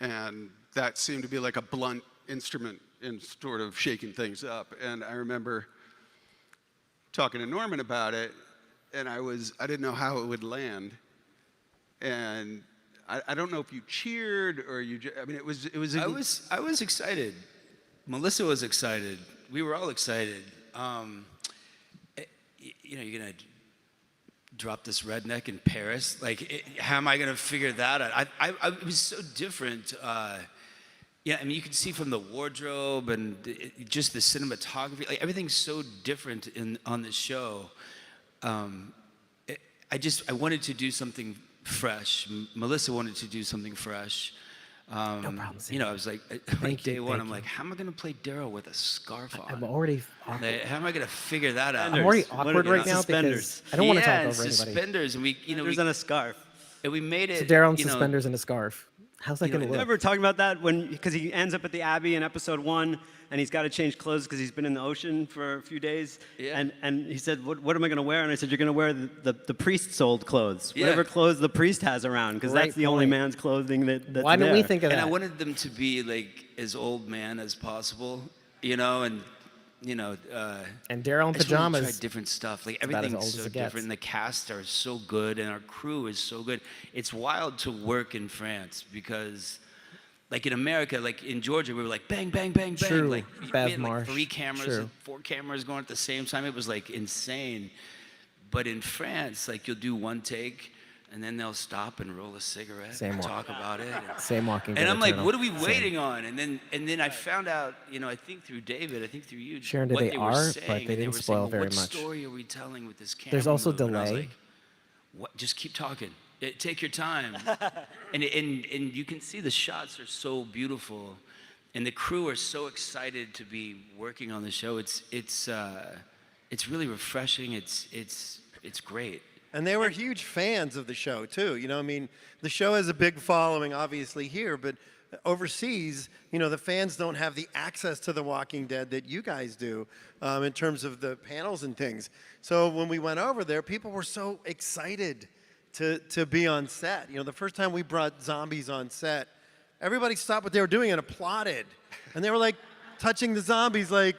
And that seemed to be like a blunt instrument in sort of shaking things up. And I remember talking to Norman about it, and I didn't know how it would land. and I don't know if you cheered or you. I mean, it was. I was excited. Melissa was excited. We were all excited. You know, you're gonna drop this redneck in Paris. Like, how am I gonna figure that out? It was so different. Yeah, I mean, you can see from the wardrobe and just the cinematography. Like, everything's so different on the show. I wanted to do something fresh. Melissa wanted to do something fresh. No problem. You know, I was like, day one, I'm like, how am I going to play Daryl with a scarf on? I'm already awkward. Like, how am I going to figure that out? I'm already awkward right now because I don't want to talk over anybody. Suspenders, and we, you know, There's on a scarf. and we made it. So Daryl in you know, suspenders and a scarf. How's that you know, going to look? Remember talking about that because he ends up at the Abbey in episode 1, and he's got to change clothes because he's been in the ocean for a few days. Yeah. And he said, what am I going to wear? And I said, you're going to wear the priest's old clothes, Yeah. whatever clothes the priest has around, because Great that's the only point. man's clothing that's Why didn't we there. think of And that? I wanted them to be like as old man as possible, you know, and you know. And Daryl in I just wanted to pajamas. try different stuff. Like, about as everything's old as so it gets. different. The cast are so good, and our crew is so good. It's wild to work in France because, like in America, like in Georgia, we were like bang, bang, bang, bang. True. Like Bev we had like Marsh. 3 cameras, True. and 4 cameras going at the same time. It was like insane. But in France, like, you'll do one take, and then they'll stop and roll a cigarette Same and one. talk about it. Same Walking Dead. And I'm like, Eternal. what are we Same. waiting on? And then I found out, you know, I think through David, I think through you, Sharon did what they they were are, saying, but they and didn't were spoil saying, well, very what much. story are we telling with this camera There's also move? And I was delay. like, what? Just keep talking. Take your time. and you can see the shots are so beautiful, and the crew are so excited to be working on the show. It's really refreshing. It's great. And they were huge fans of the show, too. You know, I mean, the show has a big following, obviously, here, but overseas, you know, the fans don't have the access to The Walking Dead that you guys do in terms of the panels and things. So when we went over there, people were so excited to be on set. You know, the first time we brought zombies on set, everybody stopped what they were doing and applauded. And they were like touching the zombies like,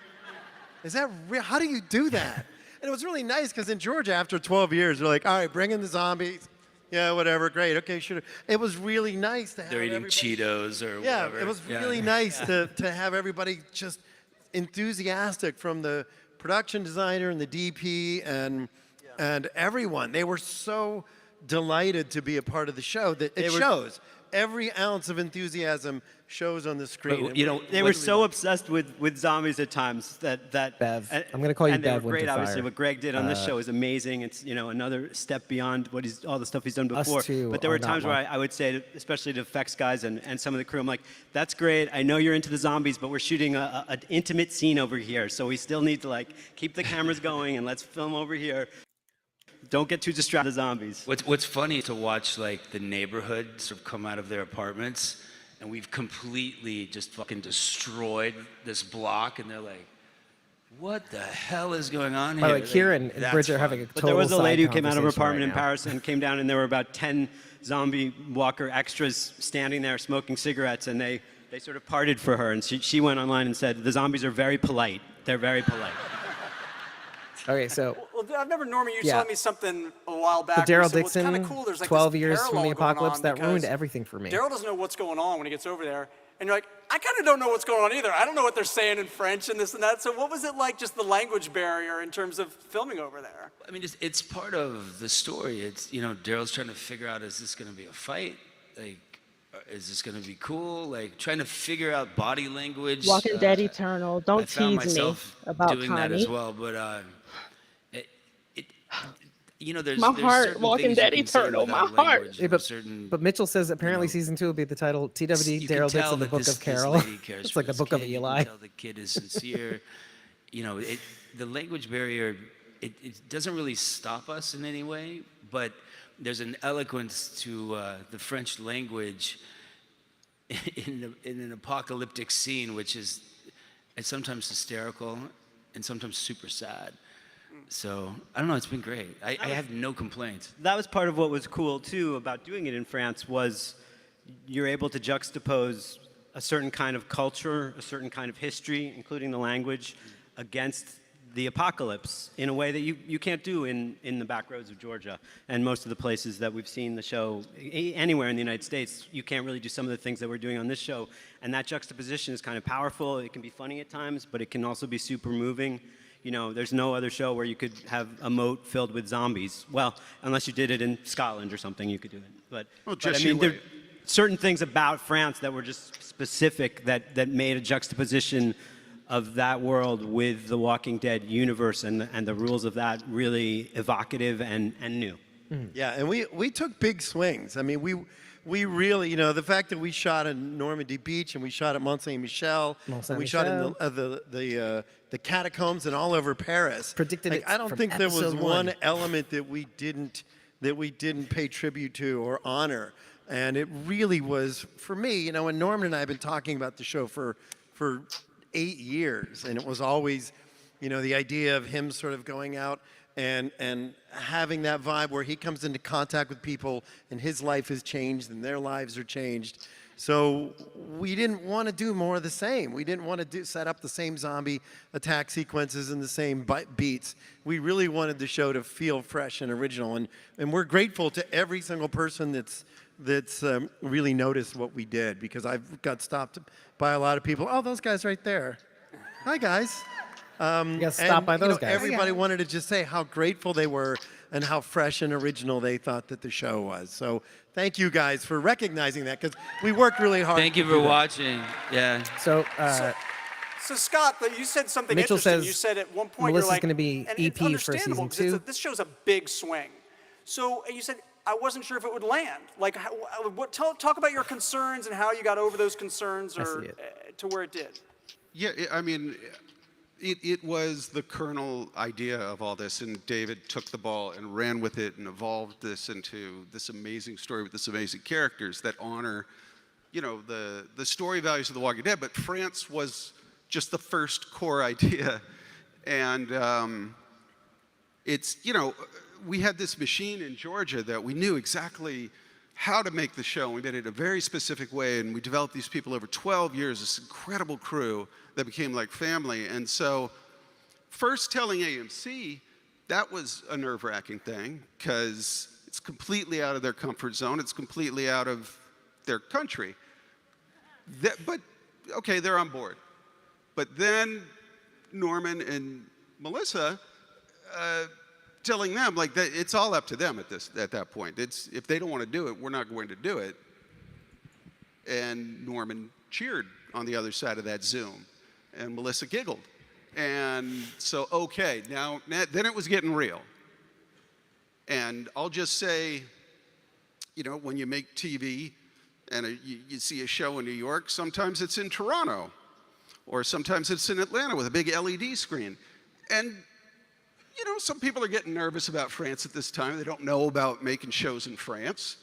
is that real? How do you do that? And it was really nice because in Georgia, after 12 years, they're like, all right, bring in the zombies. Yeah, whatever, great, okay, sure. It was really nice to have They're eating everybody. Cheetos or Yeah, whatever. it was really nice to have everybody just enthusiastic, from the production designer and the DP and everyone. They were so delighted to be a part of the show that it shows. Every ounce of enthusiasm shows on the screen. But, you know, They were so obsessed with zombies at times that Bev. and- I'm gonna call you and they Bev were great. Winterfire. Obviously, what Greg did on this show is amazing. It's, you know, another step beyond all the stuff he's done Us before. two But there are were not times where one. I would say, especially to effects guys and some of the crew, I'm like, that's great. I know you're into the zombies, but we're shooting an intimate scene over here, so we still need to like keep the cameras going and let's film over here. Don't get too distracted with the zombies. What's funny to watch, like, the neighborhood sort of come out of their apartments, and we've completely just fucking destroyed this block, and they're like, what the hell is going on By here? the way, Kieran and That's Bridget are fun. having a But total there was a side lady who came out of her conversation apartment right in now. Paris and came down, and there were about 10 zombie walker extras standing there smoking cigarettes, and they sort of parted for her, and she went online and said, the zombies are very polite. They're very polite. Okay, so Well, I've never, Norman, you Yeah. told me something a while back. so where you Daryl said, well, it's Dixon, kinda cool. There's like 12 this years from parallel the going apocalypse, on that ruined because everything for me. Daryl doesn't know what's going on when he gets over there. And you're like, I kind of don't know what's going on either. I don't know what they're saying in French and this and that. So what was it like, just the language barrier in terms of filming over there? I mean, it's part of the story. It's, you know, Daryl's trying to figure out, is this going to be a fight? Like, is this going to be cool? Like, trying to figure out body language. Walking Dead Eternal. I Don't found tease me myself about doing that Connie. as well, but you know, there's My there's heart, certain Walking things you Dead can say Eternal, my without heart. language, Yeah, but, certain, but Mitchell says apparently know, season 2 will be the title TWD you can Daryl tell Dixon, the that Book this of Carol. lady cares It's for like the this Book of kid. Eli. You can tell the kid is sincere. You know, the language barrier, it doesn't really stop us in any way, but there's an eloquence to the French language in an apocalyptic scene, which is it's sometimes hysterical and sometimes super sad. So I don't know, it's been great. I have no complaints. That was part of what was cool too about doing it in France, was you're able to juxtapose a certain kind of culture, a certain kind of history, including the language, against the apocalypse in a way that you can't do in the back roads of Georgia and most of the places that we've seen the show. Anywhere in the United States, you can't really do some of the things that we're doing on this show. And that juxtaposition is kind of powerful. It can be funny at times, but it can also be super moving. You know, there's no other show where you could have a moat filled with zombies. Well, unless you did it in Scotland or something, you could do it. But I mean, there are certain things about France that were just specific that made a juxtaposition of that world with the Walking Dead universe and the rules of that really evocative and new. Yeah, and we took big swings. I mean, we really, you know, the fact that we shot in Normandy Beach and we shot at Mont Saint-Michel, and we shot in the catacombs and all over Paris. Predicted like, it I don't from think there was episode one one. element that we didn't pay tribute to or honor. And it really was, for me, you know, and Norman and I have been talking about the show for 8 years, and it was always, you know, the idea of him sort of going out and having that vibe where he comes into contact with people and his life has changed and their lives are changed. So we didn't want to do more of the same. We didn't want to set up the same zombie attack sequences and the same beats. We really wanted the show to feel fresh and original, and we're grateful to every single person that's really noticed what we did, because I've got stopped by a lot of people. Oh, those guys right there. Hi, guys. You got stopped by those guys. Everybody wanted to just say how grateful they were and how fresh and original they thought that the show was. So thank you guys for recognizing that, because we worked really hard. Thank you to for do that. watching. Yeah. So, So Scott, you said something Mitchell interesting. says You said at one point Melissa's you're like, gonna be and EP it's for understandable season 'cause 2. this show's a big swing. So you said I wasn't sure if it would land. Like, talk about your concerns and how you got over those concerns, or to where it did. Yeah, I mean, it was the kernel idea of all this, and David took the ball and ran with it and evolved this into this amazing story with this amazing characters that honor, you know, the story values of The Walking Dead. But France was just the first core idea, and it's, you know, we had this machine in Georgia that we knew exactly how to make the show. We did it in a very specific way, and we developed these people over 12 years, this incredible crew that became like family. And so first telling AMC, that was a nerve-wracking thing, because it's completely out of their comfort zone. It's completely out of their country. But, okay, they're on board. But then Norman and Melissa, telling them, like, that it's all up to them at that point. It's, if they don't want to do it, we're not going to do it. And Norman cheered on the other side of that Zoom, and Melissa giggled. And so, okay, now then it was getting real. And I'll just say, you know, when you make TV and you see a show in New York, sometimes it's in Toronto, or sometimes it's in Atlanta with a big LED screen. And you know, some people are getting nervous about France at this time. They don't know about making shows in France.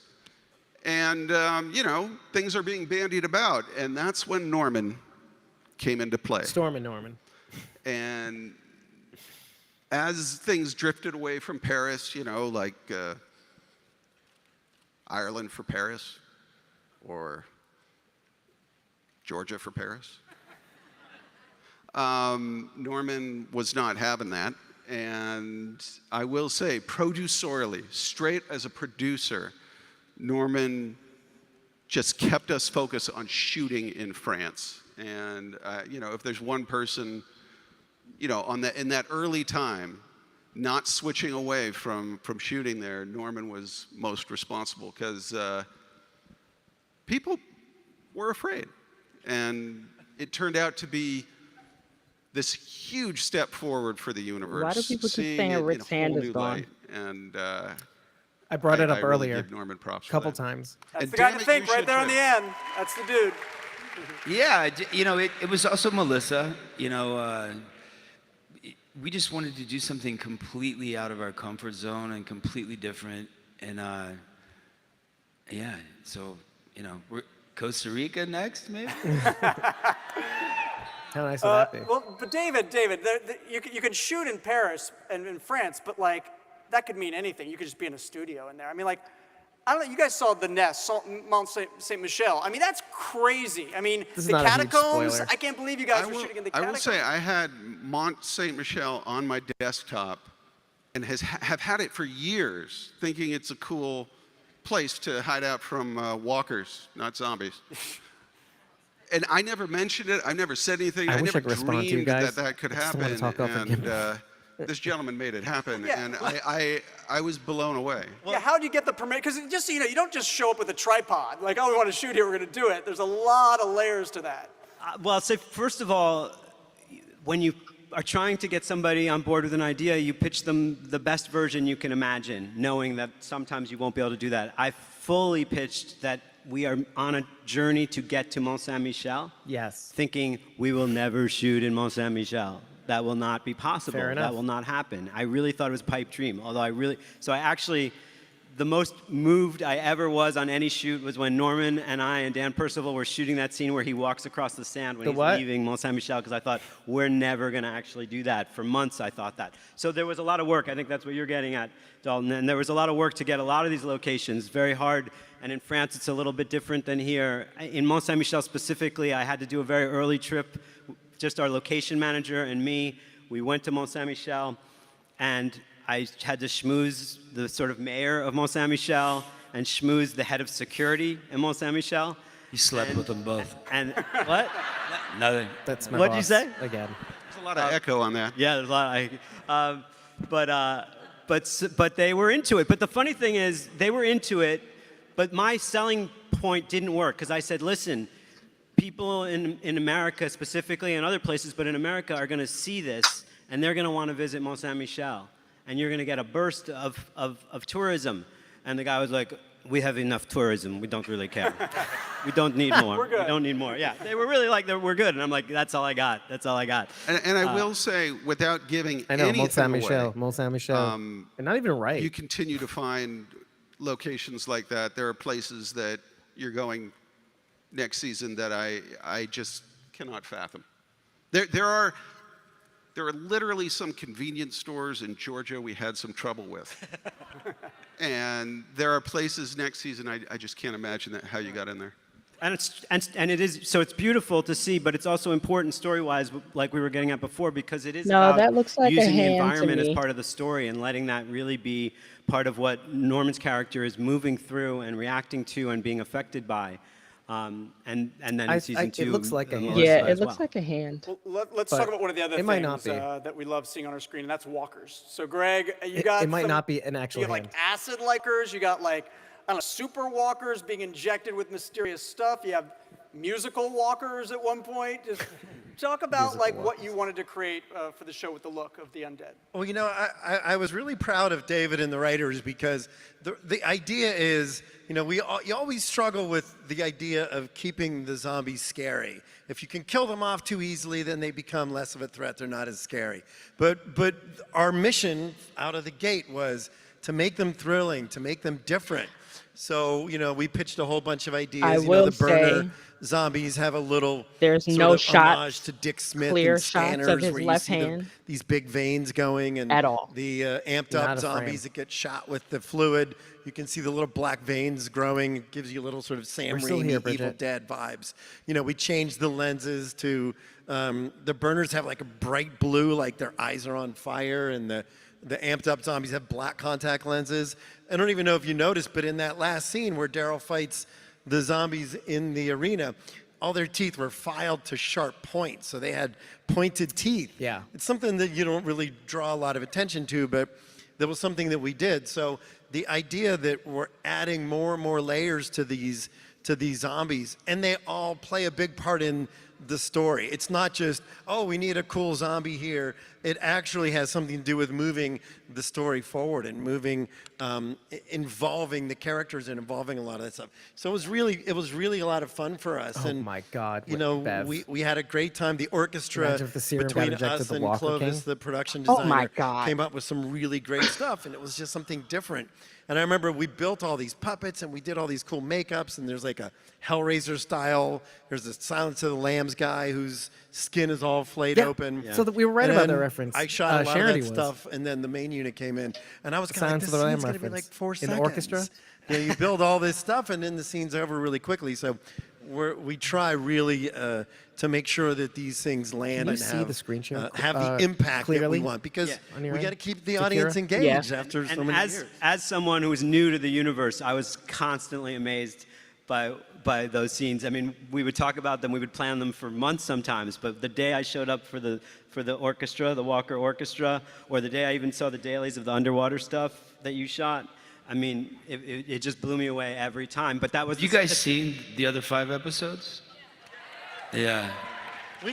And, you know, things are being bandied about. And that's when Norman came into play. Storm and Norman. And as things drifted away from Paris, you know, like Ireland for Paris, or Georgia for Paris, Norman was not having that. And I will say, producerily, straight as a producer, Norman just kept us focused on shooting in France. And you know, if there's one person, you know, in that early time, not switching away from shooting there, Norman was most responsible, because people were afraid, and it turned out to be this huge step forward for the universe. Why do people keep saying Rick's hand is gone? And I brought it up I really earlier. give Norman props a couple for that. times. That's And the guy damn to it, think you right should there on too. the end. That's the dude. Yeah, you know, it was also Melissa. You know, we just wanted to do something completely out of our comfort zone and completely different. And yeah, so, you know, we're Costa Rica next, maybe? How nice would that be? Well, but David, you can shoot in Paris and in France, but like that could mean anything. You could just be in a studio in there. I mean, like, I don't know. You guys saw The Nest, Mont Saint Michel. I mean, that's crazy. I mean, This is the not a huge catacombs. spoiler. I can't believe you guys were shooting in the I catacombs. will say I had Mont Saint Michel on my desktop and have had it for years, thinking it's a cool place to hide out from walkers, not zombies. And I never mentioned it. I never said anything. I wish I never could respond to you dreamed guys. that could I just don't wanna happen. talk over And this gentleman made it happen, Yeah. and I was blown away. Yeah, how do you get the permit? Because just so you know, you don't just show up with a tripod, like, oh, we want to shoot here, we're going to do it. There's a lot of layers to that. Well, I'll say, first of all, when you are trying to get somebody on board with an idea, you pitch them the best version you can imagine, knowing that sometimes you won't be able to do that. I fully pitched that we are on a journey to get to Mont Saint-Michel, Yes. thinking we will never shoot in Mont Saint-Michel. That will not be possible. Fair enough. That will not happen. I really thought it was a pipe dream, so I actually, the most moved I ever was on any shoot was when Norman and I and Dan Percival were shooting that scene where he walks across the sand when The he's what? leaving Mont Saint-Michel, because I thought, we're never going to actually do that. For months, I thought that. So there was a lot of work. I think that's what you're getting at, Dalton. And there was a lot of work to get a lot of these locations. Very hard. And in France, it's a little bit different than here. In Mont Saint-Michel specifically, I had to do a very early trip, just our location manager and me. We went to Mont Saint-Michel, and I had to schmooze the sort of mayor of Mont Saint-Michel and schmooze the head of security in Mont Saint-Michel. You slept with them both. And what? Nothing. That's my What'd you boss say? again. There's a lot of echo on that. Yeah, there's a lot. But they were into it. But the funny thing is, they were into it, but my selling point didn't work, because I said, listen, people in America specifically, and other places, but in America are going to see this, and they're going to want to visit Mont Saint-Michel, and you're going to get a burst of tourism. And the guy was like, we have enough tourism. We don't really care. We don't need more. We're good. We don't need more. Yeah, they were really like, we're good. And I'm like, that's all I got. That's all I got. And I will say, without giving I know, anything Mont Saint-Michel. away, Mont Saint-Michel. And not even right. you continue to find locations like that. There are places that you're going next season that I just cannot fathom. There are literally some convenience stores in Georgia we had some trouble with. And there are places next season I just can't imagine how you got in there. And it is, so it's beautiful to see, but it's also important story-wise, like we were getting at before, because it is No, about that looks like a using the hand to environment as me. part of the story and letting that really be part of what Norman's character is moving through and reacting to and being affected by. And then in season 2, it looks like a hand. Yeah, as it looks well. like a hand. Well, let's But talk about one of the other it might not things be. that we love seeing on our screen, and that's walkers. So, Greg, you It- got it might some- not be an actual You have hand. like acid likers. You got like, I don't know, super walkers being injected with mysterious stuff. You have musical walkers at one point. Just talk about like what you wanted to create for the show with the look of the undead. Well, you know, I was really proud of David and the writers, because the idea is, you know, you always struggle with the idea of keeping the zombies scary. If you can kill them off too easily, then they become less of a threat. They're not as scary. But our mission out of the gate was to make them thrilling, to make them different. So, you know, we pitched a whole bunch of ideas. I you know, will the burner say zombies have a little there's sort no of shot, homage to Dick Smith clear and shots Scanners, of his where you left see hand. these big veins going, and At all. the amped Not up a zombies frame. that get shot with the fluid. You can see the little black veins growing. It gives you a little sort of Sam We're still Raimi, here, Evil Bridget. Dead vibes. You know, we changed the lenses to the burners have like a bright blue, like their eyes are on fire, and the amped up zombies have black contact lenses. I don't even know if you noticed, but in that last scene where Daryl fights the zombies in the arena, all their teeth were filed to sharp points, so they had pointed teeth. Yeah. It's something that you don't really draw a lot of attention to, but that was something that we did. So the idea that we're adding more and more layers to these zombies, and they all play a big part in the story. It's not just, oh, we need a cool zombie here. It actually has something to do with moving the story forward and moving, involving the characters and involving a lot of that stuff. So it was really a lot of fun for us. Oh and my God, you know, Bev. we had a great time. The orchestra Imagine if the serum got between injected us the and Walker Clovis, King. the production Oh designer, my God. came up with some really great stuff, and it was just something different. And I remember we built all these puppets, and we did all these cool makeups, and there's like a Hellraiser style. There's a Silence of the Lambs guy whose skin is all flayed Yeah, open. so that we were right And about that then reference. I shot a lot Charity of that was. stuff, and then the main unit came in, and I was kind of like, Silence this of the scene's Lamb going to be like reference. 4 In seconds. the orchestra? You know, you build all this stuff, and then the scene's over really quickly. So we try really to make sure that these things land you and see have the screen share have the impact that we clearly want, because on your we end? got to keep the Shakira? audience engaged after And so many as, years. as someone who's new to the universe, I was constantly amazed by those scenes. I mean, we would talk about them, we would plan them for months sometimes, but the day I showed up for the orchestra, the Walker Orchestra, or the day I even saw the dailies of the underwater stuff that you shot, I mean, it just blew me away every time. But that was You guys seen the other 5 episodes? Yeah. We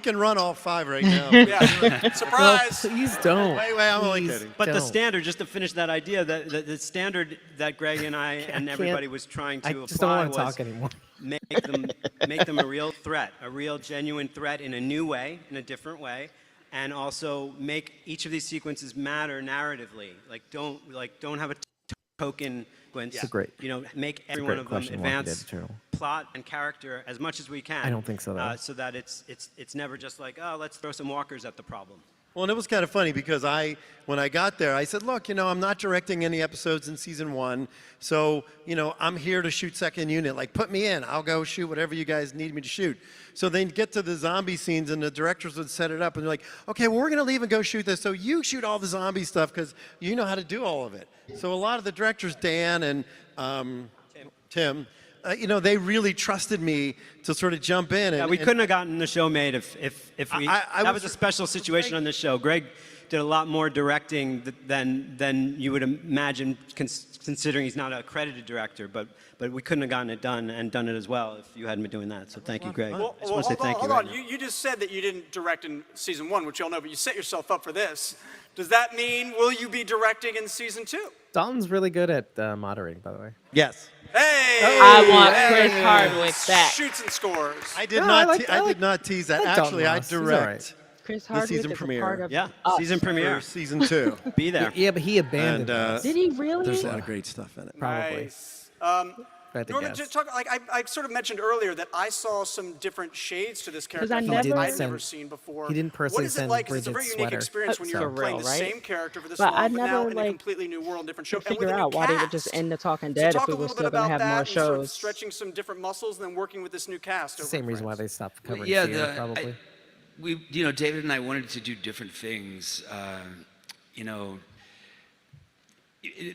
can run all 5 right now. Yeah. Surprise. Please don't. Wait, I'm only Please kidding. But the don't. standard, just to finish that idea, the standard that Greg and I and everybody was trying to I apply just don't want was to talk anymore. make them a real threat, a real genuine threat in a new way, in a different way, and also make each of these sequences matter narratively. Don't have a token sequence. It's a great- Make every a one great of them question, Walking Dead advance Eternal. plot and character as much as we can. I don't think so, though. So that it's never just like, oh, let's throw some walkers at the problem. Well, and it was kind of funny because when I got there, I said, look, I'm not directing any episodes in season 1, so, I'm here to shoot second unit. Like, put me in. I'll go shoot whatever you guys need me to shoot. So they get to the zombie scenes, and the directors would set it up, and they're like, okay, well, we're going to leave and go shoot this, so you shoot all the zombie stuff because you know how to do all of it. So a lot of the directors, Dan and Tim, they really trusted me to sort of jump in. Yeah, we couldn't have gotten the show made if we. That was a special situation on the show. Greg did a lot more directing than you would imagine, considering he's not a credited director. But we couldn't have gotten it done and done it as well if you hadn't been doing that. So thank you, Greg. Well, I just want to say thank you. hold on. You just said that you didn't direct in season 1, which you all know, but you set yourself up for this. Does that mean will you be directing in season 2? Dalton's really good at moderating, by the way. Yes. Hey! I want Chris Hardwick back. Shoots and scores. I did No, not. I I did not tease that. I like Dalton Actually, I Ross. He's all direct right. Chris the Hardwick season is premiere. a part of Yeah, Us. season premiere. for season 2. Be there. Yeah, but he abandoned And, us. Did he really? There's a lot of great stuff in it. Probably. Nice. If I had to Norman, guess. just talk, I sort of mentioned earlier that I saw some different shades to this character I that never- I'd He never didn't seen before. he didn't personally What is it send like? 'Cause it's a very Bridget's unique sweater. experience when That's you're surreal, playing the right? same character for this But long, I but now never, in a like, completely new world, different show, to and with a figure new out why they would just cast. end The Talking So Dead talk if a we were little bit still going about to have that more and sort of shows. stretching some different muscles and then working with this new cast. It's the same reason why they stopped covering Yeah, Fear, probably. David and I wanted to do different things.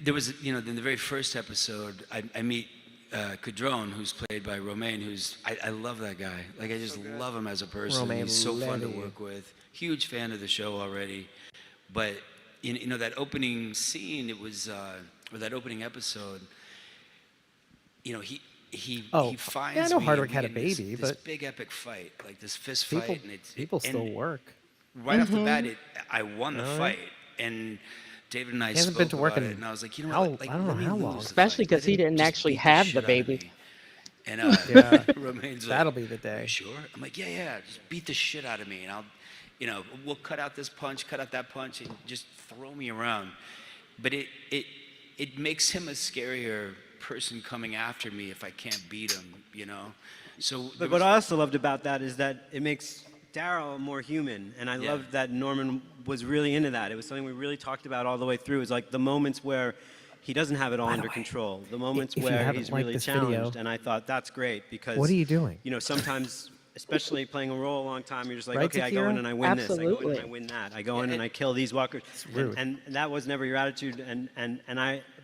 There was, in the very first episode, I meet Cadron, who's played by Romain, I love that guy. Like, I just love him as a person. Romain He's so fun to Levy. work with. Huge fan of the show already. But, that opening scene, it was, or that opening episode, he finds yeah, I know me, Hardwick and we had a get in this- baby, this but big epic fight, like this fist people, fight, and people still and work. right off the bat, I won the fight, and David and I hasn't spoke been to work about in it, and I was like, how- what? Like, I don't know let me how lose long. the Especially fight. 'cause he Let him didn't just actually beat the have shit the out of baby. me. And Yeah. Romain's like, That'll be the "Are day. you sure?" I'm like, yeah, just beat the shit out of me, and I'll, we'll cut out this punch, cut out that punch, and just throw me around. But it makes him a scarier person coming after me if I can't beat him, So. But what I also loved about that is that it makes Daryl more human, and I Yeah. loved that Norman was really into that. It was something we really talked about all the way through. It's like the moments where he doesn't have it all under control, the moments if you where haven't he's liked really this video- challenged, and I thought that's great because. What are you doing? Sometimes, especially playing a role a long time, you're just like, Right, okay, I go in Takira? and I win this, I go in and Absolutely. I win that, I go in and I kill these walkers, rude. and that was never your attitude, and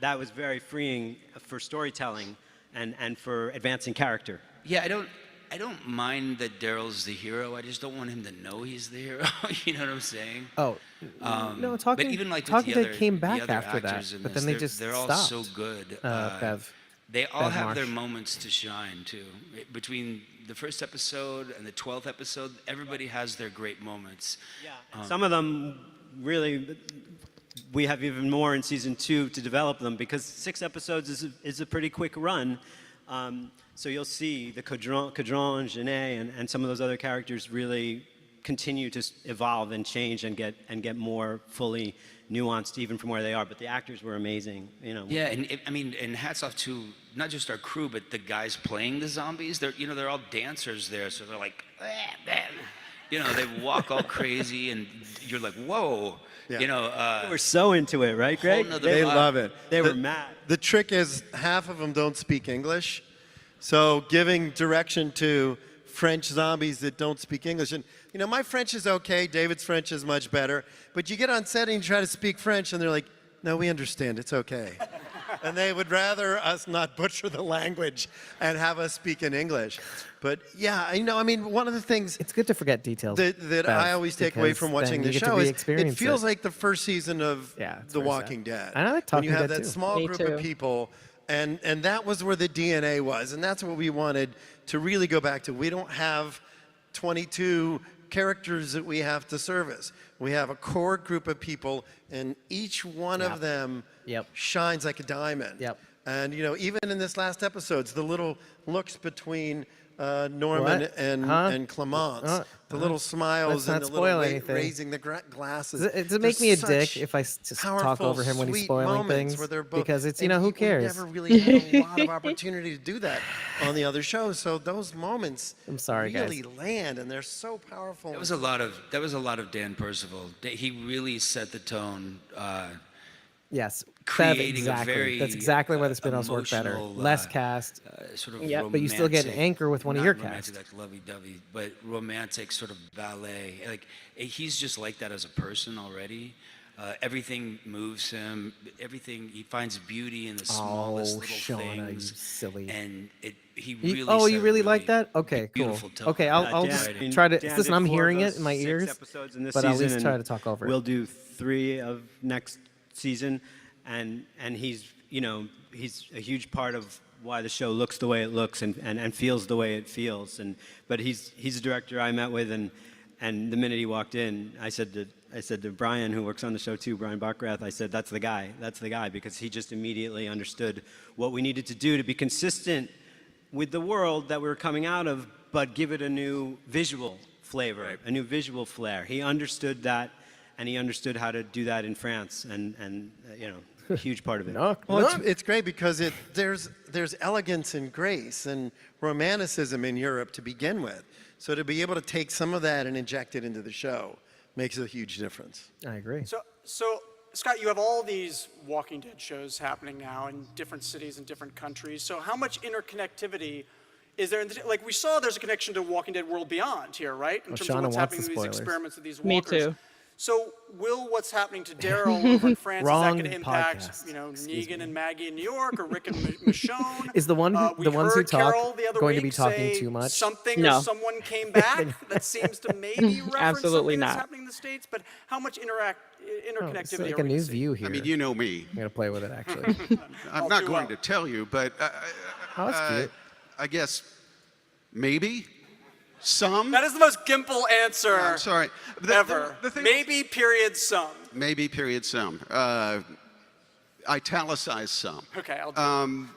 that was very freeing for storytelling and for advancing character. Yeah, I don't mind that Daryl's the hero. I just don't want him to know he's the hero. You know what I'm saying? Oh, no, Talking but even like with Talking the Dead other, came the back other after that, actors in but this, then they they're- just they're all stopped. so good. Bev. They all Bev have their Marsh. moments to shine too. Between the first episode and the 12th episode, everybody has their great moments. Yeah, some of them really, we have even more in season 2 to develop them because 6 episodes is a pretty quick run. So you'll see the Cadron, Janae, and some of those other characters really continue to evolve and change and get more fully nuanced even from where they are. But the actors were amazing, Yeah, and hats off to not just our crew, but the guys playing the zombies. They're all dancers there, so they're like, they walk all crazy, and you're like, whoa, Yeah. They were so into it, right, Greg? Whole nother They vibe. love it. They were mad. The trick is half of them don't speak English. So giving direction to French zombies that don't speak English. And, you know, my French is okay. David's French is much better. But you get on set and you try to speak French, and they're like, no, we understand. It's okay. And they would rather us not butcher the language and have us speak in English. But yeah, you know, I mean, one of the things It's good to forget details. that I always take away from watching the show is it feels like the first season of it's The very Walking sad. Dead. And I like when Talking you have Dead that too. small Me group too. of people, and that was where the DNA was, and that's what we wanted to really go back to. We don't have 22 characters that we have to service. We have a core group of people, and each one of them shines like a diamond. Yep. And you know, even in this last episodes, the little looks between Norman What? and Clemence, the little smiles Let's and not the spoil little anything. raising the glasses. Does it make me a There's dick such if I just talk powerful, over him when he's sweet spoiling moments things? where they're both- Because it's, and who we cares? never really had a lot of opportunity to do that on the other shows. So those moments I'm sorry, really guys. land, and they're so powerful. That was a lot of Dan Percival. He really set the tone. Yes. Creating exactly. a very That's exactly why the spin-offs work better. emotional, Less cast, sort of but you still get an romantic- anchor with one of not your romantic, cast. like lovey-dovey, but romantic sort of ballet. Like he's just like that as a person already. Everything moves him. Everything he finds beauty in the smallest little Shauna, things. you silly. And he You- really. oh, set you a really like that? Okay, cool. beautiful tone. Okay, I'll just Dan- try to. Dan Listen, did I'm 4 of hearing those it in my 6 ears, episodes in this but I'll at season, least try and to talk over it. We'll do 3 of next season, and he's, you know, he's a huge part of why the show looks the way it looks and feels the way it feels. But he's a director I met with, and the minute he walked in, I said to Brian, who works on the show too, Brian Bachrath, I said, that's the guy, because he just immediately understood what we needed to do to be consistent with the world that we were coming out of, but give it a new visual flavor, a new visual flair. He understood that, and he understood how to do that in France, and you know, a huge part of it. Well, it's great because there's elegance and grace and romanticism in Europe to begin with. So to be able to take some of that and inject it into the show makes a huge difference. I agree. So Scott, you have all these Walking Dead shows happening now in different cities and different countries. So how much interconnectivity is there? Like we saw, there's a connection to Walking Dead World Beyond here, right? In terms Shauna of what's wants happening the with these spoilers. experiments with these Me walkers. too. So will what's happening to Daryl over in France, is that Wrong going to impact, podcast. you know, Excuse Negan me. and Maggie in New York, or Rick and Michonne? Is the ones We who heard talk Carol the other going to week be talking say too much? Something No. or someone came back that seems to maybe reference Absolutely something that's not. happening in the States. But how much Oh, interconnectivity it's like are a we gonna news see? view here. I mean, you know me. I'm gonna play with it actually. I'm All not too going well. to tell you, but Oh, that's cute. I guess maybe some. That is the most Gimple answer I'm sorry. ever. The thing- Maybe period some. Maybe period some. Italicized some. Okay, I'll do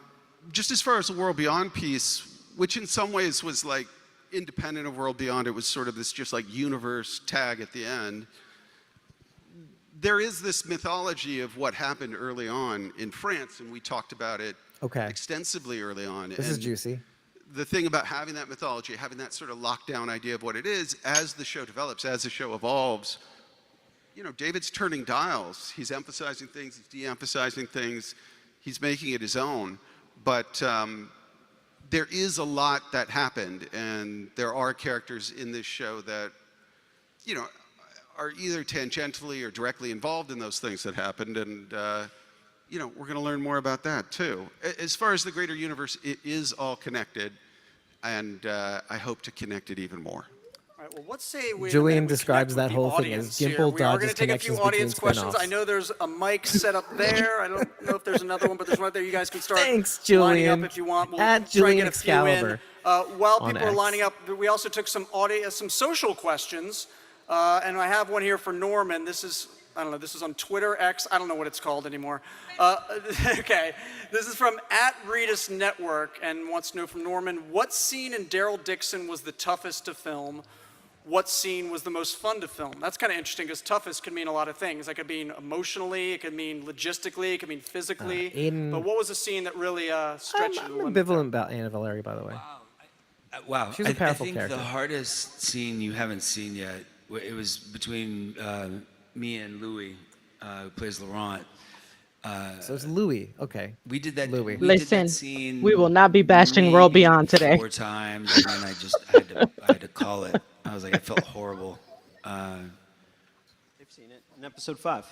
Just as far as the World Beyond piece, which in some ways was like independent of World Beyond, it was sort of this just like universe tag at the end. There is this mythology of what happened early on in France, and we talked about it extensively early on. This is And juicy. the thing about having that mythology, having that sort of lockdown idea of what it is, as the show develops, as the show evolves, you know, David's turning dials. He's emphasizing things, he's de-emphasizing things, he's making it his own. But there is a lot that happened, and there are characters in this show that, you know, are either tangentially or directly involved in those things that happened, and you know, we're going to learn more about that too. As far as the greater universe, it is all connected, and I hope to connect it even more. All right, well, let's say we Julian we describes connect that with the whole thing as audience here. Gimple We are dodges going to take a few connections audience between questions. spin-offs. I know there's a mic set up there. I don't know if there's another one, but there's one up there. You guys can start Thanks, lining Julian. up if you want. We'll At try and Julian get a few in. Excalibur While on people are X. lining up, we also took some social questions, and I have one here for Norman. This is, I don't know, this is on Twitter, X, I don't know what it's called anymore. Okay, this is from @ReadusNetwork and wants to know from Norman, what scene in Daryl Dixon was the toughest to film? What scene was the most fun to film? That's kind of interesting because toughest can mean a lot of things. That could mean emotionally, it could mean logistically, it could mean physically. Aiden- But what was the scene that really stretched I'm you? to the limit there? ambivalent about Anna Valeri, by the way. Wow, She's a powerful I think character. the hardest scene you haven't seen yet, it was between me and Louis, who plays Laurent. So it's Louis. Okay. We did that. Louis. We did Listen, that scene we will not be bashing World maybe Beyond today. 4 times, and then I had to call it. I was like, I felt horrible. They've seen it in episode 5.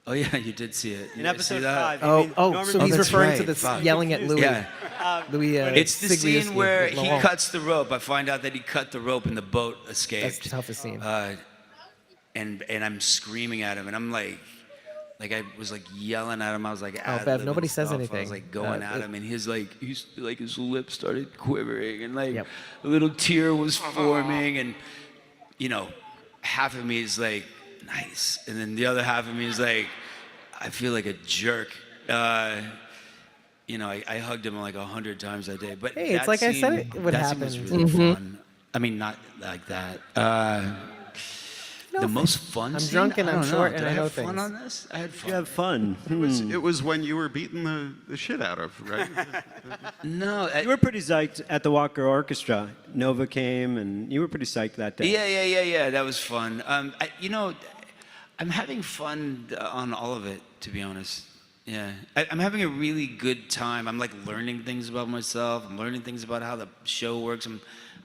Oh yeah, you did see it. In You guys see episode that? 5. I mean, So Norman he's that's referring to right. this Fuck. yelling at Louis. Yeah. Louis. It's the Siglioski, scene where he Laurent. cuts the rope. I find out that he cut the rope and the boat That's escaped. the toughest scene. And I'm screaming at him, and I'm like I was like yelling at him. I was like, Bev, nobody says I anything. was like going at him, and his lips started quivering, and like Yep. a little tear was forming, and half of me is like, nice, and then the other half of me is like, I feel like a jerk. I hugged him like 100 times that day. But Hey, it's that like I said scene- it would that happen. scene was really fun. I mean, not like that. The most fun I'm scene? drunk and I I'm don't short know. and Did I know have fun things. on this? I had fun. You have fun. It was when you were beating the shit out of, right? No. You were pretty psyched at the Walker Orchestra. Nova came, and you were pretty psyched that day. Yeah. That was fun. I'm having fun on all of it, to be honest. Yeah, I'm having a really good time. I'm like learning things about myself. I'm learning things about how the show works. I'm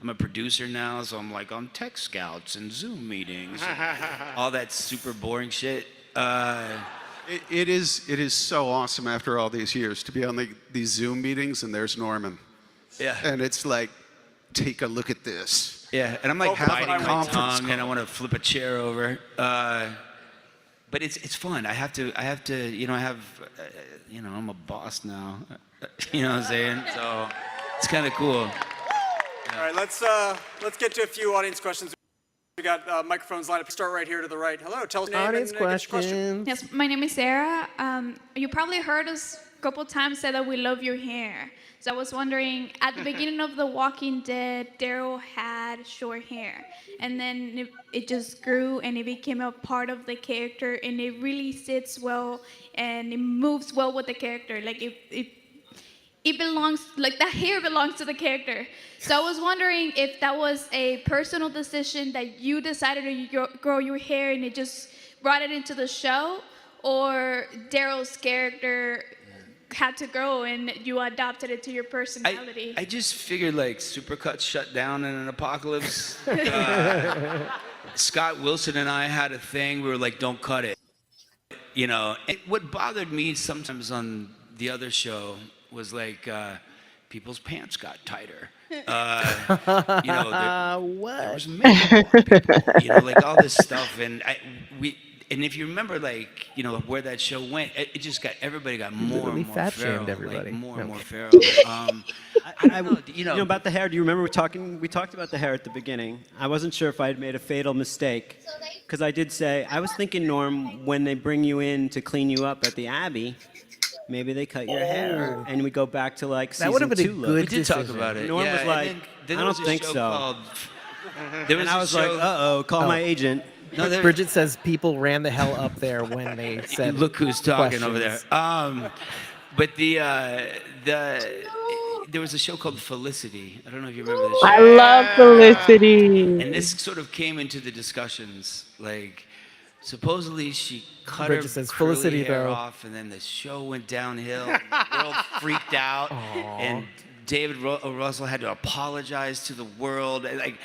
a producer now, so I'm like on Tech Scouts and Zoom meetings, and all that super boring shit. It is so awesome after all these years to be on these Zoom meetings and there's Norman. Yeah. And it's like, take a look at this. Yeah, and I'm like Have a biting my conference tongue, and I want to flip a chair over. But it's fun. I have to. I'm a boss now. You know what I'm saying? So it's kind of cool. All right, let's get to a few audience questions. We got microphones lined up. Start right here to the right. Hello, tell us your name Audience and get your question. questions. Yes, my name is Sarah. You probably heard us a couple times say that we love your hair. So I was wondering, at the beginning of The Walking Dead, Daryl had short hair. And then it just grew and it became a part of the character and it really sits well and it moves well with the character. Like it belongs, like that hair belongs to the character. So I was wondering if that was a personal decision that you decided to grow your hair and it just brought it into the show, or Daryl's character had to grow and you adopted it to your personality. I just figured like Supercuts shut down in an apocalypse. Scott Wilson and I had a thing. We were like, don't cut it. What bothered me sometimes on the other show was like people's pants got tighter. There was makeup on people, like all this stuff, and if you remember, like where that show went, it just got everybody got more and more fat feral, shamed everybody. like more and more feral. I about the hair. Do you remember we talked about the hair at the beginning? I wasn't sure if I had made a fatal mistake, because I did say I was thinking, Norm, when they bring you in to clean you up at the Abbey, maybe they cut your hair and we go back to like season That would have been a 2 look. good We did talk decision. about it. Norm yeah, was and like, then I there don't was a think show so. called- There was And I a was like, show- call my agent. No, there- Bridget says people ran the hell up there when they said. Look who's talking over there. questions. But there was a show called Felicity. I don't know if you remember the show. I love Felicity. And this sort of came into the discussions. Like, supposedly she cut Bridget her says curly Felicity, hair though. off, and then the show went downhill. And the world freaked out, and David Russell had to apologize to the world. And, like,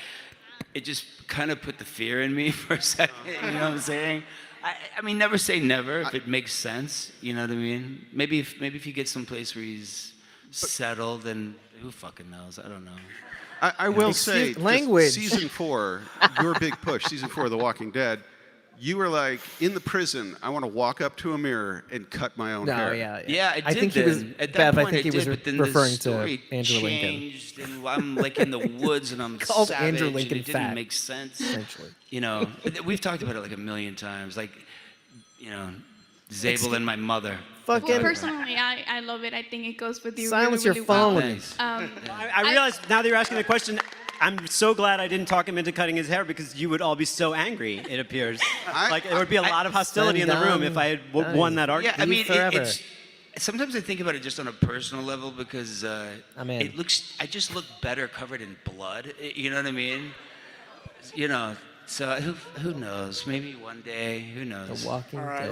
it just kind of put the fear in me for a second. You know what I'm saying? I mean, never say never if it makes sense. You know what I mean? Maybe if you get someplace where he's settled, and who fucking knows? I don't know. I will say, just language. season 4, your big push, season 4 of The Walking Dead, you were like, in the prison, I want to walk up to a mirror and cut my own hair. Yeah, I did think he was. then. At that Bev, I point, think he it was did, but then referring the to story Andrew Lincoln. changed, and I'm like in the woods, and I'm Called savage, Andrew and Lincoln it didn't fat, make sense. essentially. We've talked about it like a million times. Like, Zabel and my mother. Well, Fucking personally, I love it. I think it goes with you silence really, your really well. phone. Nice. I realized now that you're asking the question, I'm so glad I didn't talk him into cutting his hair, because you would all be so angry, it appears. Like, there would be a lot of hostility in the room if I had won that argument. Yeah, I mean, forever. sometimes I think about it just on a personal level, because I'm in. I just look better covered in blood. You know what I mean? So who knows? Maybe one day. Who knows? The Walking All right, Dead.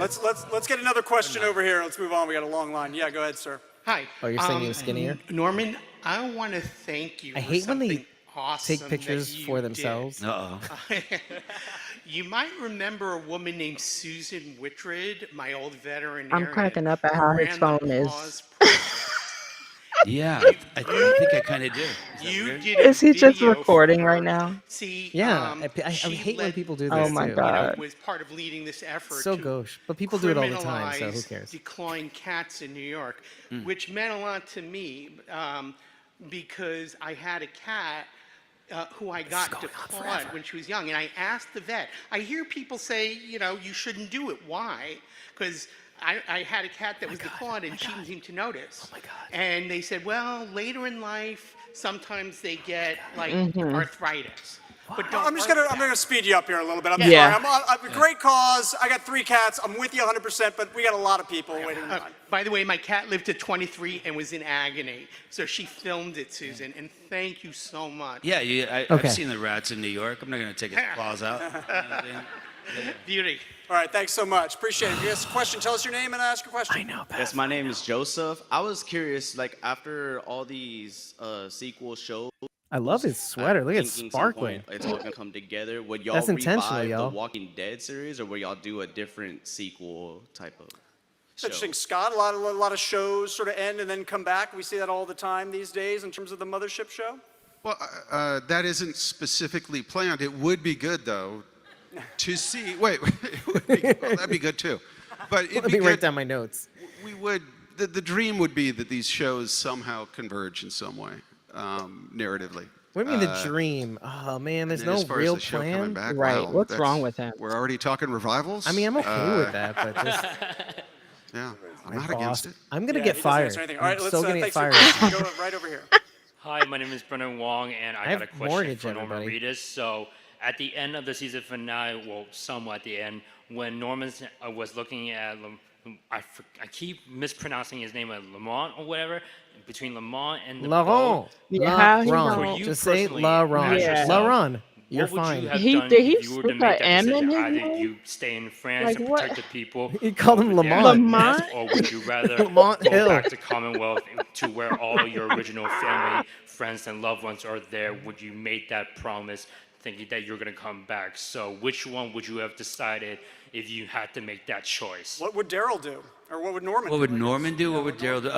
let's get another question over here. Let's move on. We got a long line. Yeah, go ahead, sir. Hi. Oh, you're saying he was skinnier? Norman, I want to thank you I for hate when they something awesome take pictures that for you themselves. Uh-oh. did. You might remember a woman named Susan Whitred, my old veterinarian. I'm cracking up at who how his ran the phone is. Paws Yeah, I think I kind of do. You did a Is he just video recording for right her. now? See, Yeah, I she hate when led- people do Oh this my too. God. was part of leading this effort So to gauche, but people do it all the time, so who criminalize cares? declawing cats in New York, which meant a lot to me because I had a cat who I got declawed when she was young, and I asked the vet. I hear people say, you know, you shouldn't do it. Why? Because I had a cat that was declawed and she didn't seem to notice. Oh my God. And they said, well, later in life, sometimes they get like arthritis. But don't I'm worry gonna speed you up here a little bit. I'm Yeah. sorry. I'm a great cause. I got 3 cats. I'm with you 100%, but we got a lot of people waiting in line. By the way, my cat lived to 23 and was in agony. So she filmed it, Susan, and thank you so much. Yeah, Okay. I've seen the rats in New York. I'm not going to take his claws out. You know what I'm saying? Beauty. All right, thanks so much. Appreciate it. If you ask a question, tell us your name and ask your question. I know. Yes, my name is Joseph. I was curious, like after all these sequel shows. I love his sweater. Look, it's thinking some sparkling. point It's all gonna come together. Would y'all That's intentional, revive y'all. the Walking Dead series, or would y'all do a different sequel type of? It's interesting, Scott. A lot of shows sort of end and then come back. We see that all the time these days in terms of the Mothership show. Well, that isn't specifically planned. It would be good, though, to see. Wait, it would be, well, that'd be good too. But it'd Let be me write good. down my notes. We would. The dream would be that these shows somehow converge in some way, narratively. What do you mean the dream? Oh man, there's And then no as far as real the show coming plan. back, Right, wow, what's that's- wrong with him? We're already talking revivals. I mean, I'm okay with that, but just Yeah, I'm my not boss. against it. I'm gonna Yeah, get he doesn't fired. answer anything. All right, I'm let's so gonna get thanks fired. for go right over here. Hi, my name is Brennan Wong, and I have got a question mortgage, for Norman everybody. Reedus. So, at the end of the season finale, well, somewhat at the end, when Norman was looking at, I keep mispronouncing his name, Lamont or whatever, between Lamont and the Laurent. boat. Yeah, how he Laurent. know? For you Just say personally, Laurent. ask Yeah. yourself, Laurent. You're what would fine. you have He- done did he if you were to slip make a that M in decision? his Either name? you stay in France Like and what? protect the people, He called him over there Lamont. in Lamont? Nest, or would you rather Lamont go Hill. back to Commonwealth to where all your original family, friends, and loved ones are there? Would you make that promise thinking that you're going to come back? So which one would you have decided if you had to make that choice? What would Daryl do, or what would Norman? What do, would I guess? Norman do? What would Daryl do?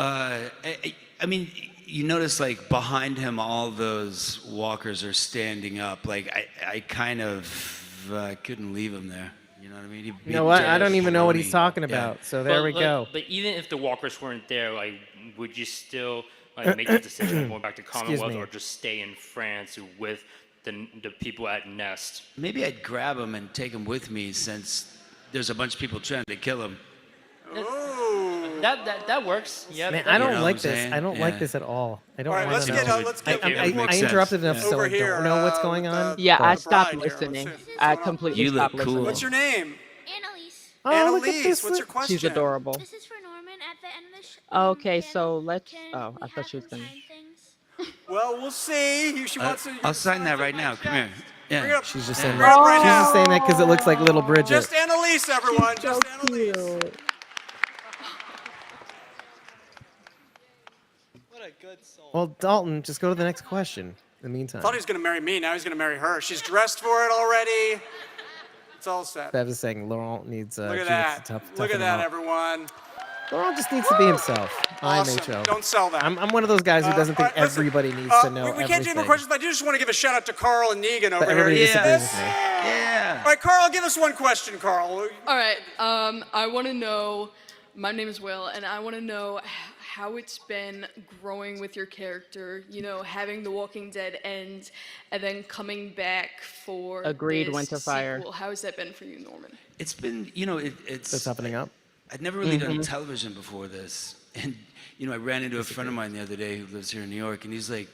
I mean, you notice like behind him, all those walkers are standing up. Like I kind of couldn't leave him there. You know what I mean? You know what? I don't even know what he's talking Yeah. about. So there we go. But even if the walkers weren't there, like, would you still like make the decision of going back to Commonwealth me. or just stay in France with the people at Nest? Maybe I'd grab him and take him with me since there's a bunch of people trying to kill him. That works. Yeah. Man, that I don't know like what I'm this. saying? I don't like Yeah. this at all. I don't All right, want to know. let's get I interrupted enough so Over I here, don't know what's going with, on. Yeah, I the stopped bride here. listening. Let's see. I completely You look stopped cool. listening. What's your name? Annalise. Oh, look at Annalise, this. what's your question? She's adorable. This is for Norman at the end of the Okay, so let's. Oh, I thought she was can gonna. we have him sign things? Well, we'll see. She wants to. I'll sign that right now. Come here. Bring it Yeah. up. She's just Bring saying it up that. right She's now. just saying that because it looks like little Bridget. Just Annalise, everyone. So Just Annalise. cute. Well, Dalton, just go to the next question. In the meantime, Thought he was going to marry me. Now he's going to marry her. She's dressed for it already. It's all set. Bev is saying Laurent needs. Look at Judith that. to Look at toughen him that, up. everyone. Laurent just needs to be himself. Awesome. IMHO. Don't sell that. I'm one of those guys who doesn't think all right, listen, everybody needs to know we can't do any more everything. questions, but I do just want to give a shout out to Carl and Negan over But everybody here. disagrees with me. Yeah. All right, Carl, give us one question, Carl. All right. I want to know. My name is Will, and I want to know how it's been growing with your character. You know, having The Walking Dead end, and then coming back for Agreed, this Winterfire. sequel. How has that been for you, Norman? It's been, it's. That's happening up. I'd never really done television before this, and I ran into a friend of mine the other day who lives here in New York, and he's like,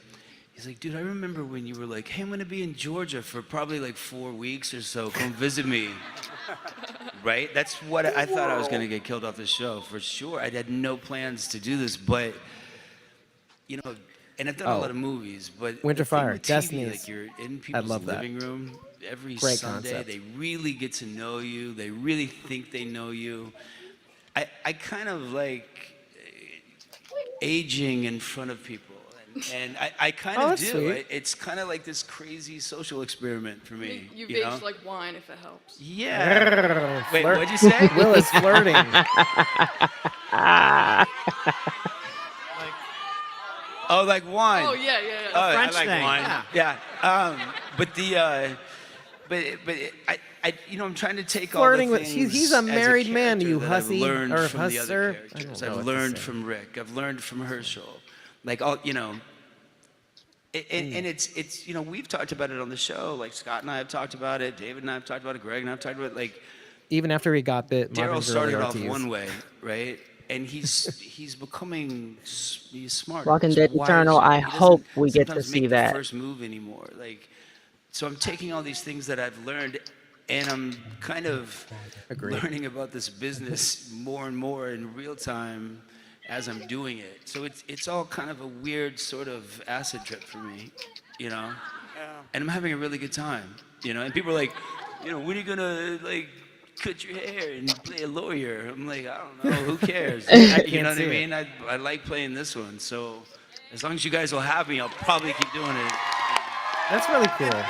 dude, I remember when you were like, hey, I'm gonna be in Georgia for probably like 4 weeks or so. Come visit me. Right? That's what I thought I was gonna get killed off the show for sure. I had no plans to do this, but and I've done a lot of movies, but the thing Winterfire, with TV, Destiny. like you're in people's love that. living room every Great Sunday. concept. They really get to know you. They really think they know you. I kind of like aging in front of people, and I kind Oh, of that's do. sweet. It's kind of like this crazy social experiment for me. You've you know? aged like wine, if it helps. Yeah. Wait, Flirt. what'd you say? Will is flirting. Oh, like wine. Oh, yeah. Oh, I French like thing, wine. Yeah. But the, but I, you know, I'm trying to take Flirting all the with things. he's a married man, character you that I've hussy learned or from the other husser. I characters. don't know I've what to learned say. from Rick. I've learned from Herschel. Like all, you know. And it's you know, we've talked about it on the show. Like Scott and I have talked about it. David and I have talked about it. Greg and I have talked about it. Like Even after he got bit, Daryl Marvin started Gurley off Ortiz. one way, right? And he's becoming he's smart. Walking Dead Eternal, I hope we get to see that. First move anymore. Like, so I'm taking all these things that I've learned, and I'm kind of learning about this business more and more in real time as I'm doing it. So it's all kind of a weird sort of acid trip for me, you know. And I'm having a really good time, you know. And people are like, you know, when are you gonna like cut your hair and play a lawyer? I'm like, I don't know, who cares? You know what I mean? I like playing this one, so as long as you guys will have me, I'll probably keep doing it. That's really cool.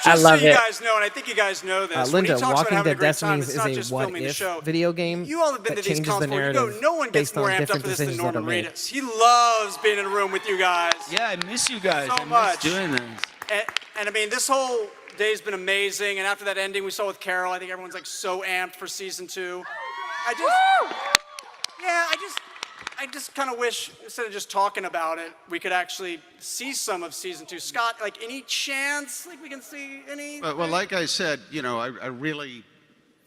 Just love so you it. guys know, and I think you guys know this. when he Linda, talks about Walking having a Dead great time, Destinies it's not is just a what filming the if show. video game You all have been that to these changes cons the before. You narrative know, no one gets based on more amped up different for this than decisions that are Norman made. Reedus. He loves being in a room with you guys. Yeah, I miss you guys. So I miss much. doing this. And I mean, this whole day's been amazing. And after that ending we saw with Carol, I think everyone's like so amped for season 2. I just kind of wish, instead of just talking about it, we could actually see some of season 2. Scott, like any chance like we can see any? Well, like I said, you know, I really,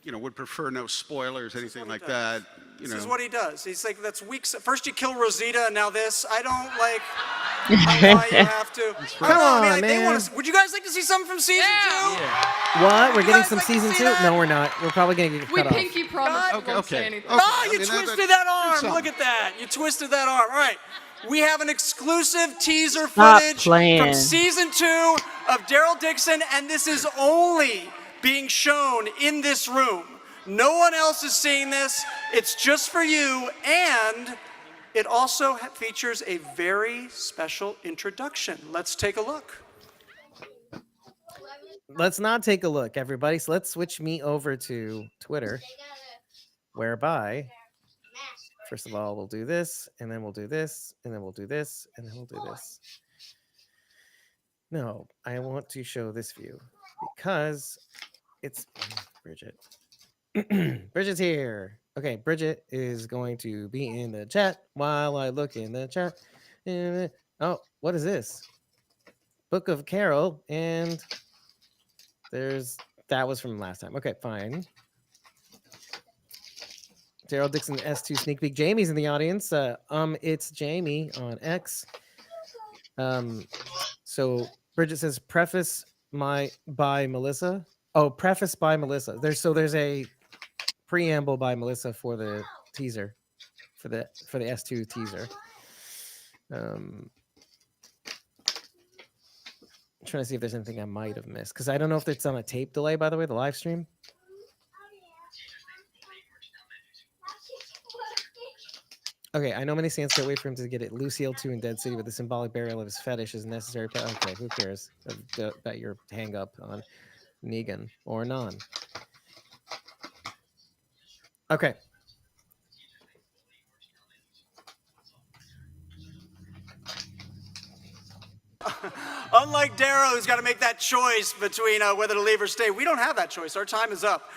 you know, would prefer no spoilers, anything like that. You This know. is what he does. He's like, that's weeks. First you kill Rosita, and now this. I don't like why you have to. Come on, They man. would you guys like to see something from season 2? What? We're You getting guys some like to season see 2? that? No, we're not. We're probably gonna get We cut off. pinky promise we won't say anything. Oh, you I mean, twisted that arm. Look at that. You twisted that arm. All right. We have an exclusive teaser Stop footage playing. from season 2 of Daryl Dixon, and this is only being shown in this room. No one else is seeing this. It's just for you, and it also features a very special introduction. Let's take a look. Let's not take a look, everybody. So let's switch me over to Twitter, whereby, first of all, we'll do this, and then we'll do this, and then we'll do this, and then we'll do this. No, I want to show this view because it's Bridget. Bridget's here. Okay, Bridget is going to be in the chat while I look in the chat. Oh, what is this? Book of Carol, and that was from last time. Okay, fine. Daryl Dixon S2 sneak peek. Jamie's in the audience. It's Jamie on X. So Bridget says preface by Melissa. Oh, preface by Melissa. There's a preamble by Melissa for the teaser, for the S2 teaser. I'm trying to see if there's anything I might have missed because I don't know if it's on a tape delay. By the way, the live stream. Okay, I know many fans can't wait for him to get it. Lucille 2 in Dead City with the symbolic burial of his fetish is necessary. Okay, who cares about your hang up on Negan or non? Okay. Unlike Darrow, who's got to make that choice between whether to leave or stay, we don't have that choice. Our time is up.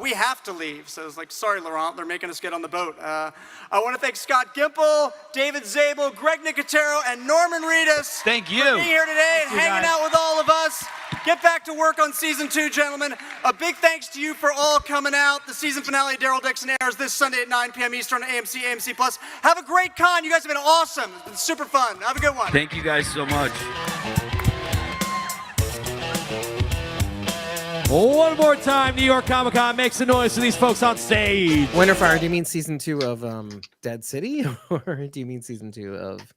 We have to leave. So it's like, sorry, Laurent, they're making us get on the boat. I want to thank Scott Gimple, David Zabel, Greg Nicotero, and Norman Reedus. Thank you. For being here today and you, hanging guys. out with all of us. Get back to work on season 2, gentlemen. A big thanks to you for all coming out. The season finale of Daryl Dixon airs this Sunday at 9 p.m. Eastern on AMC, AMC Plus. Have a great con. You guys have been awesome. It's been super fun. Have a good one. Thank you guys so much. One more time, New York Comic Con. Make some noise for these folks on stage. Winterfire, do you mean season 2 of Dead City, or do you mean season 2 of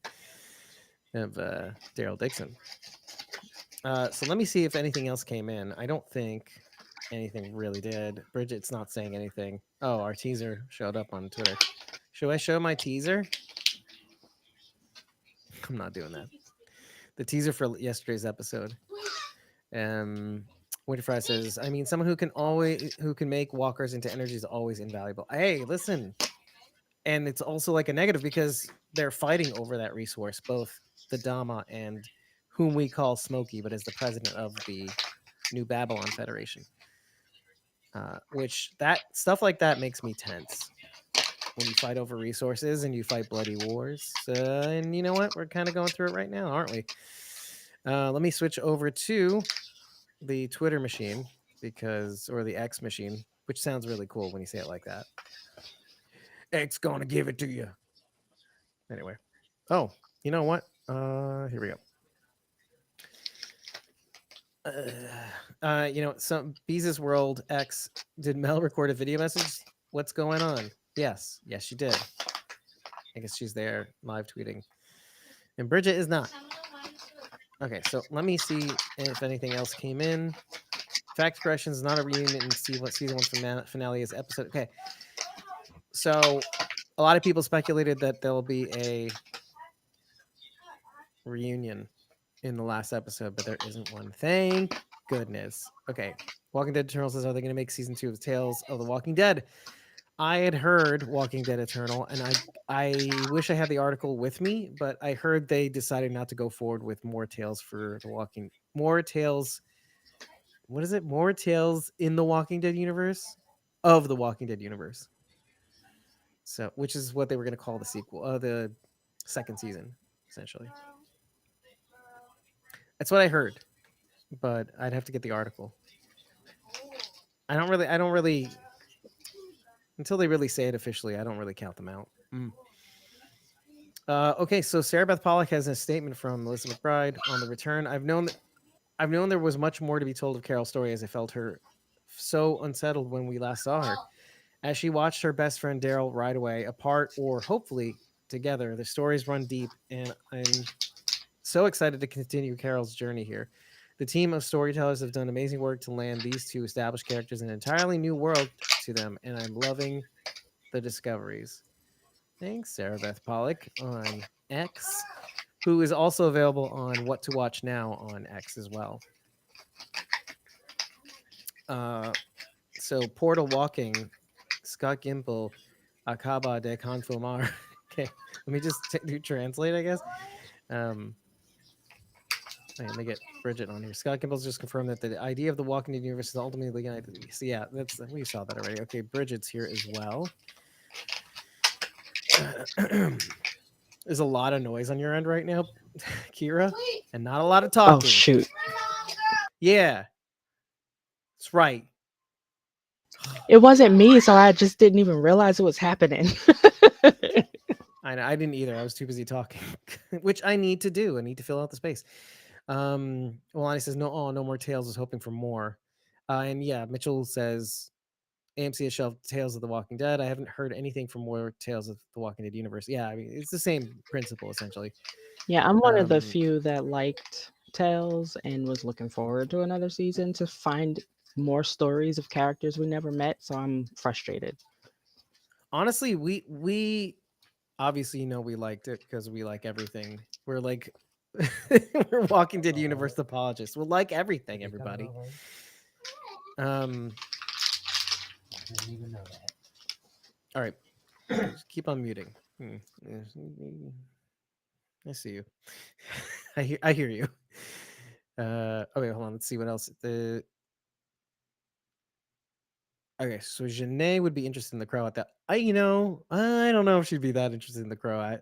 of Daryl Dixon. So let me see if anything else came in. I don't think anything really did. Bridget's not saying anything. Oh, our teaser showed up on Twitter. Should I show my teaser? I'm not doing that. The teaser for yesterday's episode. Winterfry says, I mean, someone who can make walkers into energy is always invaluable. Hey, listen. And it's also like a negative because they're fighting over that resource, both the Dama and whom we call Smokey, but is the president of the New Babylon Federation. Which that stuff like that makes me tense. When you fight over resources and you fight bloody wars. And you know what? We're kind of going through it right now, aren't we? Let me switch over to the Twitter machine or the X machine, which sounds really cool when you say it like that. X gonna give it to you. Anyway. Oh, you know what? Here we go. Some Beezus World X. Did Mel record a video message? What's going on? Yes, she did. I guess she's there live tweeting. And Bridget is not. Okay, so let me see if anything else came in. Fact Corrections, not a reunion in season 1 finale is episode. Okay. So a lot of people speculated that there will be a reunion in the last episode, but there isn't one. Thank goodness. Okay. Walking Dead Eternal says, are they going to make season 2 of Tales of the Walking Dead? I had heard Walking Dead Eternal, and I wish I had the article with me, but I heard they decided not to go forward with more tales for the Walking. More tales. What is it? More tales in the Walking Dead universe? Of the Walking Dead universe. So, which is what they were going to call the sequel, the second season, essentially. That's what I heard, but I'd have to get the article. I don't really. Until they really say it officially, I don't really count them out. Okay, so Sarah Beth Pollock has a statement from Melissa McBride on the return. I've known there was much more to be told of Carol's story, as I felt her so unsettled when we last saw her. As she watched her best friend Daryl ride away, apart or hopefully together, the stories run deep, and I'm so excited to continue Carol's journey here. The team of storytellers have done amazing work to land these two established characters in an entirely new world to them, and I'm loving the discoveries. Thanks, Sarah Beth Pollock on X, who is also available on What to Watch Now on X as well. So Portal Walking, Scott Gimple, Acaba de Confumar. Okay, let me just translate, I guess. Let me get Bridget on here. Scott Gimble's just confirmed that the idea of the Walking Dead universe is ultimately united. So yeah, we saw that already. Okay, Bridget's here as well. There's a lot of noise on your end right now, Kira, and not a lot of talking. Oh shoot! Yeah, that's right. It wasn't me, so I just didn't even realize it was happening. I didn't either. I was too busy talking, which I need to do. I need to fill out the space. Lonnie says no more Tales. Was hoping for more. And yeah, Mitchell says AMC has shelved Tales of the Walking Dead. I haven't heard anything from more Tales of the Walking Dead universe. Yeah, I mean it's the same principle essentially. Yeah, I'm one of the few that liked Tales and was looking forward to another season to find more stories of characters we never met. So I'm frustrated. Honestly, we obviously we liked it because we like everything. We're like we're Walking Dead universe apologists. We'll like everything, everybody. I didn't even know that. All right. Just keep on muting. I see you. I hear you. Okay, hold on. Let's see what else. Okay, so Janae would be interested in the Crow at that. I don't know if she'd be that interested in the Crow.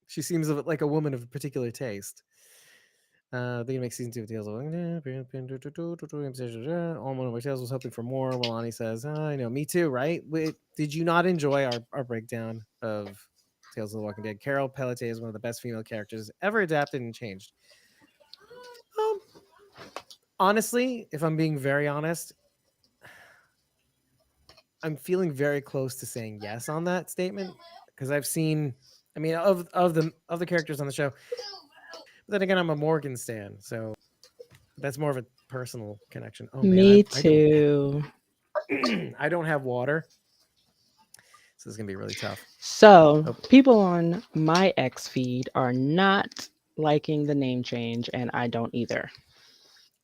She seems like a woman of particular taste. They can make season 2 of Tales of All One of My Tales was hoping for more. Walani says, I know, me too, right? Did you not enjoy our breakdown of Tales of the Walking Dead? Carol Pelletier is one of the best female characters ever adapted and changed. Honestly, if I'm being very honest, I'm feeling very close to saying yes on that statement because I've seen, of the characters on the show, Then again, I'm a Morgan stan, so that's more of a personal connection. Oh Me man, too. I don't have water, so it's gonna be really tough. So Oh. people on my X feed are not liking the name change, and I don't either.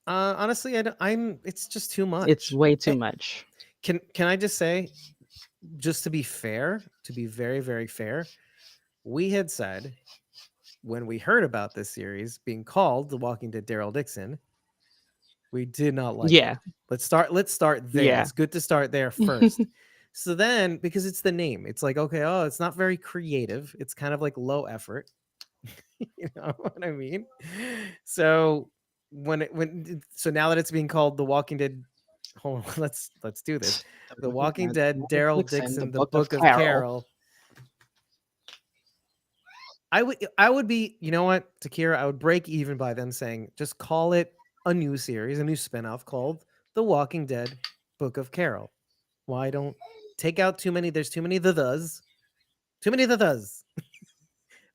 Honestly, I'm. It's just too much. It's way too much. Can I just say, just to be fair, to be very, very fair, we had said when we heard about this series being called The Walking Dead Daryl Dixon, we did not like Yeah. it. Let's start there. Yeah. It's good to start there first. So then, because it's the name, it's like, okay, oh, it's not very creative. It's kind of like low effort. You know what I mean? So so now that it's being called The Walking Dead, hold on, let's do this. The Walking Dead, Daryl Dixon, the Book of Carol. I would be, you know what, Takira, I would break even by them saying, just call it a new series, a new spinoff called The Walking Dead, Book of Carol. Why don't take out too many? There's too many the thes. Too many the thes.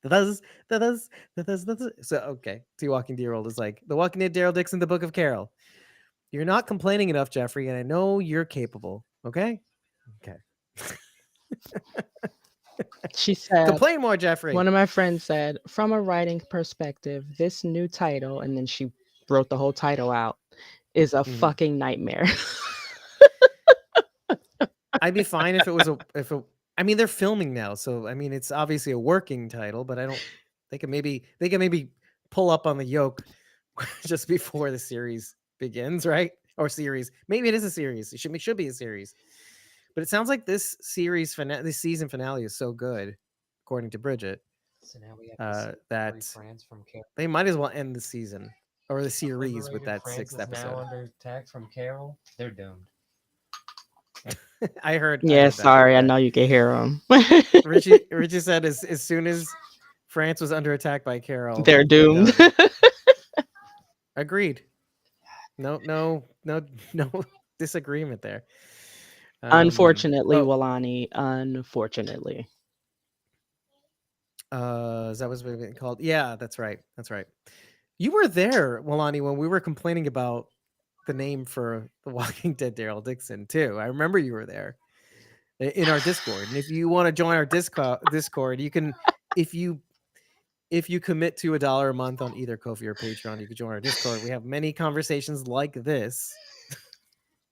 The thes. So okay, T Walking Dead World is like The Walking Dead, Daryl Dixon, the Book of Carol. You're not complaining enough, Jeffrey, and I know you're capable. Okay. She said, complain more, Jeffrey. One of my friends said, from a writing perspective, this new title, and then she wrote the whole title out, is a fucking nightmare. I'd be fine if it was I mean, they're filming now, so I mean, it's obviously a working title, but they can maybe pull up on the yoke just before the series begins, right? Or series. Maybe it is a series. It should be a series. But it sounds like this this season finale is so good, according to Bridget, So now we have that France from Carol. they might as well end the season or the series with that France 6th is episode. now under attack from Carol. They're doomed. I heard. Yeah, heard that. sorry, I know you can hear them. Richie said as soon as France was under attack by Carol, They're doomed. Agreed. No disagreement there. Unfortunately, Walani, unfortunately. Is that what's been called? Yeah, that's right. You were there, Walani, when we were complaining about the name for The Walking Dead Daryl Dixon too. I remember you were there in our Discord. And if you want to join our Discord, you can, if you commit to $1 a month on either Ko-fi or Patreon, you can join our Discord. We have many conversations like this.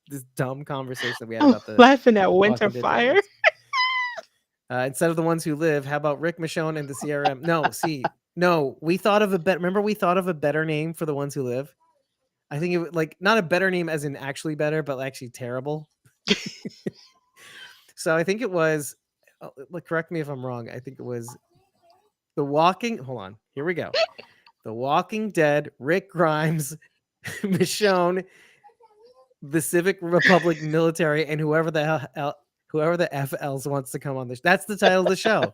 This dumb conversation that we had about the laughing at Walking Dead Winterfire. instead of The Ones Who Live, how about Rick Michonne and the CRM? No, we thought of a better. Remember, we thought of a better name for The Ones Who Live. I think it was like not a better name as in actually better, but actually terrible. So I think it was. Correct me if I'm wrong. I think it was The Walking. Hold on. Here we go. The Walking Dead. Rick Grimes, Michonne, the Civic Republic military, and whoever the F else wants to come on this. That's the title of the show.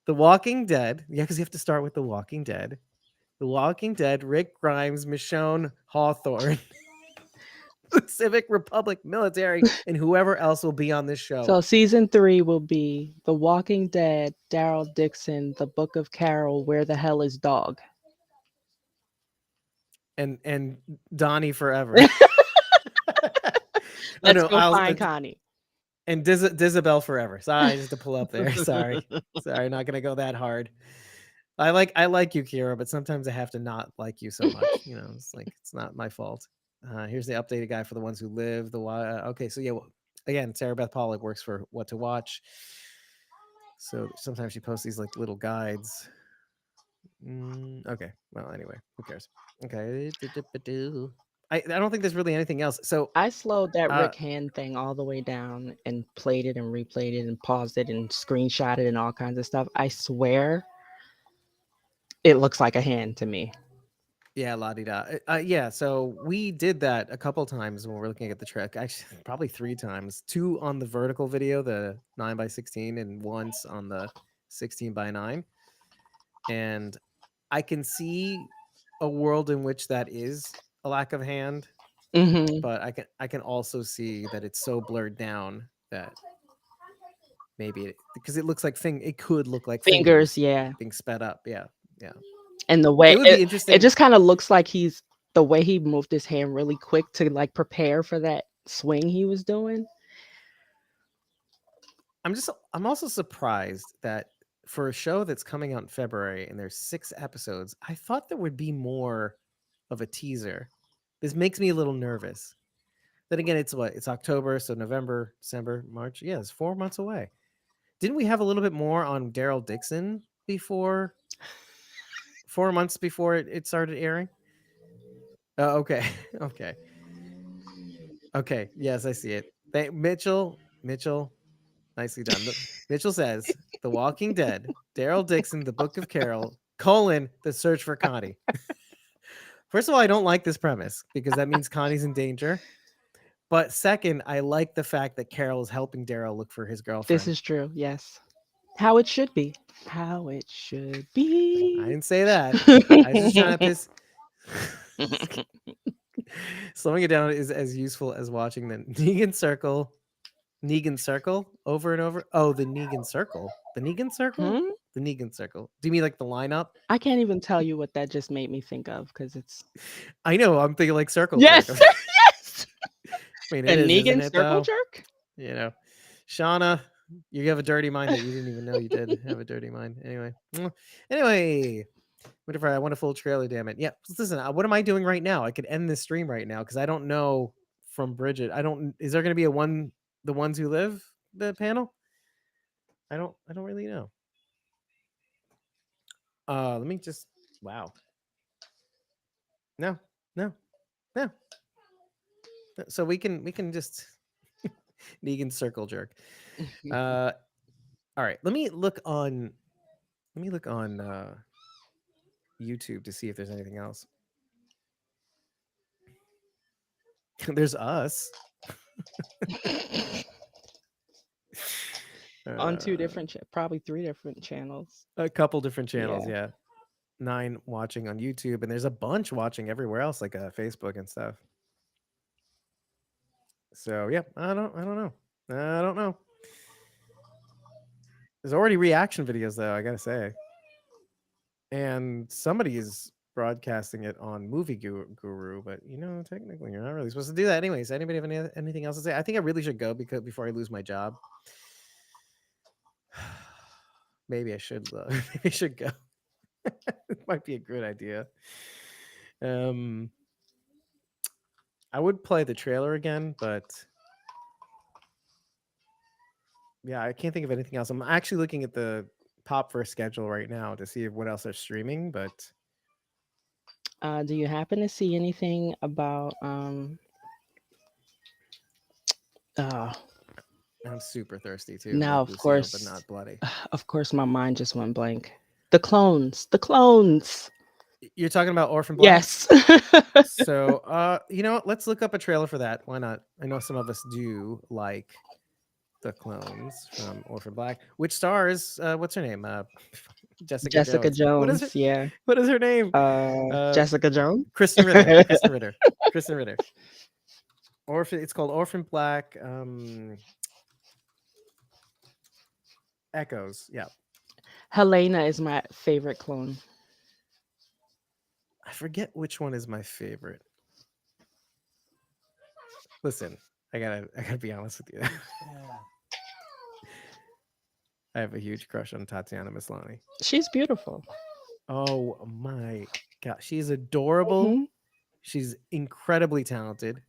The Walking Dead. Yeah, because you have to start with The Walking Dead. The Walking Dead, Rick Grimes, Michonne Hawthorne, the Civic Republic military, and whoever else will be on this show. So season 3 will be The Walking Dead, Daryl Dixon, The Book of Carol, Where the Hell is Dog? And Donnie forever. Let's go find Connie. And Disabel forever. Sorry, just to pull up there. Sorry, not gonna go that hard. I like you, Kira, but sometimes I have to not like you so much. You know, it's like it's not my fault. Here's the updated guide for The Ones Who Live. Okay, so yeah, again, Sarah Beth Pollock works for What to Watch. So sometimes she posts these like little guides. Okay, well, anyway, who cares? Okay, I don't think there's really anything else. So I slowed that Rick Hand thing all the way down and played it and replayed it and paused it and screenshotted and all kinds of stuff. I swear it looks like a hand to me. Yeah, la-di-da. Yeah, so we did that a couple times when we're looking at the trick. Actually, probably 3 times. 2 on the vertical video, the 9x16, and once on the 16x9. And I can see a world in which that is a lack of hand, but I can also see that it's so blurred down that maybe because it looks like it could look like fingers, yeah, being sped up, yeah. Yeah. And the way It would be it interesting. just kind of looks like the way he moved his hand really quick to like prepare for that swing he was doing. I'm also surprised that for a show that's coming out in February and there's 6 episodes, I thought there would be more of a teaser. This makes me a little nervous. Then again, it's October, so November, December, March. Yeah, it's 4 months away. Didn't we have a little bit more on Daryl Dixon before 4 months before it started airing? Oh, okay. Okay. Okay. Yes, I see it. Mitchell, nicely done. Mitchell says, The Walking Dead, Daryl Dixon, The Book of Carol, The Search for Connie. First of all, I don't like this premise because that means Connie's in danger. But second, I like the fact that Carol is helping Daryl look for his girlfriend. This is true. Yes. How it should be. How it should be. I didn't say that. I was just trying to piss. Slowing it down is as useful as watching the Negan Circle over and over. Oh, the Negan Circle. The Negan Circle? The Negan Circle. Do you mean like the lineup? I can't even tell you what that just made me think of because it's. I know. I'm thinking like Circle Yes. Jerk. Yes. I mean, A it is, Negan isn't it, Circle though? Jerk? You know, Shauna, you have a dirty mind that you didn't even know you did have a dirty mind. Anyway, whatever. I want a full trailer, damn it. Yeah, listen, what am I doing right now? I could end this stream right now because I don't know from Bridget. Is there going to be the Ones Who Live, the panel? I don't really know. Let me just, wow. No. So we can just Negan Circle Jerk. All right, let me look on YouTube to see if there's anything else. There's us. On 2 different, probably 3 different channels. A couple different channels, yeah. 9 watching on YouTube, and there's a bunch watching everywhere else, like Facebook and stuff. So yeah, I don't know. There's already reaction videos though, I gotta say, and somebody is broadcasting it on Movie Guru, but technically you're not really supposed to do that anyways. Anybody have anything else to say? I think I really should go before I lose my job. Maybe I should. Maybe I should go. It might be a good idea. I would play the trailer again, but yeah, I can't think of anything else. I'm actually looking at the Pop First schedule right now to see what else they're streaming, but Do you happen to see anything about I'm super thirsty too. now, like of Lucille, course, but not bloody. Of course, my mind just went blank. The clones. You're talking about Orphan Black? Yes. So, you know what? Let's look up a trailer for that. Why not? I know some of us do like the clones from Orphan Black, which stars, what's her name? Jessica Jones. Yeah. What is her name? Jessica Jones. Kristen Ritter. Kristen Ritter. It's called Orphan Black. Echoes. Yeah. Helena is my favorite clone. I forget which one is my favorite. Listen, I gotta be honest with you. I have a huge crush on Tatiana Maslany. She's beautiful. Oh my god, she's adorable. She's incredibly talented.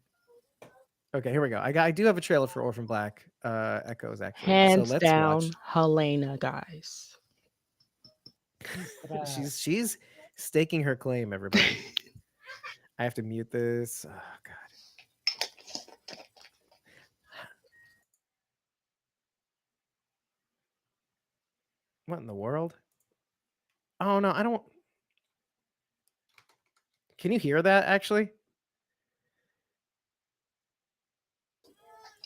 Okay, here we go. I do have a trailer for Orphan Black Echoes, actually. Hands so let's down, watch. Helena, guys. She's staking her claim, everybody. I have to mute this. Oh god. What in the world? Oh no, I don't. Can you hear that actually?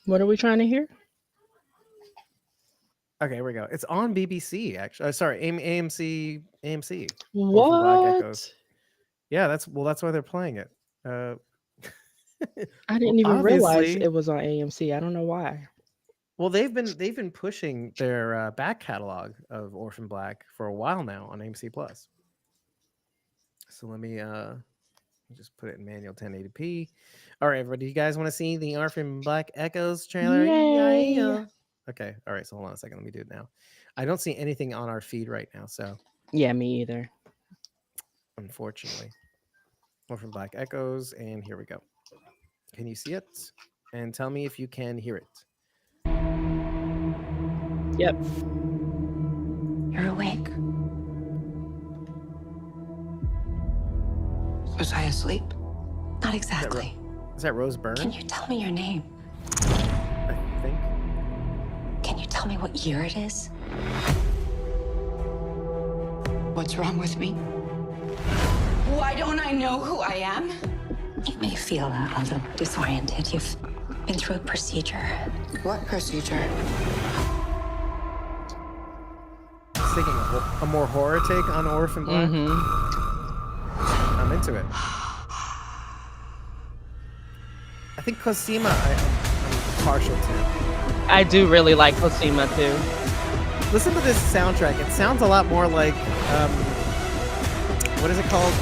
What are we trying to hear? Okay, here we go. It's on BBC actually. Sorry, AMC. Orphan Black What? Echoes. Yeah, that's why they're playing it. I didn't even realize obviously- it was on AMC. I don't know why. Well, they've been pushing their back catalog of Orphan Black for a while now on AMC Plus. So let me just put it in manual 1080p. All right, everybody, you guys want to see the Orphan Black Echoes trailer? Yay. Yeah. Okay. All right. So hold on a second. Let me do it now. I don't see anything on our feed right now. So Yeah, me either. unfortunately, Orphan Black Echoes, and here we go. Can you see it? And tell me if you can hear it. Yep. You're awake. Was I asleep? Not exactly. Is that Rose Byrne? Can you tell me your name? I think. Can you tell me what year it is? What's wrong with me? Why don't I know who I am? You may feel a little disoriented. You've been through a procedure. What procedure? I was thinking a more horror take on Orphan Black. I'm into it. I think Cosima, I'm partial to. I do really like Cosima too. Listen to this soundtrack. It sounds a lot more like, what is it called?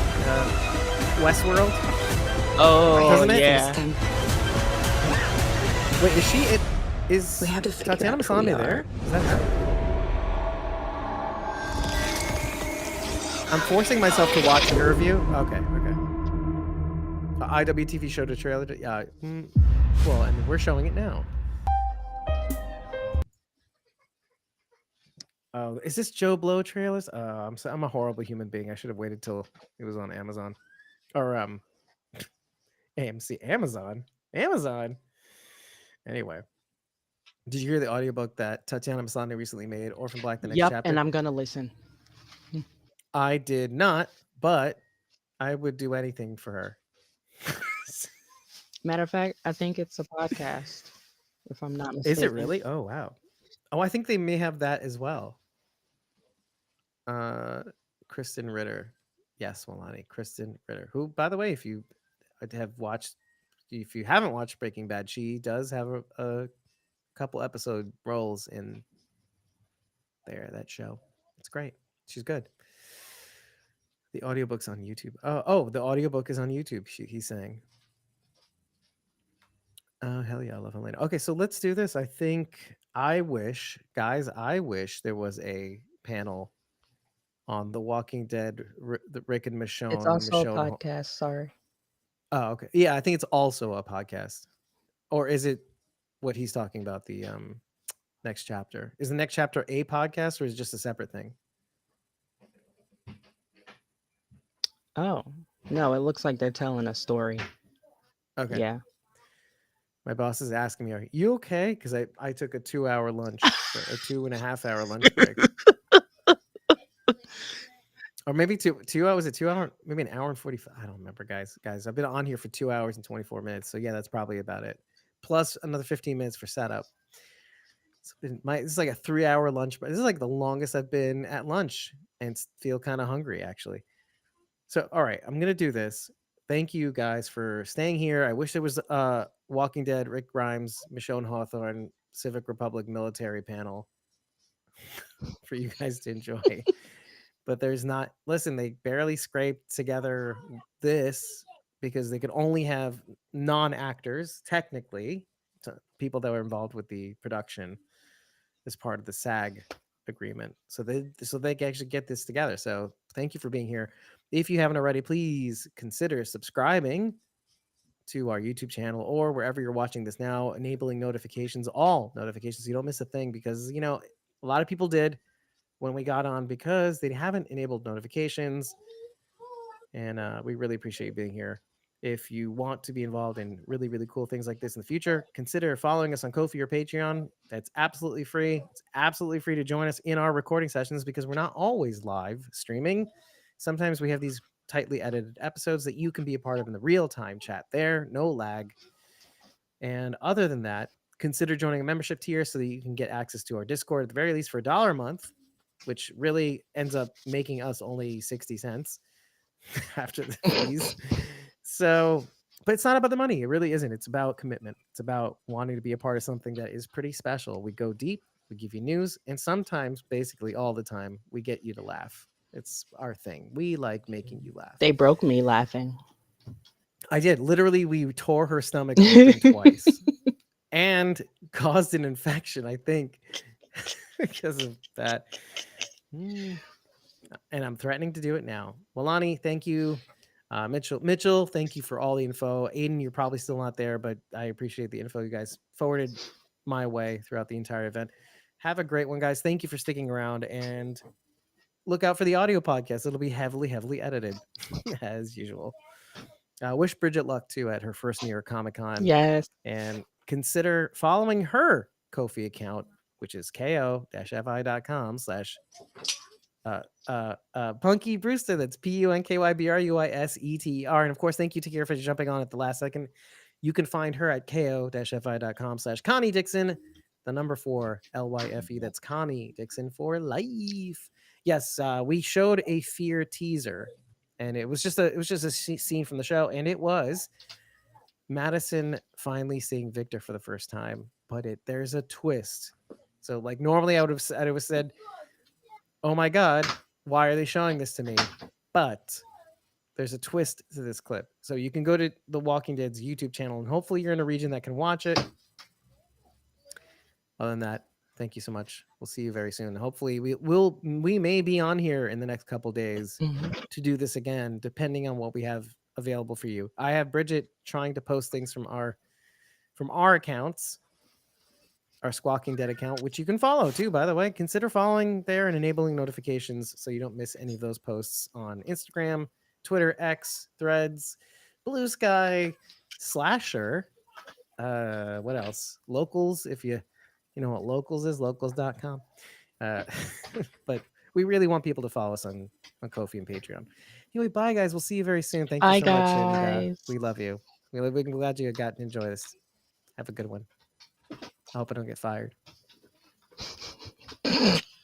Westworld? Oh, doesn't it? yeah. Wait, is she? We have to figure Tatiana out who we Maslany are. there? Is that her? I'm forcing myself to watch your review. Okay. IWTV showed a trailer. Yeah. Well, and we're showing it now. Oh, is this Joe Blow trailers? I'm a horrible human being. I should have waited till it was on Amazon, or AMC. Amazon. Anyway, did you hear the audiobook that Tatiana Maslany recently made, Orphan Black: The Next Yep, Chapter? and I'm gonna listen. I did not, but I would do anything for her. Matter of fact, I think it's a podcast, if I'm not mistaken. Is it really? Oh wow. Oh, I think they may have that as well. Kristen Ritter. Yes, Milani. Kristen Ritter. Who, by the way, if you haven't watched Breaking Bad, she does have a couple episode roles in that show. It's great. She's good. The audiobook's on YouTube. Oh, the audiobook is on YouTube. He's saying. Oh, hell yeah, I love Elena. Okay, so let's do this. I wish there was a panel on The Walking Dead, the Rick and Michonne. It's also a Michonne. podcast. Sorry. Oh, okay. Yeah, I think it's also a podcast. Or is it what he's talking about, the next chapter? Is the next chapter a podcast, or is it just a separate thing? Oh, no, it looks like they're telling a story. Okay. Yeah. My boss is asking me, are you okay? Because I took a 2-hour lunch, a 2.5-hour lunch break. Or maybe two hours, a 2 hour, maybe an hour and 45. I don't remember, guys. I've been on here for 2 hours and 24 minutes. So yeah, that's probably about it. Plus another 15 minutes for setup. This is like a 3-hour lunch, but this is like the longest I've been at lunch and feel kind of hungry, actually. So, all right, I'm going to do this. Thank you guys for staying here. I wish there was Walking Dead, Rick Grimes, Michonne Hawthorne, Civic Republic military panel for you guys to enjoy. But there's not. Listen, they barely scraped together this because they could only have non-actors, technically, people that were involved with the production as part of the SAG agreement. So they can actually get this together. So thank you for being here. If you haven't already, please consider subscribing to our YouTube channel or wherever you're watching this now, enabling notifications, all notifications, so you don't miss a thing, because, you know, a lot of people did when we got on because they haven't enabled notifications. And we really appreciate you being here. If you want to be involved in really, really cool things like this in the future, consider following us on Ko-fi or Patreon. That's absolutely free. It's absolutely free to join us in our recording sessions because we're not always live streaming. Sometimes we have these tightly edited episodes that you can be a part of in the real-time chat there, no lag. And other than that, consider joining a membership tier so that you can get access to our Discord, at the very least for $1 a month, which really ends up making us only 60 cents after the fees. So, but it's not about the money. It really isn't. It's about commitment. It's about wanting to be a part of something that is pretty special. We go deep, we give you news, and sometimes, basically all the time, we get you to laugh. It's our thing. We like making you laugh. They broke me laughing. I did. Literally, we tore her stomach open twice and caused an infection, I think, because of that. And I'm threatening to do it now. Milani, thank you. Mitchell, thank you for all the info. Aiden, you're probably still not there, but I appreciate the info you guys forwarded my way throughout the entire event. Have a great one, guys. Thank you for sticking around, and look out for the audio podcast. It'll be heavily edited as usual. Wish Bridget luck too at her first New York Comic Con. Yes. And consider following her Ko-fi account, which is ko-fi.com/ Punky Brewster. That's PUNKYBRUISETER. And of course, thank you to Kira for jumping on at the last second. You can find her at ko-fi.com/ Connie Dixon, the number 4 LYFE. That's Connie Dixon for life. Yes, we showed a Fear teaser, and it was just a scene from the show, and it was Madison finally seeing Victor for the first time, but there's a twist. So like normally I would have said, oh my God, why are they showing this to me? But there's a twist to this clip. So you can go to The Walking Dead's YouTube channel, and hopefully you're in a region that can watch it. Other than that, thank you so much. We'll see you very soon. Hopefully we may be on here in the next couple days to do this again, depending on what we have available for you. I have Bridget trying to post things from our accounts, our Squawking Dead account, which you can follow too, by the way. Consider following there and enabling notifications so you don't miss any of those posts on Instagram, Twitter, X, Threads, Blue Sky, Slasher. What else? Locals, if you know what Locals is, locals.com. But we really want people to follow us on Ko-fi and Patreon. Anyway, bye guys. We'll see you very soon. Thank you so much. And, we love you. We're glad you got to enjoy this. Have a good one. I hope I don't get fired.